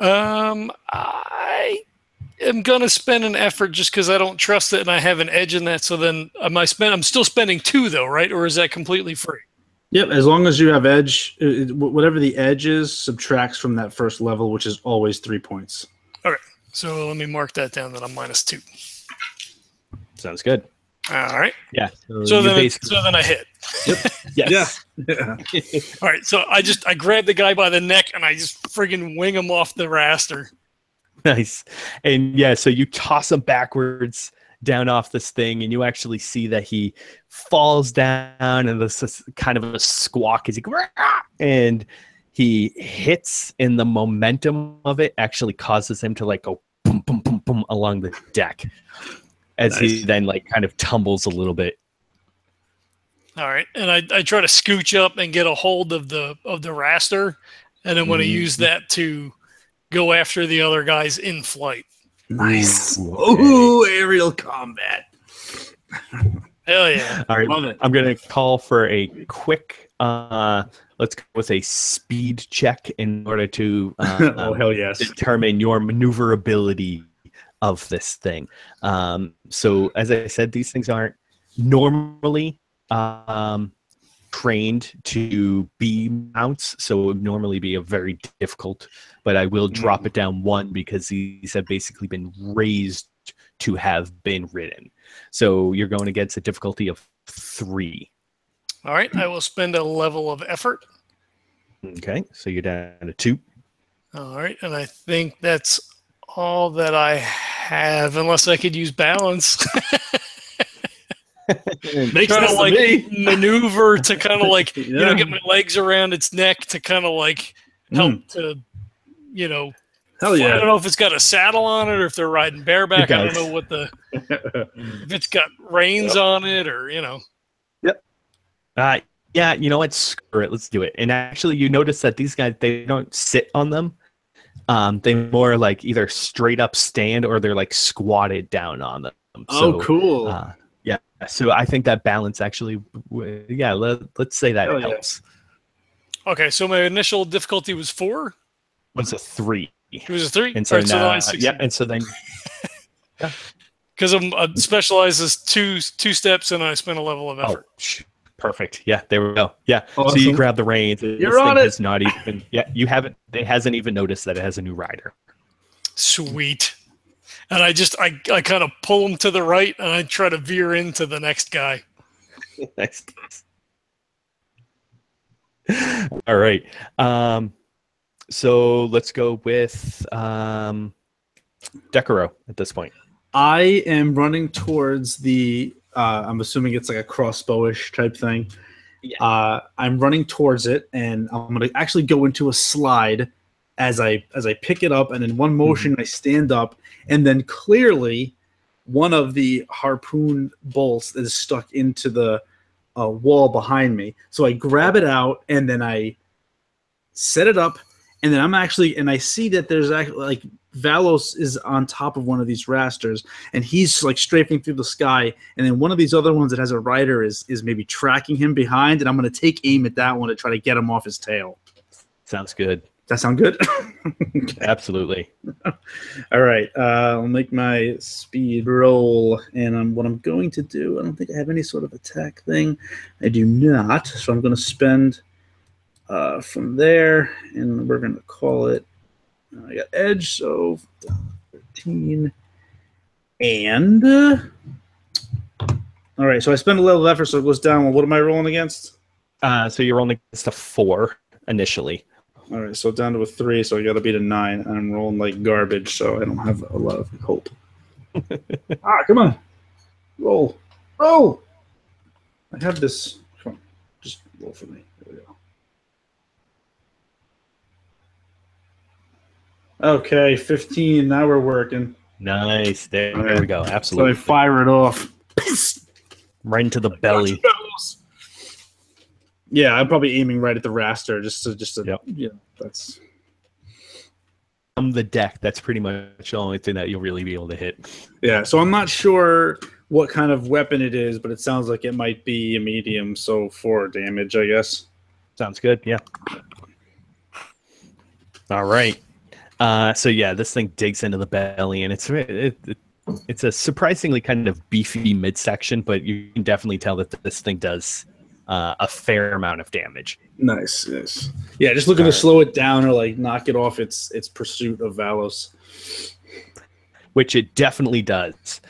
I am gonna spend an effort just because I don't trust it and I have an edge in that. So then I'm still spending 2 though, right? Or is that completely free? Yep, as long as you have edge, whatever the edge is subtracts from that first level, which is always 3 points. Okay, so let me mark that down that I'm -2. Sounds good. All right. Yeah. So then I hit. Yep. Yes. Yeah. All right. So I grab the guy by the neck and I just friggin' wing him off the raster. Nice. And yeah, so you toss him backwards down off this thing, and you actually see that he falls down, and this is kind of a squawk as and he hits, and the momentum of it actually causes him to like go boom, boom, boom, boom along the deck as he then like kind of tumbles a little bit. All right, and I try to scooch up and get a hold of the raster, and then want to use that to go after the other guys in flight. Nice. Okay. Ooh, aerial combat. Hell yeah! All right, Love it. I'm gonna call for a quick. Let's go with a speed check in order to Oh hell yes. determine your maneuverability of this thing. So as I said, these things aren't normally trained to be mounts, so it would normally be a very difficult, but I will drop it down 1 because these have basically been raised to have been ridden. So you're going against a difficulty of 3. All right, I will spend a level of effort. Okay, so you're down to 2. All right, and I think that's all that I have, unless I could use balance. Makes Trying sense to to like me. maneuver to kind of like Yeah. get my legs around its neck to kind of like help to Hell I yeah. don't know if it's got a saddle on it or if they're riding bareback. It I don't does. know what if it's got reins on it or Yeah, you know what? Screw it. Let's do it. And actually, you notice that these guys, they don't sit on them. They more like either straight up stand or they're like squatted down on them. Oh, cool. Yeah. So I think that balance actually, let's say that Hell yeah. helps. Okay, so my initial difficulty was 4. Was a 3. It was a 3. And so, All right, so then I yeah, succeed. and so then Because I'm specialized as two steps and I spend a level of effort. perfect. Yeah, there we go. Yeah. Awesome. So you grab the reins. You're on it. Has not even. Yeah, you haven't. It hasn't even noticed that it has a new rider. Sweet. And I kind of pull him to the right and I try to veer into the next guy. Nice. All right. So let's go with Decurro at this point. I am running towards the I'm assuming it's like a crossbowish type thing. Yeah. I'm running towards it, and I'm gonna actually go into a slide as I pick it up, and in one motion I stand up, and then clearly one of the harpoon bolts is stuck into the wall behind me. So I grab it out, and then I set it up, and then I see that there's actually like Valos is on top of one of these rasters, and he's like strafing through the sky, and then one of these other ones that has a rider is maybe tracking him behind, and I'm going to take aim at that one to try to get him off his tail. Sounds good. Does that sound good? Absolutely. All right. I'll make my speed roll, and what I'm going to do, I don't think I have any sort of attack thing. I do not, so I'm going to spend from there, and we're going to call it. I got edge, so 13. And all right, so I spend a level of effort, so it goes down. Well, what am I rolling against? So you're only against a 4 initially. All right, so down to a 3, so I got to beat a 9. And I'm rolling like garbage, so I don't have a lot of hope. Come on. Roll. Roll! I have this. Come on. Just roll for me. There we go. Okay, 15. Now we're working. Nice. There we go. So Absolutely. I fire it off. Right into the belly. Yeah, I'm probably aiming right at the raster, just to Yep. you know, that's From the deck, that's pretty much the only thing that you'll really be able to hit. yeah. So I'm not sure what kind of weapon it is, but it sounds like it might be a medium, so 4 damage, I guess. Sounds good. Yeah. All right. So yeah, this thing digs into the belly, and it's a surprisingly kind of beefy midsection, but you can definitely tell that this thing does a fair amount of damage. Nice. Yeah, just looking to slow it down or like knock it off its pursuit of Valos. Which it definitely does.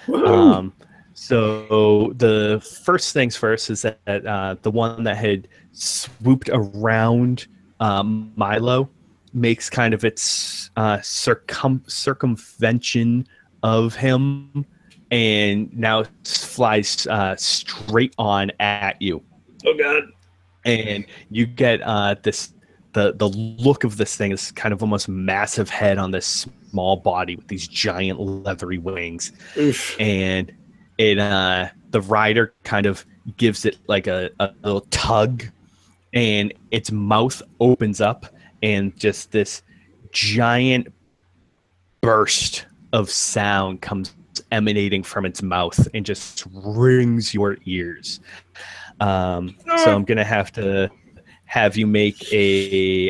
So the first things first is that the one that had swooped around Milo makes kind of its circumvention of him, and now flies straight on at you. Oh god! And you get the look of this thing is kind of almost massive head on this small body with these giant leathery wings. Oof. And it the rider kind of gives it like a little tug, and its mouth opens up, and just this giant burst of sound comes emanating from its mouth and just rings your ears. So I'm gonna have you make a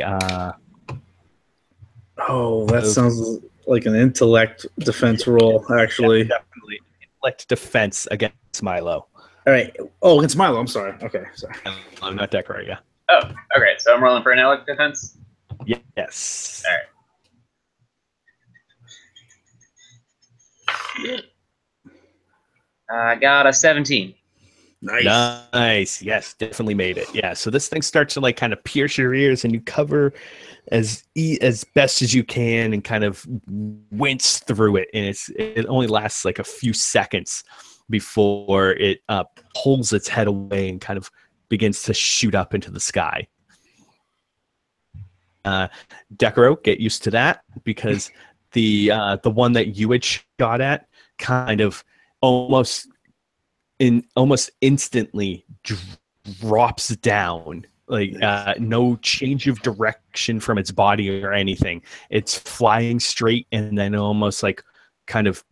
that sounds like an intellect defense roll, actually. Yeah, definitely intellect defense against Milo. All right. Oh, against Milo. I'm sorry. Okay, sorry. I'm not Decurro, yeah. Oh, okay. So I'm rolling for an intellect defense. Yes. All right. I got a 17. Nice. Yes, definitely made it. Yeah. So this thing starts to like kind of pierce your ears, and you cover as best as you can, and kind of wince through it. And it only lasts like a few seconds before it pulls its head away and kind of begins to shoot up into the sky. Decurro, get used to that, because the one that you had shot at kind of almost instantly drops down, like no change of direction from its body or anything. It's flying straight, and then almost like kind of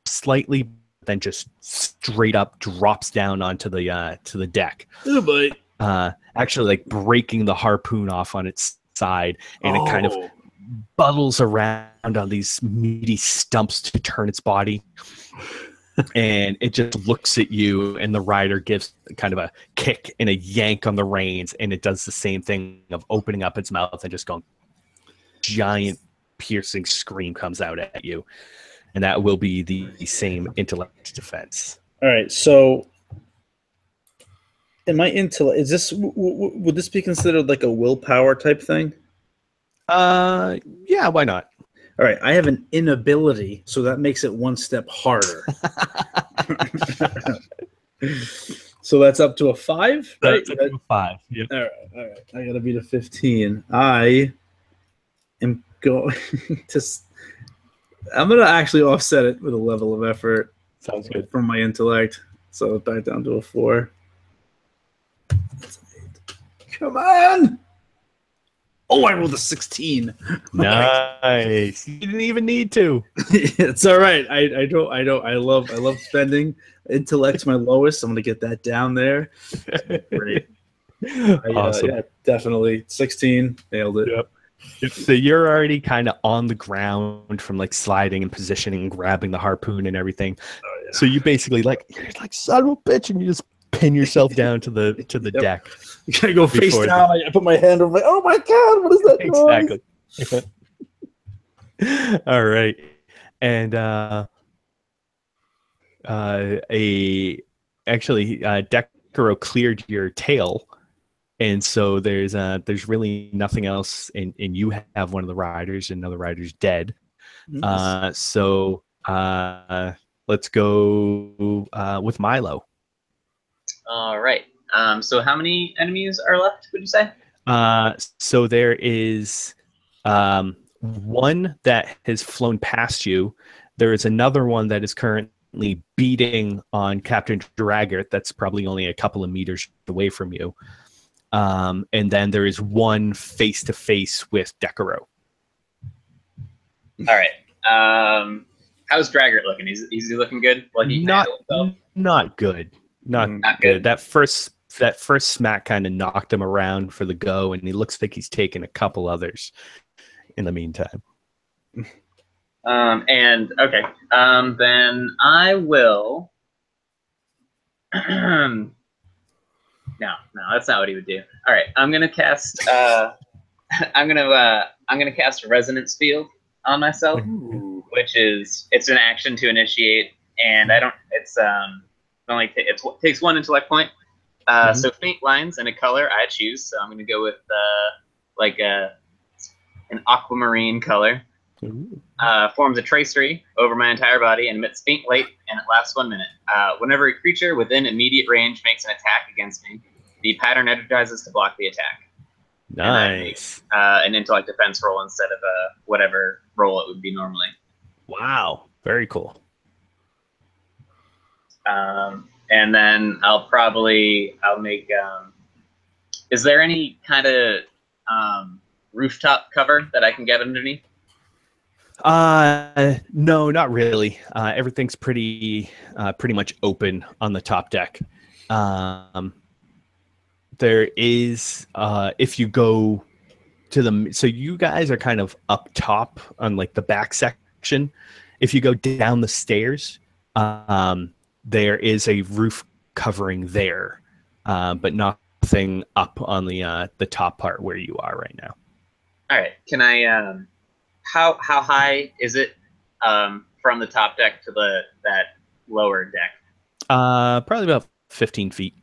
slightly, then just straight up drops down onto the deck. Oh boy. Actually like breaking the harpoon off on its side, and it kind of buttles around on these meaty stumps to turn its body. And it just looks at you, and the rider gives kind of a kick and a yank on the reins, and it does the same thing of opening up its mouth and just going, giant piercing scream comes out at you. And that will be the same intellect defense. All right, so in my intellect, is this would this be considered like a willpower type thing? Yeah, why not? All right, I have an inability, so that makes it one step harder. So that's up to a 5, right? That's up to a 5. Yep. All right. I gotta beat a 15. I am going to. I'm gonna actually offset it with a level of effort. Sounds good. From my intellect, so back down to a 4. Come on! Oh, I rolled a 16. Nice. You didn't even need to. It's all right. I don't. I love spending. Intellect's my lowest. I'm gonna get that down there. Great. Awesome. Yeah, definitely 16. Nailed it. Yep. So you're already kind of on the ground from like sliding and positioning and grabbing the harpoon and everything. Oh, yeah. So you basically you're like son of a bitch, and you just pin yourself down to the deck. You gotta go face down. I put my hand over. Oh my god! What is that noise? Exactly. All right, and Decurro cleared your tail, And so there's really nothing else, and you have one of the riders, and another rider's dead. Nice. So let's go with Milo. All right. So how many enemies are left, would you say? So there is one that has flown past you. There is another one that is currently beating on Captain Draggart. That's probably only a couple of meters away from you. And then there is one face-to-face with Decurro. All right. How's Draggart looking? Is he looking good? Like he Not good. Not Not good. good. That first smack kind of knocked him around for the go, and he looks like he's taken a couple others in the meantime. And okay. Then I will. No, that's not what he would do. All right, I'm gonna cast. I'm gonna cast Resonance Field on myself, which is it's an action to initiate, and I don't. It's it takes 1 intellect point. So faint lines and a color I choose. So I'm gonna go with like an aquamarine color. Forms a tracery over my entire body and emits faint light, and it lasts 1 minute. Whenever a creature within immediate range makes an attack against me, the pattern energizes to block the attack. Nice. An intellect defense roll instead of whatever roll it would be normally. Wow. Very cool. And then I'll make. Is there any kind of rooftop cover that I can get underneath? No, not really. Everything's pretty much open on the top deck. There is, if you go to so you guys are kind of up top on like the back section. If you go down the stairs, there is a roof covering there, but nothing up on the top part where you are right now. All right. Can I? How high is it from the top deck to that lower deck? Probably about 15 feet.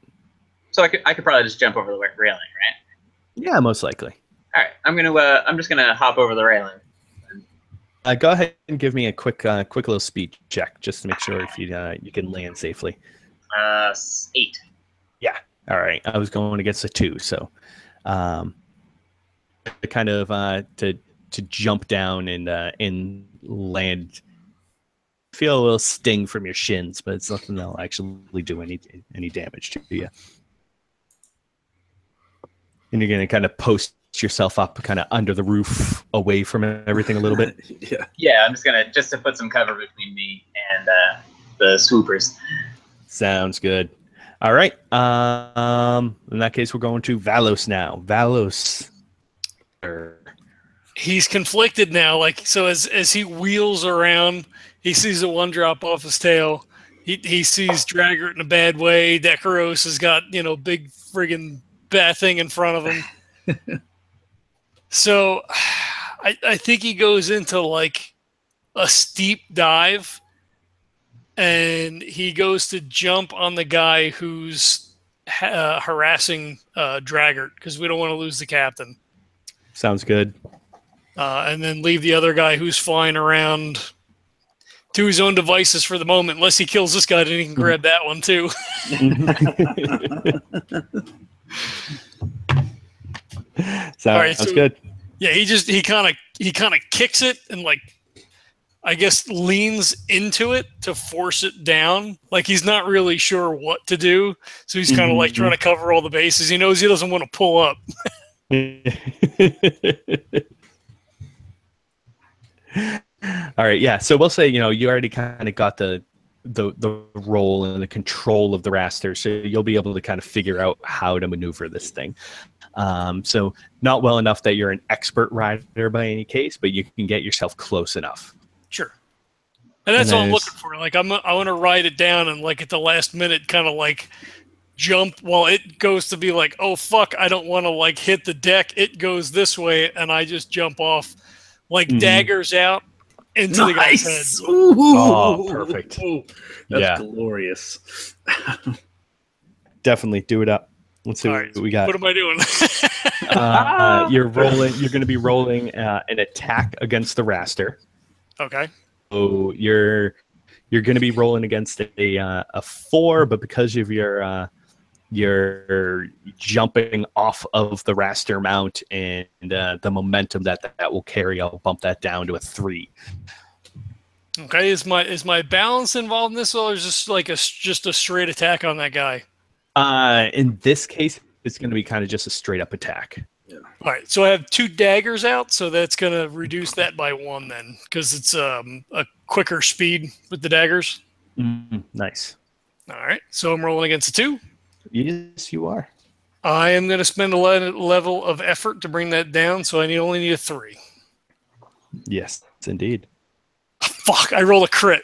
So I could probably just jump over the railing, right? Yeah, most likely. All right. I'm just gonna hop over the railing. Go ahead and give me a quick little speed check just to make sure if you can land safely. 8. Yeah. All right. I was going against a 2, so kind of to jump down and land. Feel a little sting from your shins, but it's nothing that'll actually do any damage to you. And you're gonna kind of post yourself up kind of under the roof away from everything a little bit. Yeah, I'm just to put some cover between me and the swoopers. Sounds good. All right. In that case, we're going to Valos now. Valos. He's conflicted now. Like, so as he wheels around, he sees the one drop off his tail. He sees Draggart in a bad way. Decurro has got, big friggin' bat thing in front of him. So I think he goes into like a steep dive, and he goes to jump on the guy who's harassing Draggart, because we don't want to lose the captain. Sounds good. And then leave the other guy who's flying around to his own devices for the moment, unless he kills this guy, then he can grab that one too. Sounds good. Yeah, he kind of kicks it and like, I guess, leans into it to force it down. Like he's not really sure what to do, so he's kind of like trying to cover all the bases. He knows he doesn't want to pull up. All right, yeah. So we'll say you already kind of got the role and the control of the raster, so you'll be able to kind of figure out how to maneuver this thing. So not well enough that you're an expert rider by any case, but you can get yourself close enough. Sure. And that's all I'm looking for. Like I want to ride it down and like at the last minute kind of like jump while it goes to be like, oh fuck, I don't want to like hit the deck. It goes this way, and I just jump off, like daggers out into the guy's head. Ooh. Oh, perfect. That's glorious. Definitely do it up. Let's see All what right, we got. what am I doing? You're rolling. You're going to be rolling an attack against the raster. Okay. So you're going to be rolling against a 4, but because of your jumping off of the raster mount and the momentum that will carry, I'll bump that down to a 3. Okay. Is my balance involved in this, or is this like just a straight attack on that guy? In this case, it's going to be kind of just a straight up attack. All right, so I have 2 daggers out, so that's going to reduce that by 1 then, because it's a quicker speed with the daggers. Nice. All right, so I'm rolling against a 2. Yes, you are. I am going to spend a level of effort to bring that down, so I only need a 3. Yes, indeed. Fuck, I rolled a crit.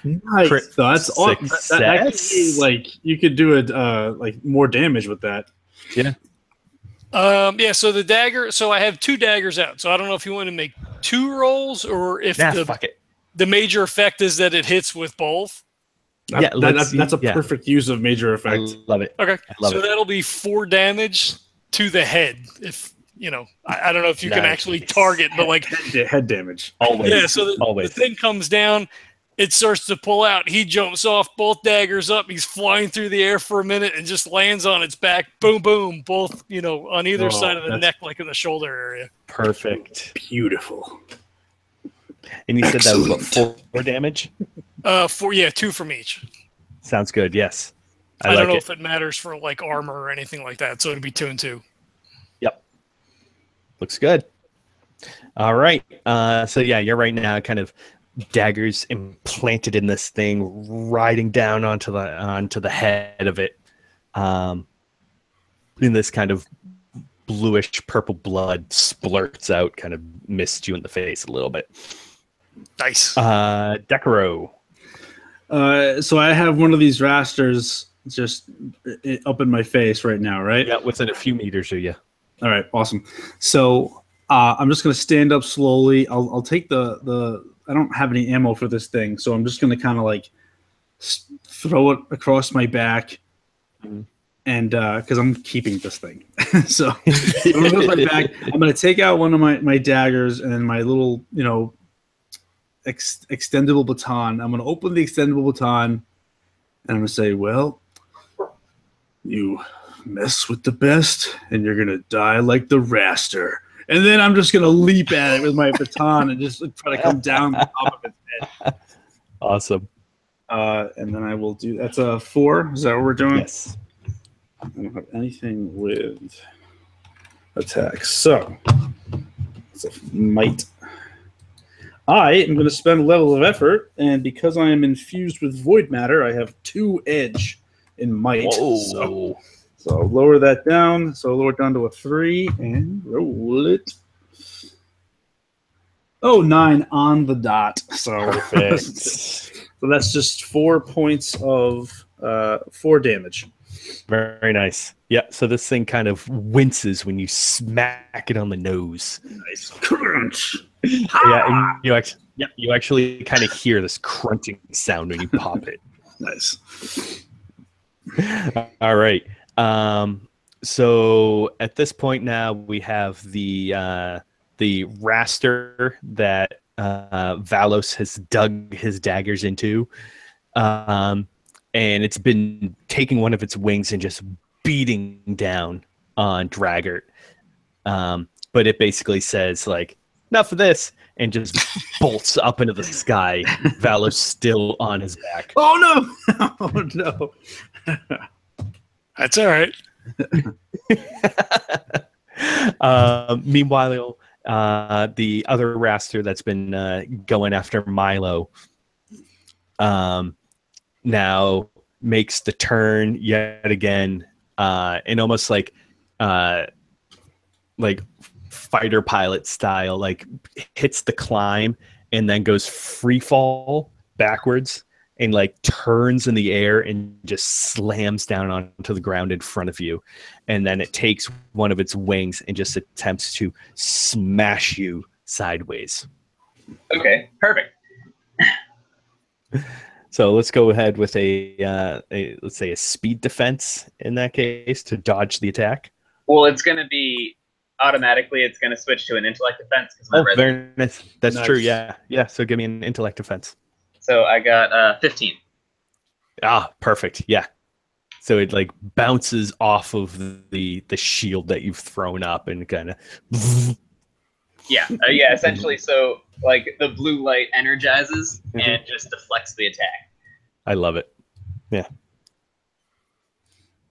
Nice. Crit So that's awesome. That could be, like, you could do it like more damage with that. Yeah. Yeah, so the dagger, so I have 2 daggers out, so I don't know if you want to make 2 rolls or if fuck it. the major effect is that it hits with both. That's a perfect use of major effect. I love it. Okay, love so it. that'll be 4 damage to the head. If you know, I don't know if you can Nice. actually target, but like Head damage. Always. yeah. So the Always. thing comes down, it starts to pull out. He jumps off, both daggers up. He's flying through the air for a minute and just lands on its back. Boom, boom, both on either side of the neck, like in the shoulder area. Perfect. Beautiful. And you said that was what, 4 damage? 2 from each. Sounds good. Yes. I don't like know it. if it matters for like armor or anything like that, so it'd be 2 and 2. Yep. Looks good. All right. So yeah, you're right now kind of daggers implanted in this thing, riding down onto the head of it. In this kind of bluish purple blood splurts out, kind of mists you in the face a little bit. Nice. Decurro. So I have one of these rasters just up in my face right now, right? Yeah, within a few meters of you. All right, awesome. So I'm just going to stand up slowly. I'll take the I don't have any ammo for this thing, so I'm just going to kind of like throw it across my back, and because I'm keeping this thing. So across my back, I'm going to take out one of my daggers and my little, extendable baton. I'm going to open the extendable baton, and I'm going to say, well, you mess with the best, and you're going to die like the raster. And then I'm just going to leap at it with my baton and just try to come down the top of its head. Awesome. And then I will do, that's a 4. Is that what we're doing? Yes. I don't have anything with attacks. So it's a might. I am going to spend a level of effort, and because I am infused with void matter, I have 2 edge in might. So I'll lower that down. So I'll lower it down to a 3 and roll it. Oh, 9 on the dot. So Perfect. So that's just 4 points of 4 damage. Very nice. Yeah, so this thing kind of winces when you smack it on the nose. Nice crunch. Yeah, and you actually kind of hear this crunching sound when you pop it. Nice. All right. So at this point now we have the raster that Valos has dug his daggers into, and it's been taking one of its wings and just beating down on Draggart. But it basically says like, enough of this, and just bolts up into the sky. Valos still on his back. Oh no! Oh no! That's all right. Meanwhile, the other raster that's been going after Milo now makes the turn yet again, and almost like fighter pilot style, like hits the climb and then goes free fall backwards and like turns in the air and just slams down onto the ground in front of you. And then it takes one of its wings and just attempts to smash you sideways. Okay, perfect. So let's go ahead with let's say a speed defense in that case to dodge the attack. Well, it's going to be automatically. It's going to switch to an intellect defense. Very nice. That's Nice. true. Yeah. So give me an intellect defense. So I got 15. Ah, perfect. Yeah. So it like bounces off of the shield that you've thrown up and kind of. Yeah, essentially. So like the blue light energizes and just deflects the attack. I love it. Yeah.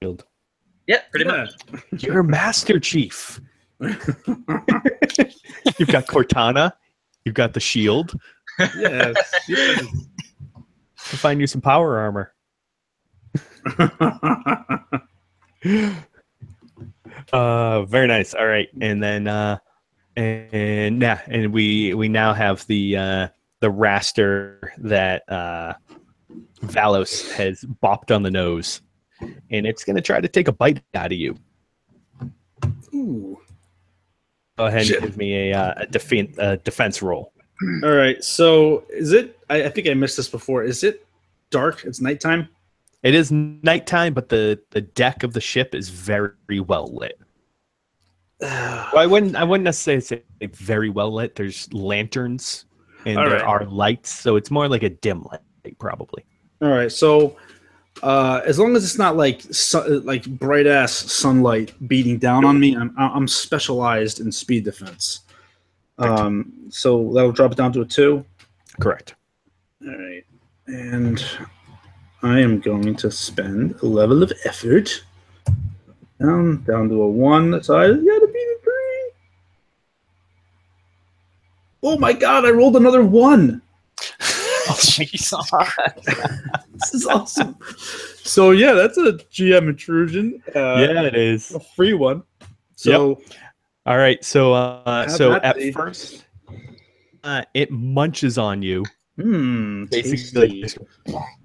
Shield. Yeah, pretty much. You're Master Chief. You've got Cortana. You've got the shield. Yes. To find you some power armor. Very nice. All right, and then and we now have the raster that Valos has bopped on the nose, and it's going to try to take a bite out of you. Ooh. Go ahead and give me a defense roll. All right. So is it? I think I missed this before. Is it dark? It's nighttime. It is nighttime, but the deck of the ship is very well lit. Well, I wouldn't necessarily say it's very well lit. There's lanterns and there are lights, so it's more like a dim light, probably. All right. So as long as it's not like bright ass sunlight beating down on me, I'm specialized in speed defense. So that'll drop it down to a 2. Correct. All right, and I am going to spend a level of effort down to a 1. So I gotta beat a 3. Oh my god! I rolled another 1. Oh, Jesus. This is awesome. So yeah, that's a GM intrusion. Yeah, it is a free one. So all right. So at be? first, it munches on you. Basically, tasty.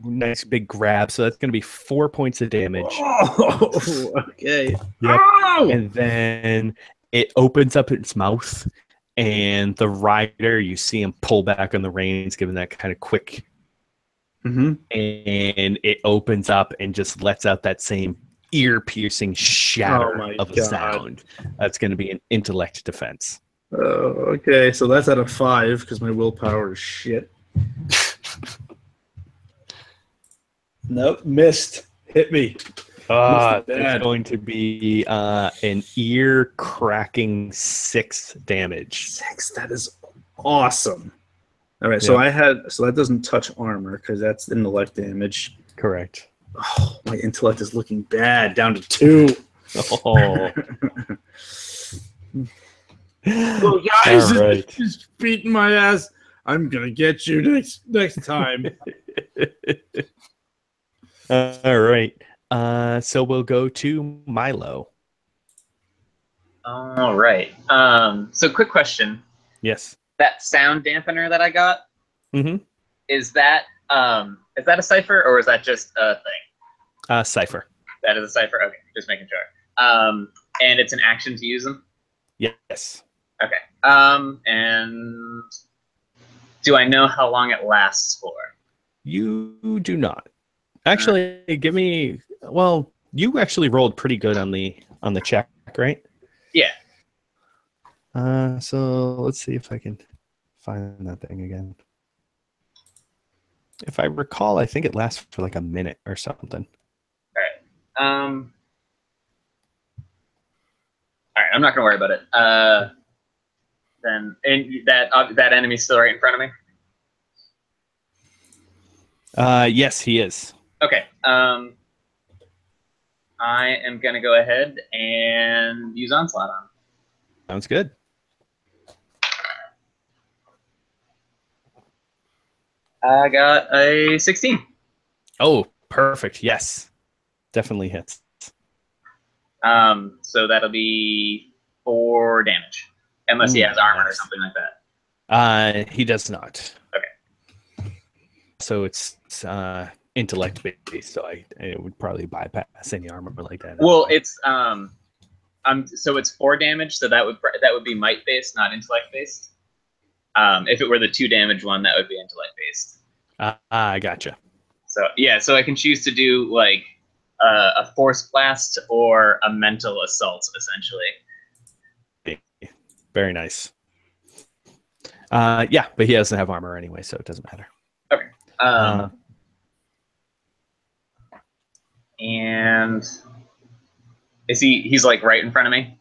Nice big grab. So that's going to be 4 points of damage. Oh, okay. Yep. Ow! And then it opens up its mouth, and the rider, you see him pull back on the reins, giving that kind of quick. And it opens up and just lets out that same ear-piercing shatter of a sound. That's going to be an intellect defense. Oh, okay. So that's at a 5 because my willpower is shit. Nope, missed. Hit me. It's going to be an ear-cracking 6 damage. 6. That is awesome. All right, so that doesn't touch armor because that's intellect damage. Correct. Oh, my intellect is looking bad. Down to 2. Oh. Well, guys, right. just beating my ass. I'm gonna get you next time. All right. So we'll go to Milo. All right. So quick question. Yes. That sound dampener that I got, is that a Cypher or is that just a thing? Cypher. That is a Cypher? Okay, just making sure. And it's an action to use them? Yes. Okay. And do I know how long it lasts for? You do not. Actually, give me. Well, you actually rolled pretty good on the check, right? Yeah. So let's see if I can find that thing again. If I recall, I think it lasts for like a minute or something. All right. All right. I'm not gonna worry about it. Then, and that enemy's still right in front of me. Yes, he is. Okay. I am gonna go ahead and use onslaught on him. Sounds good. I got a 16. Oh, perfect. Yes, definitely hits. So that'll be 4 damage, unless he has armor or something like that. He does not. Okay. So it's intellect based, so it would probably bypass any armor like that. Well, it's so it's 4 damage, so that would be might based, not intellect based. If it were the 2 damage one, that would be intellect based. I gotcha. So yeah, so I can choose to do like a force blast or a mental assault, essentially. Very nice. Yeah, but he doesn't have armor anyway, so it doesn't matter. Okay. And is he's like right in front of me?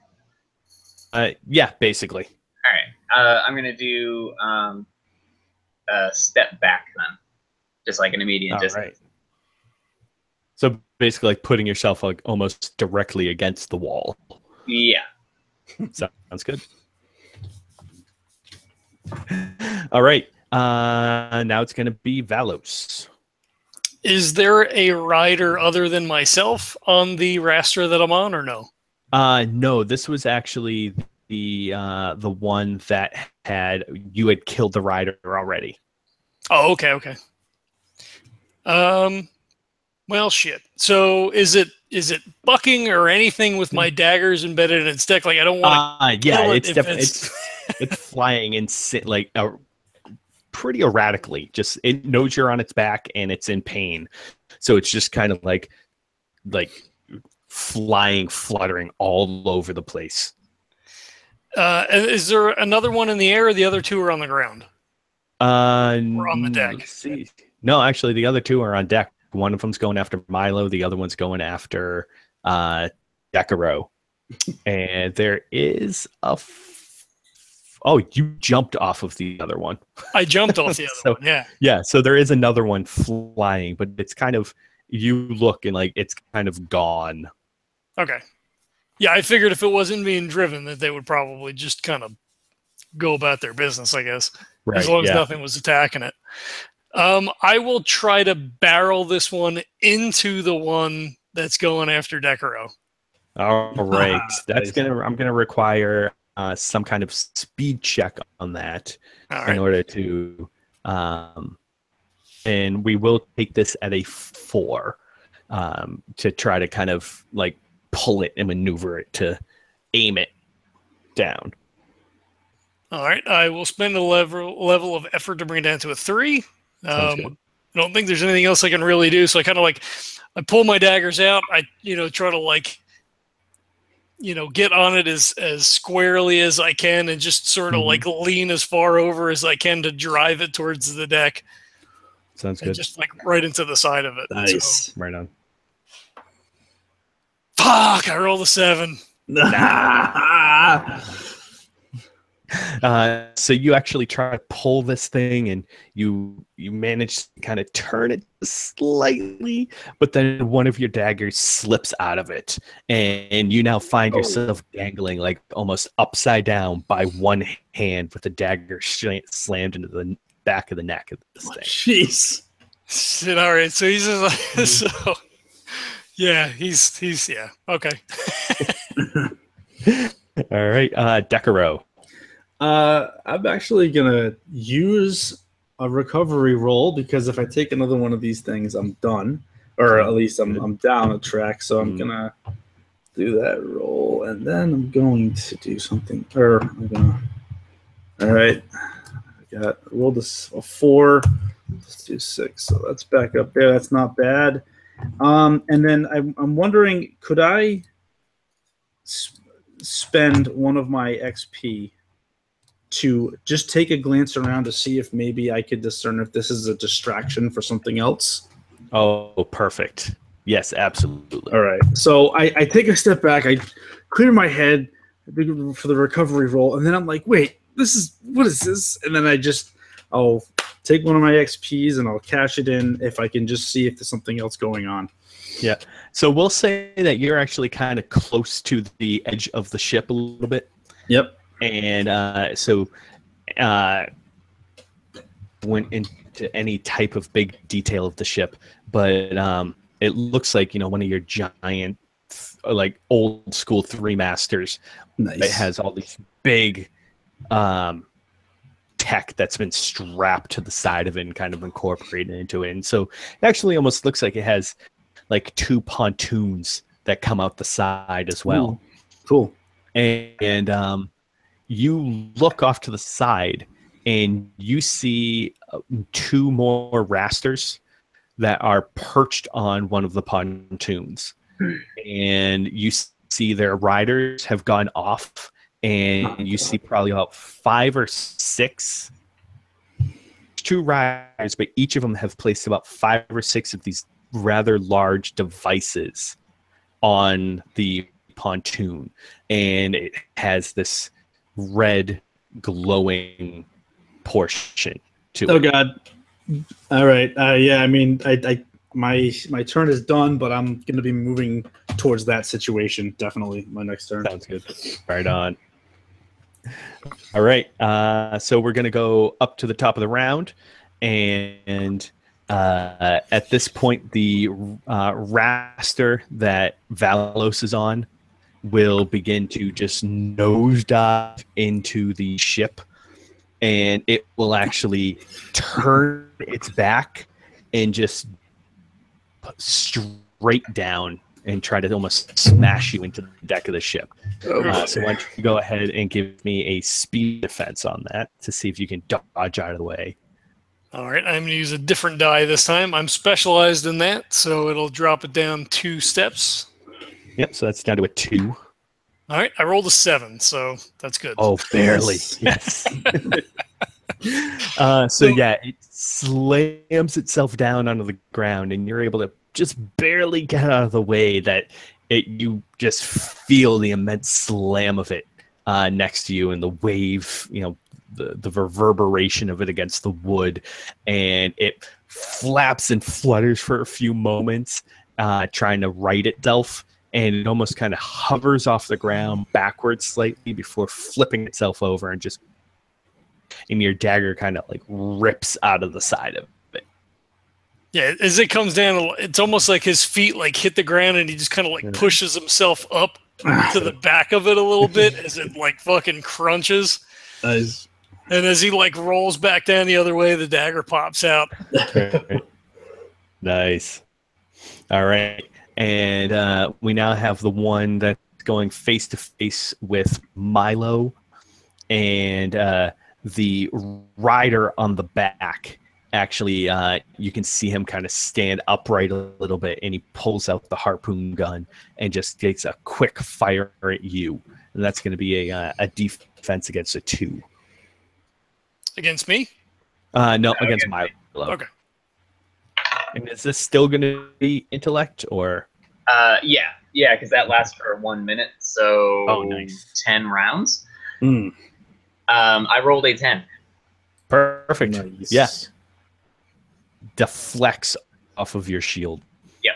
Yeah, basically. All right. I'm gonna do a step back then, just like an immediate distance. Right. So basically, like putting yourself like almost directly against the wall. Yeah. Sounds good. All right. Now it's going to be Valos. Is there a rider other than myself on the raster that I'm on, or no? No, this was actually the one that you had killed the rider already. Oh, okay. Well, shit. So is it bucking or anything with my daggers embedded in its deck? Like I don't want to. Yeah, it's definitely it's flying and like pretty erratically. Just it knows you're on its back and it's in pain, so it's just kind of like flying, fluttering all over the place. Is there another one in the air, or the other two are on the ground? Or on the deck? Let's see. No, actually, the other two are on deck. One of them's going after Milo. The other one's going after Decurro. And there is oh, you jumped off of the other one. I jumped off the other one, yeah. Yeah, so there is another one flying, but it's kind of, you look and like it's kind of gone. Okay. Yeah, I figured if it wasn't being driven that they would probably just kind of go about their business, I guess. Right, as long as nothing was attacking it. I will try to barrel this one into the one that's going after Decurro. All right. I'm gonna require some kind of speed check on that in order to and we will take this at a 4 to try to kind of like pull it and maneuver it to aim it down. All right, I will spend a level of effort to bring it down to a 3. I don't think there's anything else I can really do, so I kind of like I pull my daggers out. I try to like get on it as squarely as I can, and just sort of like lean as far over as I can to drive it towards the deck. Sounds good. Just like right into the side of it. Nice. So, right on. Fuck! I rolled a 7. So you actually try to pull this thing, and you manage to kind of turn it slightly, but then one of your daggers slips out of it, and you now find yourself dangling like almost upside down by one hand with the dagger slammed into the back of the neck of this thing. Jeez. All right, so he's just like, so yeah, he's yeah, okay. All right, Decurro. I'm actually gonna use a recovery roll, because if I take another one of these things, I'm done, or at least I'm down a track. So I'm gonna do that roll, and then I'm going to do something. All right, I rolled a 4. Let's do 6. So that's back up there. That's not bad. And then I'm wondering, could I spend one of my XP to just take a glance around to see if maybe I could discern if this is a distraction for something else? Oh, perfect. Yes, absolutely. All right. So I take a step back. I clear my head for the recovery roll, and then I'm like, wait, what is this? And then I'll take one of my XPs and I'll cash it in if I can just see if there's something else going on. Yeah. So we'll say that you're actually kind of close to the edge of the ship a little bit. Yep. And went into any type of big detail of the ship, but it looks like one of your giant, like old school 3 masters. Nice. It has all these big tech that's been strapped to the side of it and kind of incorporated into it, and so it actually almost looks like it has like 2 pontoons that come out the side as well. Ooh, cool. And you look off to the side and you see 2 more rasters that are perched on one of the pontoons. And you see their riders have gone off, and you see probably about 5 or 6 2 riders, but each of them have placed about 5 or 6 of these rather large devices on the pontoon, and it has this red glowing portion to it. Oh God! All right. Yeah. I mean, my turn is done, but I'm going to be moving towards that situation. Definitely, my next turn. Sounds good. Right on. All right. So we're going to go up to the top of the round, and at this point, the raster that Valos is on will begin to just nosedive into the ship, and it will actually turn its back and just straight down and try to almost smash you into the deck of the ship. So why don't you go ahead and give me a speed defense on that to see if you can dodge out of the way. All right, I'm going to use a different die this time. I'm specialized in that, so it'll drop it down 2 steps. Yep, so that's down to a 2. All right, I rolled a 7, so that's good. Oh, barely. Yes. So yeah, it slams itself down onto the ground, and you're able to just barely get out of the way that you just feel the immense slam of it next to you, and the wave, the reverberation of it against the wood, and it flaps and flutters for a few moments, trying to right itself, and it almost kind of hovers off the ground backwards slightly before flipping itself over, and your dagger kind of like rips out of the side of it. Yeah, as it comes down, it's almost like his feet like hit the ground, and he just kind of like pushes himself up to the back of it a little bit as it like fucking crunches. Nice. And as he like rolls back down the other way, the dagger pops out. Nice. All right. And we now have the one that's going face to face with Milo, and the rider on the back. Actually, you can see him kind of stand upright a little bit, and he pulls out the harpoon gun and just takes a quick fire at you. And that's going to be a defense against a 2. Against me? No, against Milo. Okay. And is this still going to be intellect, or? Yeah, because that lasts for 1 minute, so nice. 10 rounds. I rolled a 10. Perfect. Nice. Yeah. Deflects off of your shield. Yep.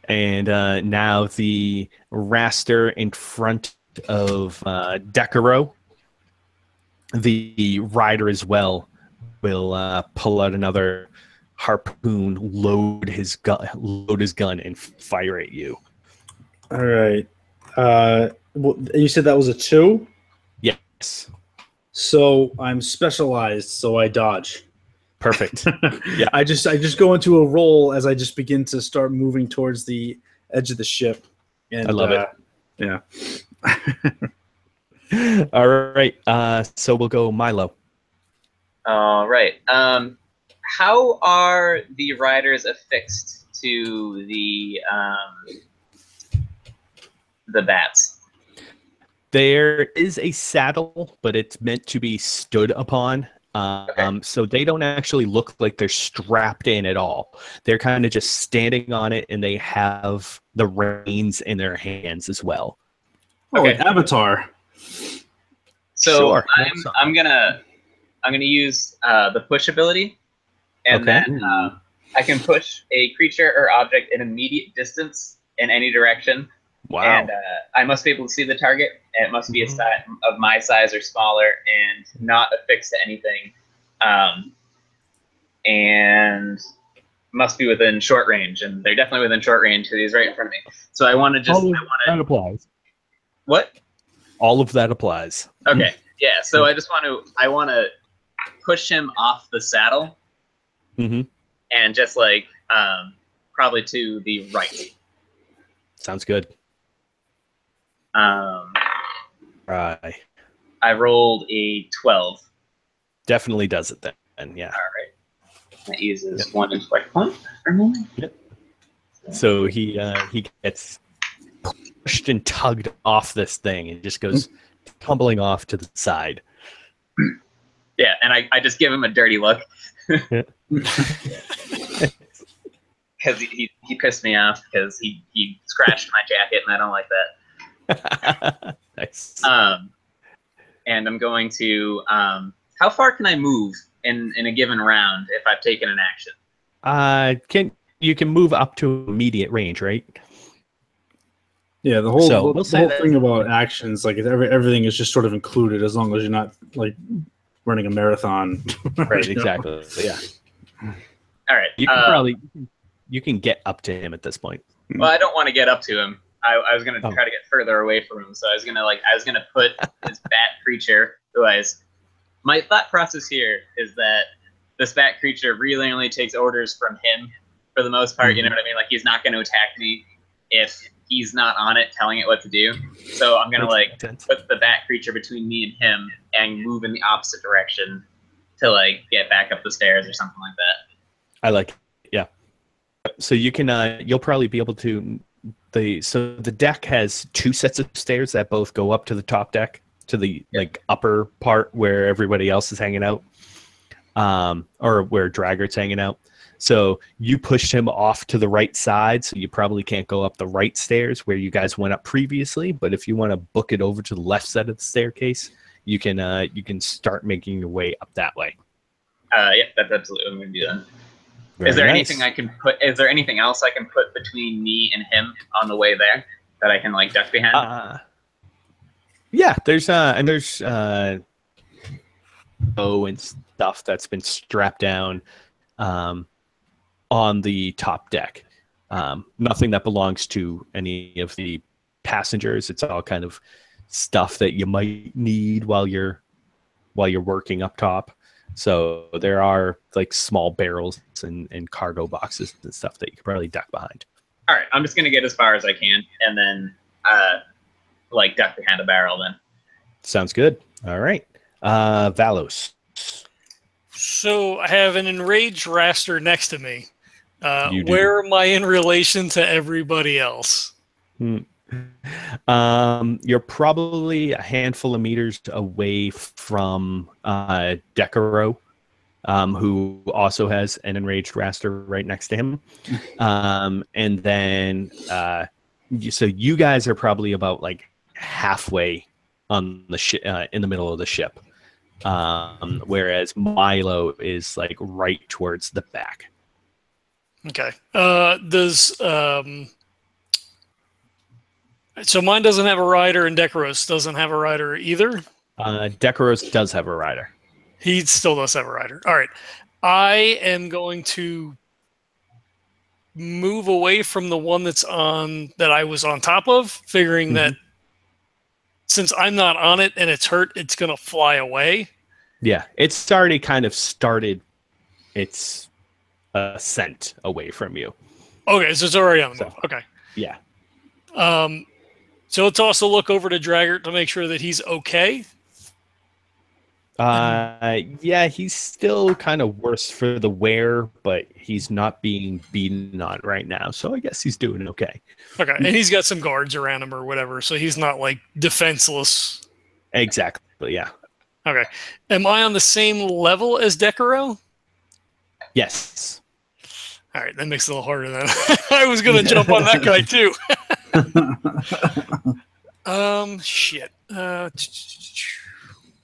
And now the raster in front of Decurro, the rider as well, will pull out another harpoon, load his gun, and fire at you. All right. You said that was a 2? Yes. So I'm specialized, so I dodge. Perfect. Yeah. I just go into a roll as I just begin to start moving towards the edge of the ship. And I love it. Yeah. All right. So we'll go Milo. All right. How are the riders affixed to the bats? There is a saddle, but it's meant to be stood upon. So they don't actually look like they're strapped in at all. They're kind of just standing on it, and they have the reins in their hands as well. Okay. Like Avatar. So Sure. I'm gonna use the push ability, and then I can push a creature or object in immediate distance in any direction. Wow. And I must be able to see the target, and it must be a stat of my size or smaller, and not affixed to anything, and must be within short range. And they're definitely within short range because he's right in front of me. So I want to just. That applies. What? All of that applies. Okay. Yeah. So I want to push him off the saddle, and just like probably to the right. Sounds good. Right. I rolled a 12. Definitely does it then. Yeah. All right. That uses 1 inflict point for me. Yep. So he gets pushed and tugged off this thing and just goes tumbling off to the side. Yeah, and I just give him a dirty look. Because he pissed me off because he scratched my jacket and I don't like that. Nice. And I'm going to how far can I move in a given round if I've taken an action? You can move up to immediate range, right? Yeah, the whole we'll say whole that- thing about actions, like everything is just sort of included as long as you're not like running a marathon. Right, You know? exactly. Yeah. All right. You can probably you can get up to him at this point. Well, I don't want to get up to him. I was gonna Oh. try to get further away from him, so I was gonna put this bat creature who my thought process here is that this bat creature really only takes orders from him for the most part. You know what I mean? Like he's not going to attack me if he's not on it telling it what to do. So I'm gonna Makes sense. put the bat creature between me and him and move in the opposite direction to get back up the stairs or something like that. I like it. Yeah. So you can you'll probably be able to the deck has 2 sets of stairs that both go up to the top deck to the upper part where everybody else is hanging out. Or where Draggert's hanging out. So you pushed him off to the right side, so you probably can't go up the right stairs where you guys went up previously. But if you want to book it over to the left side of the staircase, you can start making your way up that way. Yeah, that's absolutely what I'm gonna do then. Very Is there nice. anything I can put? Is there anything else I can put between me and him on the way there that I can duck behind? Yeah, there's bow and stuff that's been strapped down on the top deck. Nothing that belongs to any of the passengers. It's all kind of stuff that you might need while you're working up top. So there are small barrels and cargo boxes and stuff that you could probably duck behind. All right, I'm just gonna get as far as I can, and then duck behind a barrel. Then Sounds good. All right, Valos. So I have an enraged raster next to me. You do. Where am I in relation to everybody else? You're probably a handful of meters away from Decurro, who also has an enraged raster right next to him. And then so you guys are probably about halfway on the in the middle of the ship, whereas Milo is right towards the back. Okay. So mine doesn't have a rider, and Decurro's doesn't have a rider either. Decurro does have a rider. He still does have a rider. All right. I am going to move away from the one that I was on top of, figuring that since I'm not on it and it's hurt, it's going to fly away. Yeah, it's already kind of started its ascent away from you. Okay, so it's already on the move. Okay. Yeah. So let's also look over to Draggart to make sure that he's okay. Yeah, he's still kind of worse for the wear, but he's not being beaten on right now, so I guess he's doing okay. Okay, and he's got some guards around him or whatever, so he's not defenseless. Exactly, yeah. Okay. Am I on the same level as Decurro? Yes. All right, that makes it a little harder then. I was going to jump on that guy too. Shit.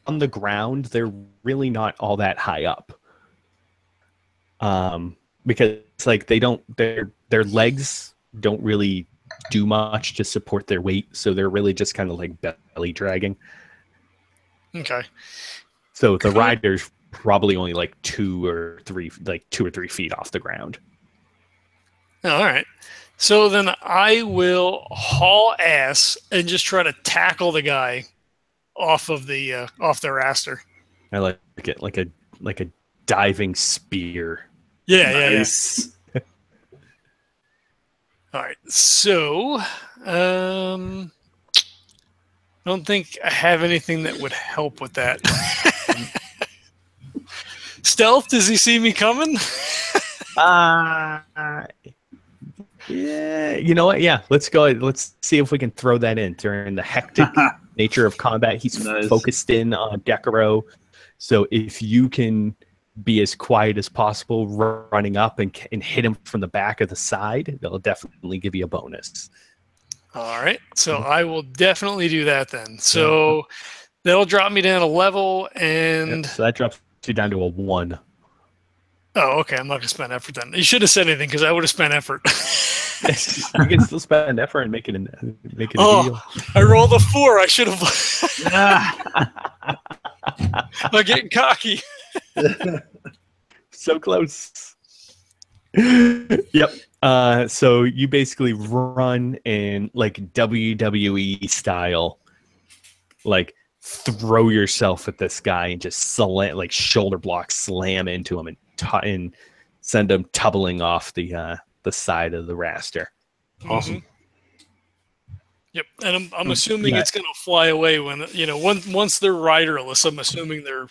On the ground, they're really not all that high up. Because their legs don't really do much to support their weight, so they're really just kind of belly dragging. Okay. So the rider's probably only 2 or 3 feet off the ground. All right. So then I will haul ass and just try to tackle the guy off of the raster. I like it like a diving spear. Yeah, Nice. yeah. All right. So, I don't think I have anything that would help with that. Stealth? Does he see me coming? Yeah, you know what? Yeah, let's go. Let's see if we can throw that in during the hectic nature of combat. He's Nice. focused in on Decurro, so if you can be as quiet as possible, running up and hit him from the back of the side, that'll definitely give you a bonus. All right, so I will definitely do that then. So that'll drop me down a level, and So that drops you down to a 1. oh, okay. I'm not gonna spend effort then. You should have said anything because I would have spent effort. You can still spend effort and make it a deal. I rolled a 4. I should have. I'm getting cocky. So close. Yep. So you basically run in like WWE style, like throw yourself at this guy and just like shoulder block slam into him and send him tumbling off the side of the raster. Awesome. Yep, and I'm assuming it's going to fly away when once they're riderless. I'm assuming they're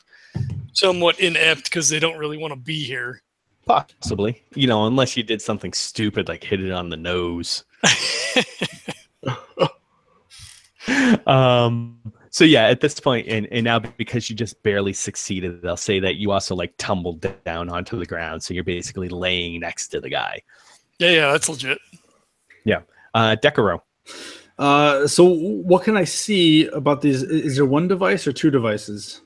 somewhat inept because they don't really want to be here. Possibly, unless you did something stupid like hit it on the nose. So yeah, at this point, and now because you just barely succeeded, they'll say that you also like tumbled down onto the ground, so you're basically laying next to the guy. Yeah, that's legit. Yeah, Decurro. So what can I see about these? Is there one device or 2 devices?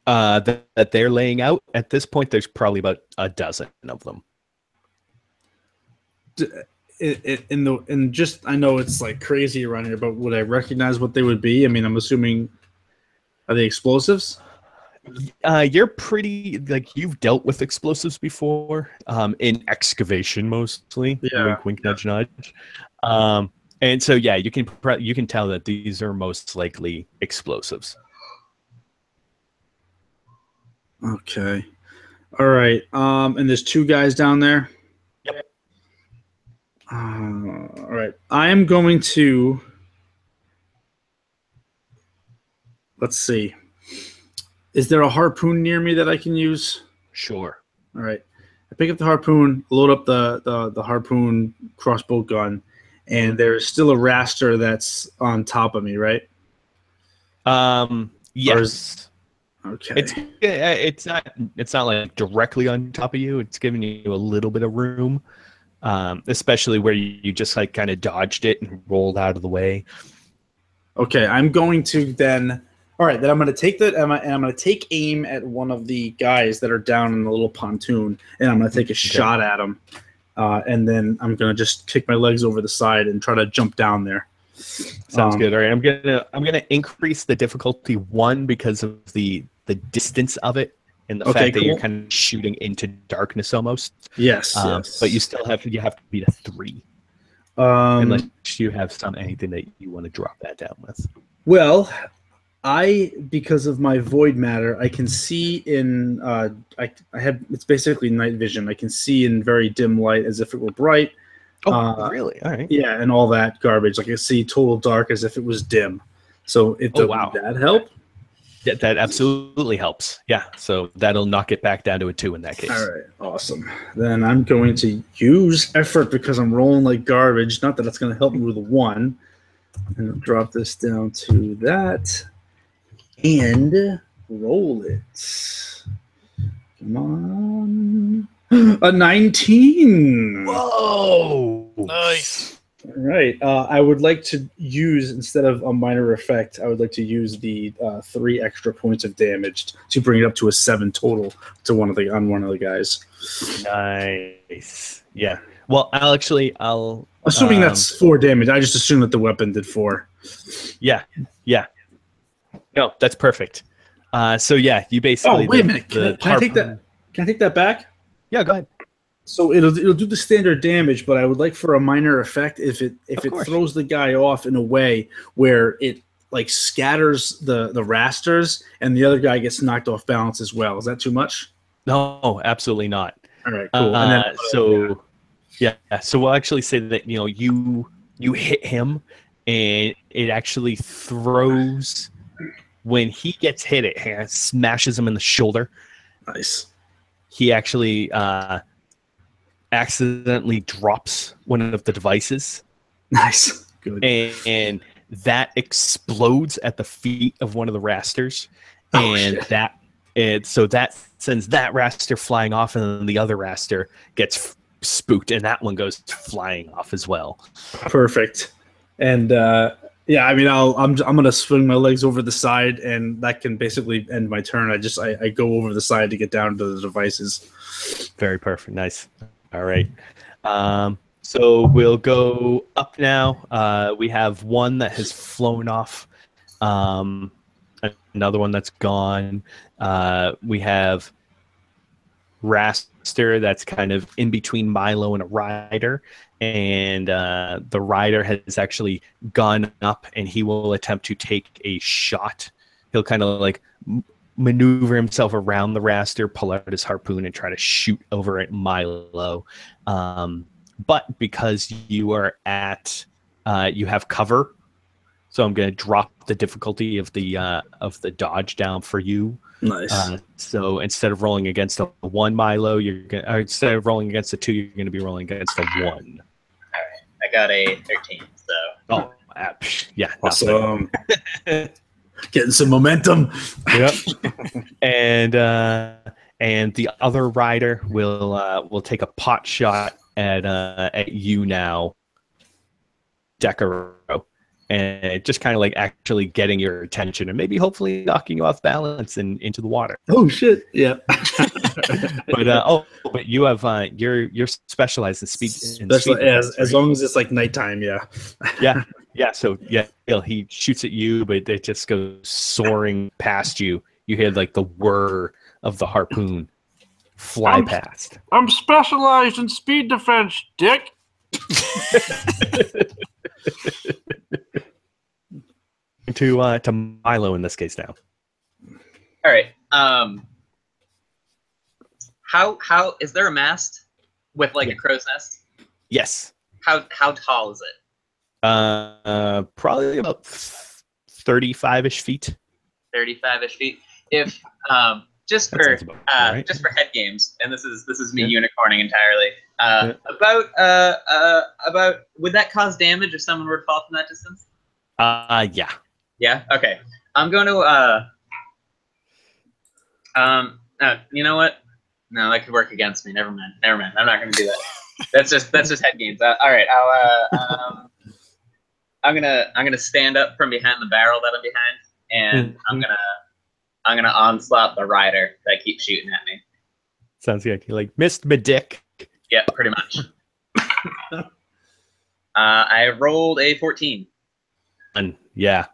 That they're laying out at this point. There's probably about a dozen of them. I know it's like crazy around here, but would I recognize what they would be? I mean, I'm assuming, are they explosives? You're pretty like you've dealt with explosives before, in excavation mostly. Yeah. Wink, wink, nudge, nudge. And so yeah, you can tell that these are most likely explosives. Okay. All right. And there's 2 guys down there. Yep. All right. I am going to. Let's see. Is there a harpoon near me that I can use? Sure. All right. I pick up the harpoon, load up the harpoon crossbow gun, and there's still a raster that's on top of me, right? Yes. Okay. It's not like directly on top of you. It's giving you a little bit of room, especially where you just like kind of dodged it and rolled out of the way. Okay, I'm going to then. All right, then I'm going to take that and I'm going to take aim at one of the guys that are down in the little pontoon, and I'm going to take a shot at him, and then I'm going to just kick my legs over the side and try to jump down there. Sounds good. All right, I'm gonna increase the difficulty 1 because of the distance of it and the fact that you're kind of shooting into darkness almost. Yes, but you still have to beat a 3, unless you have anything that you want to drop that down with. Well, because of my void matter, I can see in I have it's basically night vision. I can see in very dim light as if it were bright. Oh, really? All right. Yeah, and all that garbage. Like I see total dark as if it was dim. So does that help? That absolutely helps. Yeah. So that'll knock it back down to a 2 in that case. All right. Awesome. Then I'm going to use effort because I'm rolling like garbage. Not that it's going to help me with a 1. And I'll drop this down to that. And roll it. Come on. A 19. Whoa! Nice. All right. I would like to use, instead of a minor effect, I would like to use the 3 extra points of damage to bring it up to a 7 total to one of the guys. Nice. Yeah. Well, I'll assuming that's 4 damage. I just assume that the weapon did 4. Yeah. No, that's perfect. So yeah, you basically. Oh, wait a minute. Can I take that? Can I take that back? Yeah, go ahead. So it'll do the standard damage, but I would like for a minor effect if it throws the guy off in a way where it like scatters the rasters and the other guy gets knocked off balance as well. Is that too much? No, absolutely not. All right, cool. And then, so we'll actually say that you hit him and it actually throws when he gets hit. It smashes him in the shoulder. Nice. he actually accidentally drops one of the devices. Nice. Good. And that explodes at the feet of one of the rasters. Oh, And shit. so that sends that raster flying off, and then the other raster gets spooked, and that one goes flying off as well. Perfect. And yeah, I mean, I'm gonna swing my legs over the side, and that can basically end my turn. I go over the side to get down to the devices. Very perfect. Nice. All right. So we'll go up now. We have one that has flown off. Another one that's gone. We have Raster that's kind of in between Milo and a rider. And the rider has actually gone up, and he will attempt to take a shot. He'll kind of like maneuver himself around the raster, pull out his harpoon, and try to shoot over at Milo. But because you are at, you have cover, so I'm going to drop the difficulty of the dodge down for you. Nice. So instead of rolling against a 1, Milo, instead of rolling against a 2, you're going to be rolling against a 1. All right, I got a 13. So. Oh, yeah. Awesome. Getting some momentum. Yep. And the other rider will take a pot shot at you now, Decurro, and just kind of like actually getting your attention and maybe hopefully knocking you off balance and into the water. Oh shit! Yeah. But you have you're specialized in speed. As long as it's like nighttime, yeah. Yeah. So yeah, he shoots at you, but it just goes soaring past you. You hear like the whir of the harpoon fly past. I'm specialized in speed defense, Dick. to Milo in this case now. All right. How is there a mast with like a crow's nest? Yes. How tall is it? Probably about 35-ish feet. 35-ish feet. If just for head games, and this is me unicorning entirely. About would that cause damage if someone were to fall from that distance? Yeah. Yeah. Okay. I'm going to you know what? No, that could work against me. Never mind. I'm not going to do that. That's just head games. All right. I'm gonna stand up from behind the barrel that I'm behind, and I'm gonna onslaught the rider that keeps shooting at me. Sounds good. You like missed my dick. Yeah, pretty much. I rolled a 14. Yeah.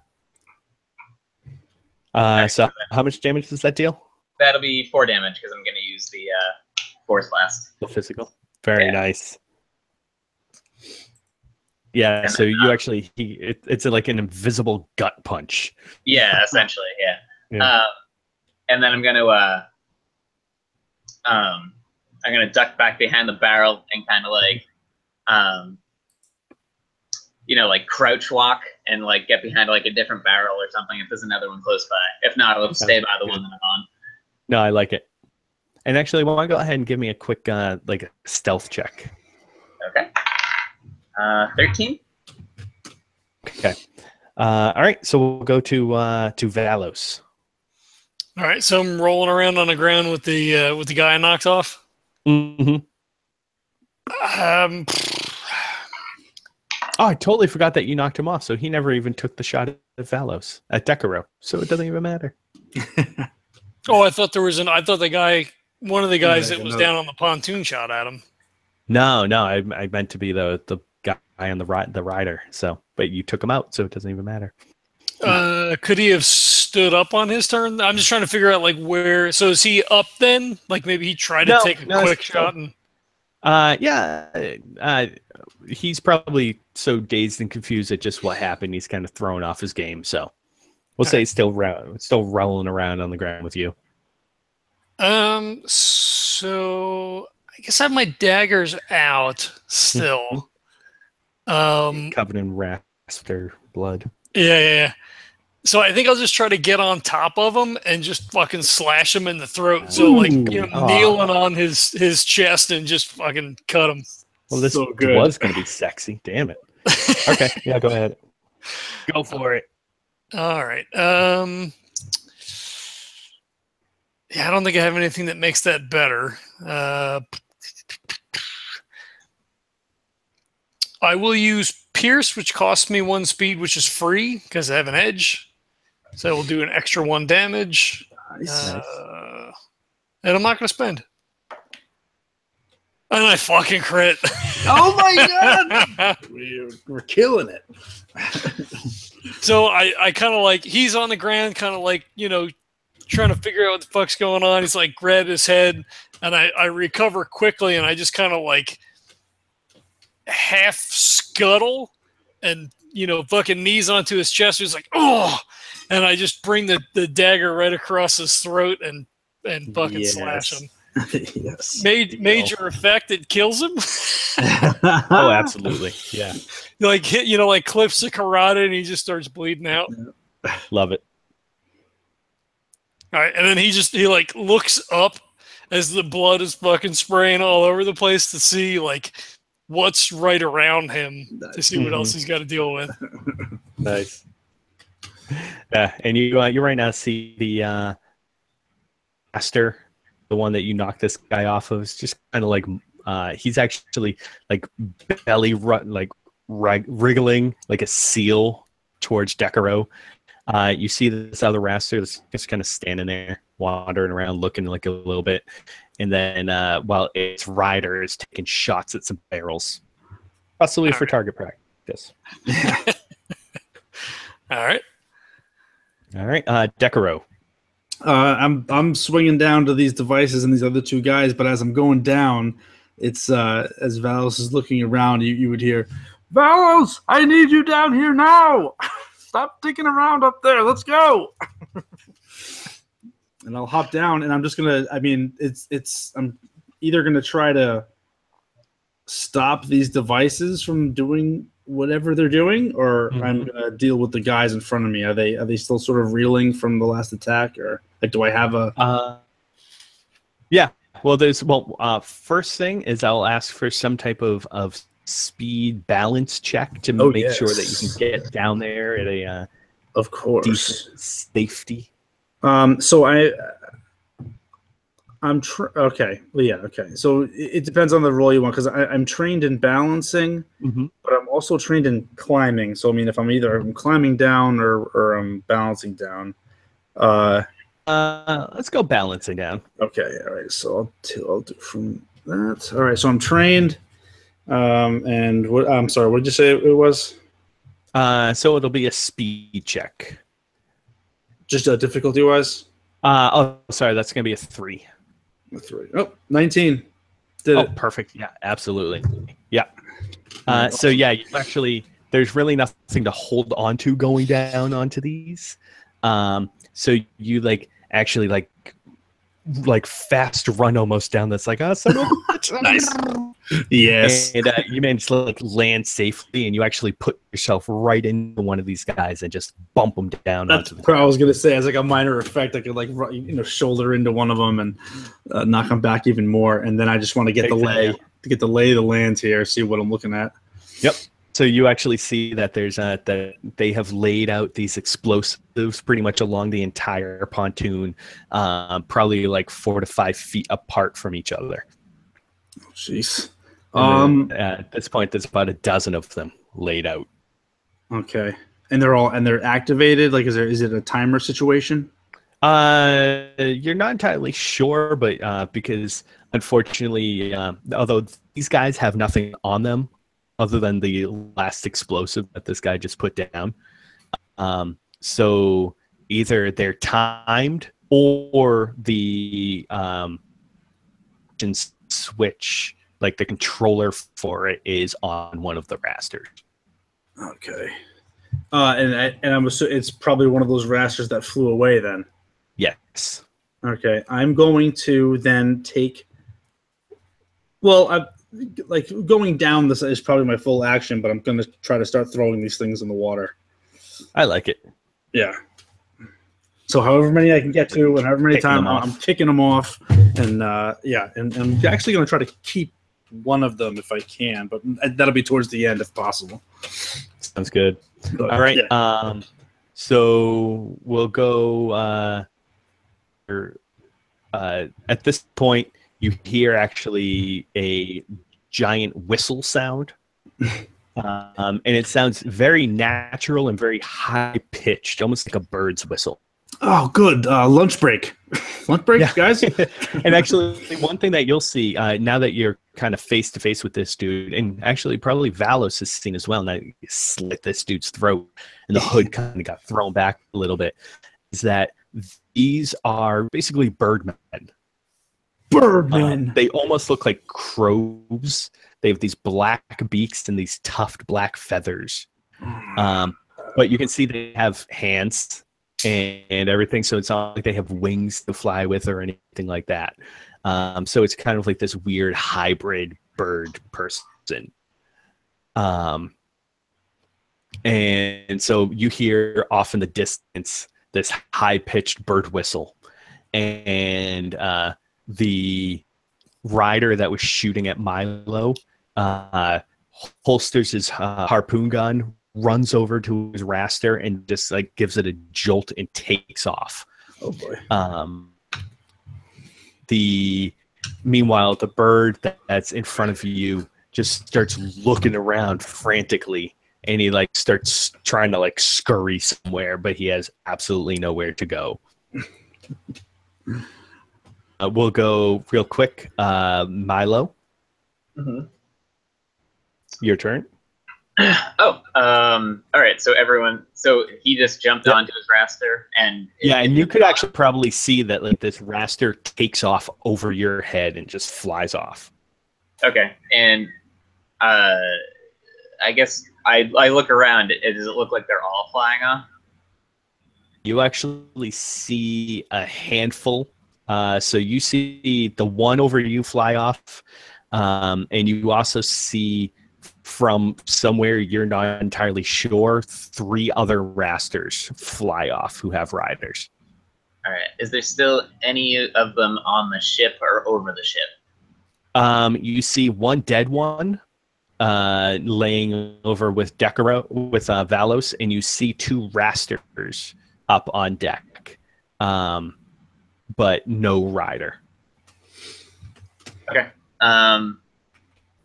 So how much damage does that deal? That'll be 4 damage because I'm going to use the force blast. The physical. Very nice. Yeah. And so you actually it's like an invisible gut punch. Yeah, essentially. Yeah. And then I'm going to duck back behind the barrel and kind of like like crouch walk and like get behind like a different barrel or something if there's another one close by. If not, I'll stay by the one that I'm on. No, I like it. And actually, why don't you go ahead and give me a quick like a stealth check? Okay. 13. Okay. All right. So we'll go to Valos. All right. So I'm rolling around on the ground with the guy I knocked off. Mm-hmm. Oh, I totally forgot that you knocked him off. So he never even took the shot at Valos at Decurro. So it doesn't even matter. Oh, I thought one of the guys that was down on the pontoon shot at him. No, I meant to be the guy on the rider. So, but you took him out, so it doesn't even matter. Could he have stood up on his turn? I'm just trying to figure out like where. So is he up then? Like maybe he tried to take a quick shot and. He's probably so dazed and confused at just what happened. He's kind of thrown off his game. So we'll say he's still rolling around on the ground with you. So I guess I have my daggers out still. Covered in raster blood. Yeah. So I think I'll just try to get on top of him and just fucking slash him in the throat. So like, kneeling on his chest and just fucking cut him. Well, this was going to be sexy. Damn it. Okay, yeah, go ahead. Go for it. All right. Yeah, I don't think I have anything that makes that better. I will use Pierce, which costs me 1 speed, which is free because I have an edge. So we'll do an extra 1 damage. Nice. And I'm not going to spend. And I fucking crit. Oh my god! We're killing it. So I kind of like, he's on the ground, kind of like, trying to figure out what the fuck's going on. He's like, grab his head, and I recover quickly, and I just kind of like half scuttle and, fucking knees onto his chest. He's like, oh! And I just bring the dagger right across his throat and fucking slash him. Yes. Major effect, it kills him. Oh, absolutely. Yeah. Like clips the carotid and he just starts bleeding out. Love it. All right, and then he like looks up as the blood is fucking spraying all over the place to see like what's right around him to see what else he's got to deal with. Nice. Yeah, and you right now see the master, the one that you knocked this guy off of, is just kind of like he's actually like belly wriggling like a seal towards Decurro. You see this other raster that's just kind of standing there, wandering around, looking like a little bit, and then while its rider is taking shots at some barrels, possibly for target practice. All right, Decurro. I'm swinging down to these devices and these other 2 guys, but as I'm going down, it's as Valos is looking around, you would hear, Valos, I need you down here now. Stop dicking around up there. Let's go. And I'll hop down, and I'm just gonna. I mean, I'm either gonna try to stop these devices from doing whatever they're doing, or I'm gonna deal with the guys in front of me. Are they still sort of reeling from the last attack, or like do I have a? Yeah. Well, first thing is I'll ask for some type of speed balance check to make sure that you can get down there at a of course decent safety. So I'm okay. Well, yeah, okay. So it depends on the role you want, because I'm trained in balancing, but I'm also trained in climbing. So I mean, if I'm climbing down or I'm balancing down. Let's go balancing down. Okay. All right. So I'll do from that. All right. So I'm trained. And what? I'm sorry. What did you say it was? So it'll be a speed check. Just difficulty wise. Sorry. That's gonna be a 3. A 3. Oh, 19. Did it. Perfect. Yeah, absolutely. Yeah. So yeah, you actually, there's really nothing to hold on to going down onto these. So you actually fast run almost down. That's like, oh, so nice. Yes. And you managed to land safely, and you actually put yourself right into one of these guys and just bump them down. That's what I was gonna say. As like a minor effect, I could shoulder into one of them and knock them back even more. And then I just want to get the lay of the land here, see what I'm looking at. Yep. So you actually see that there's that they have laid out these explosives pretty much along the entire pontoon, probably like 4 to 5 feet apart from each other. Jeez. At this point, there's about a dozen of them laid out. Okay, and they're activated. Like, is it a timer situation? You're not entirely sure, but because unfortunately, although these guys have nothing on them other than the last explosive that this guy just put down, so either they're timed or the switch, like the controller for it, is on one of the rasters. Okay. And I'm assuming it's probably one of those rasters that flew away then. Yes. Okay. I'm going to then take. Well, going down this is probably my full action, but I'm going to try to start throwing these things in the water. I like it. Yeah. So however many I can get to, and however many Kicking times them off. I'm kicking them off, and and I'm actually going to try to keep one of them if I can, but that'll be towards the end if possible. Sounds good. But, All right. yeah. So we'll go. At this point, you hear actually a giant whistle sound. And it sounds very natural and very high pitched, almost like a bird's whistle. Oh, good. Lunch break. Lunch break, Yeah. guys? And actually, one thing that you'll see now that you're kind of face to face with this dude, and actually probably Valos has seen as well, now you slit this dude's throat and the hood kind of got thrown back a little bit, is that these are basically birdmen. Birdmen. They almost look like crows. They have these black beaks and these tufted black feathers. But you can see they have hands and everything, so it's not like they have wings to fly with or anything like that. So it's kind of like this weird hybrid bird person. And so you hear off in the distance this high-pitched bird whistle. And the rider that was shooting at Milo holsters his harpoon gun, runs over to his raster, and just like gives it a jolt and takes off. Oh boy. Meanwhile, the bird that's in front of you just starts looking around frantically, and he like starts trying to like scurry somewhere, but he has absolutely nowhere to go. We'll go real quick. Milo, your turn. All right. So he just jumped onto his raster, and And you could actually probably see that like this raster takes off over your head and just flies off. Okay, and I guess I look around. Does it look like they're all flying off? You actually see a handful. So you see the one over you fly off, and you also see from somewhere you're not entirely sure 3 other rasters fly off who have riders. All right. Is there still any of them on the ship or over the ship? You see one dead one laying over with Decurro, with Valos, and you see 2 rasters up on deck, but no rider. Okay.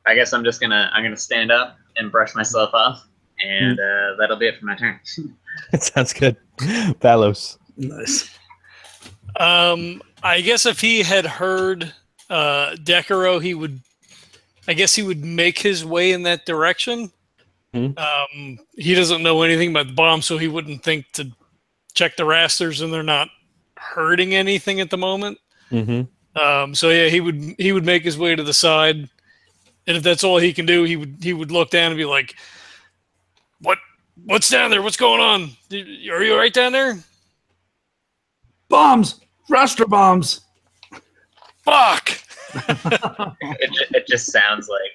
I guess I'm gonna stand up and brush myself off, and that'll be it for my turn. That sounds good. Valos. Nice. I guess if he had heard Decurro, he would make his way in that direction. He doesn't know anything about the bomb, so he wouldn't think to check the rasters, and they're not hurting anything at the moment. So yeah, he would make his way to the side, and if that's all he can do, he would look down and be like, "What's down there? What's going on? Are you all right down there?" Bombs! Raster bombs! Fuck! It just sounds like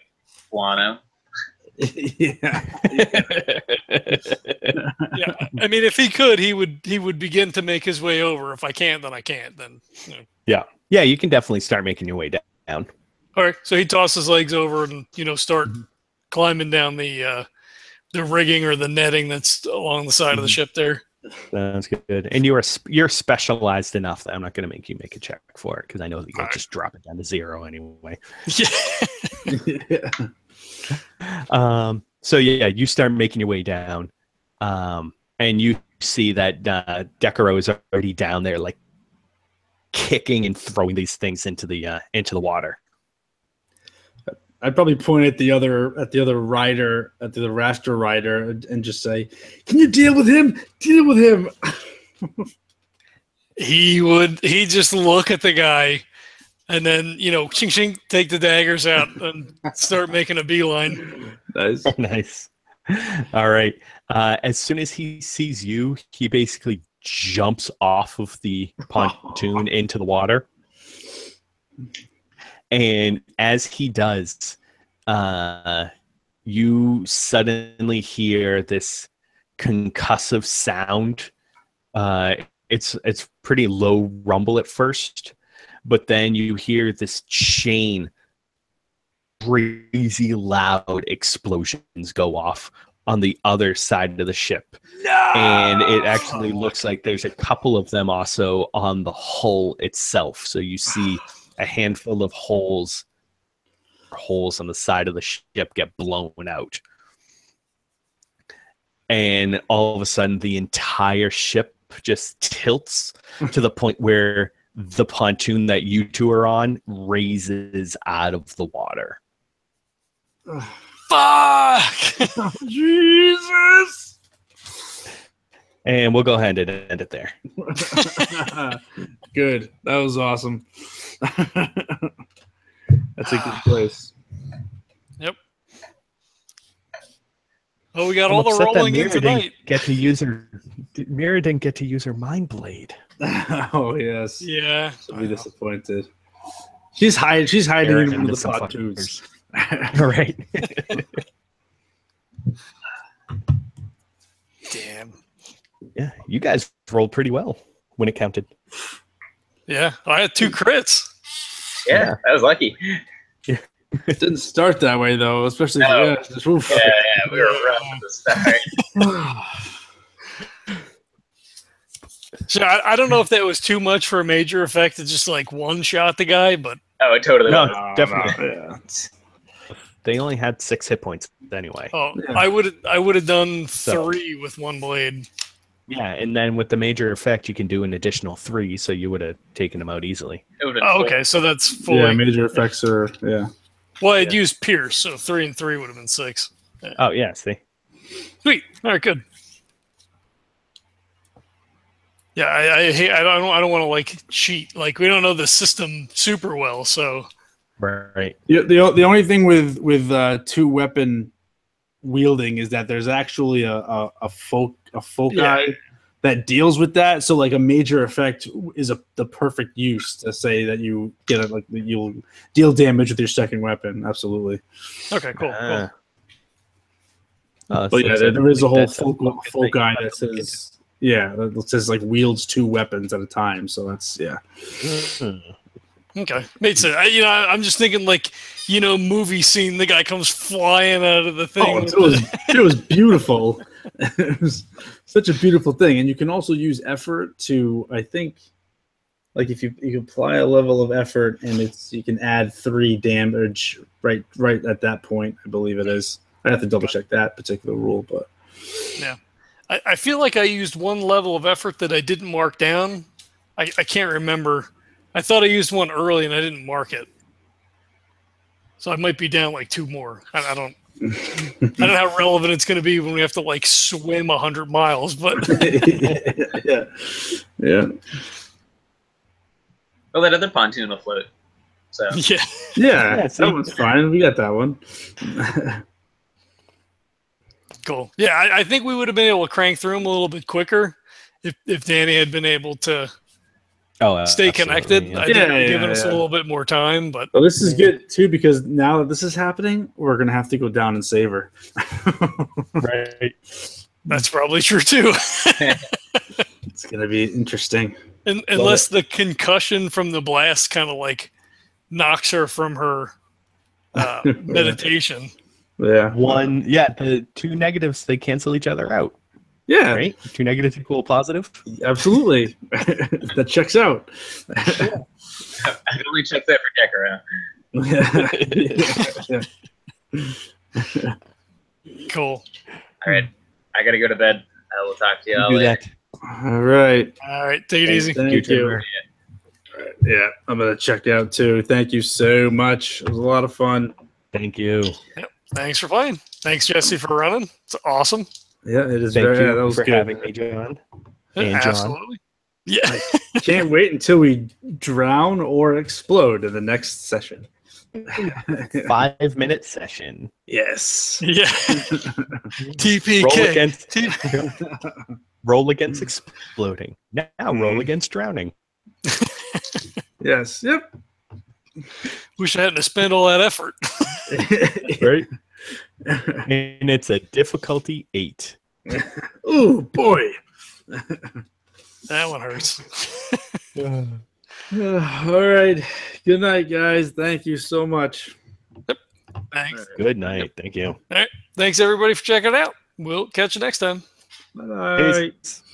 guano. Yeah. Yeah, I mean, if he could, he would begin to make his way over. If I can't, then I can't. Then Yeah, you can definitely start making your way down. all right. So he tosses his legs over and start climbing down the rigging or the netting that's along the side of the ship there. Sounds good. And you're specialized enough that I'm not going to make you make a check for it because I know that you'll just drop it down to 0 anyway. So yeah, you start making your way down, and you see that Decurro is already down there, like kicking and throwing these things into the water. I'd probably point at the other rider, at the raster rider, and just say, "Can you deal with him? Deal with him." He'd just look at the guy, and then ching ching, take the daggers out and start making a beeline. Nice. Nice. All right. As soon as he sees you, he basically jumps off of the pontoon into the water. And as he does, you suddenly hear this concussive sound. it's pretty low rumble at first, but then you hear this chain crazy loud explosions go off on the other side of the ship. No! And it actually looks like there's a couple of them also on the hull itself. So you see a handful of holes on the side of the ship get blown out. And all of a sudden the entire ship just tilts to the point where the pontoon that you two are on raises out of the water. Fuck! Jesus! And we'll go ahead and end it there. Good. That was awesome. That's a good place. Yep. Oh, we got all the rolling in tonight. Myra didn't get to use her mind blade. Oh yes. Yeah. She'll be disappointed. She's hiding in one of the pontoons. Right. Damn. Yeah, you guys rolled pretty well when it counted. Yeah, I had 2 crits. Yeah, that was lucky. It didn't start that way though, especially No. yeah, We were rough at the start. So I don't know if that was too much for a major effect to just like one-shot the guy, but Oh, it totally No, was. definitely. Yeah. They only had 6 hit points anyway. Yeah. I would have done So- 3 with one blade. Yeah, and then with the major effect, you can do an additional 3, so you would have taken them out easily. It would've been Oh, full. okay, so that's fully. Yeah, major effects are Well, I'd used Pierce, so 3 and 3 would have been 6. Oh, yeah, see? Sweet. All right, good. Yeah, I hate. I don't want to like cheat. Like we don't know the system super well, so. Right. the only thing with 2-weapon wielding is that there's actually a foci that deals with that. So like a major effect is the perfect use to say that you get it, like you'll deal damage with your second weapon. Absolutely. Okay, cool. Oh, But so yeah, it's a- there is a whole that's foci that says that says like wields 2 weapons at a time. So that's Okay, made sense. I'm just thinking like movie scene. The guy comes flying out of the thing. Oh, it was beautiful. It was such a beautiful thing, and you can also use effort to. I think, like if you apply a level of effort, and you can add 3 damage right at that point. I believe it is. I have to double check that particular rule, but Yeah, I feel like I used 1 level of effort that I didn't mark down. I can't remember. I thought I used 1 early and I didn't mark it, so I might be down like 2 more. I don't know how relevant it's going to be when we have to like swim 100 miles, but yeah. Well, that other pontoon will float. So yeah, That one's fine. We got that one. cool. Yeah, I think we would have been able to crank through them a little bit quicker if Dani had been able to stay connected. Yeah. I think Yeah, given us a yeah. little bit more time, but Well, this is good too because now that this is happening, we're gonna have to go down and save her. Right. that's probably true too. It's gonna be interesting. Unless the concussion from the blast kind of like knocks her from her meditation. Yeah. The 2 negatives, they cancel each other out, Yeah. right? 2 negatives equal positive. Absolutely. That checks out. I can only check that for Decurro. Cool. All right, I gotta go to bed. I will talk to you all Do later. that. All right. All right, take it easy. Thank You you. too. All right. Yeah, I'm gonna check out too. Thank you so much. It was a lot of fun. Thank you. Thanks for playing. Thanks, Jesse, for running. It's awesome. Yeah, it is Thank very. you Yeah, that was for good. having me, John. And John. Absolutely. Yeah. Can't wait until we drown or explode in the next session. 5-minute session. Yes. Yeah. TPK. Roll against exploding. Now roll against drowning. Yes. Yep. Wish I hadn't spent all that effort. Right? And it's a difficulty 8. Oh boy. That one hurts. All right. Good night, guys. Thank you so much. Thanks. Good night. Thank you. All right. Thanks everybody for checking it out. We'll catch you next time. Bye. Peace.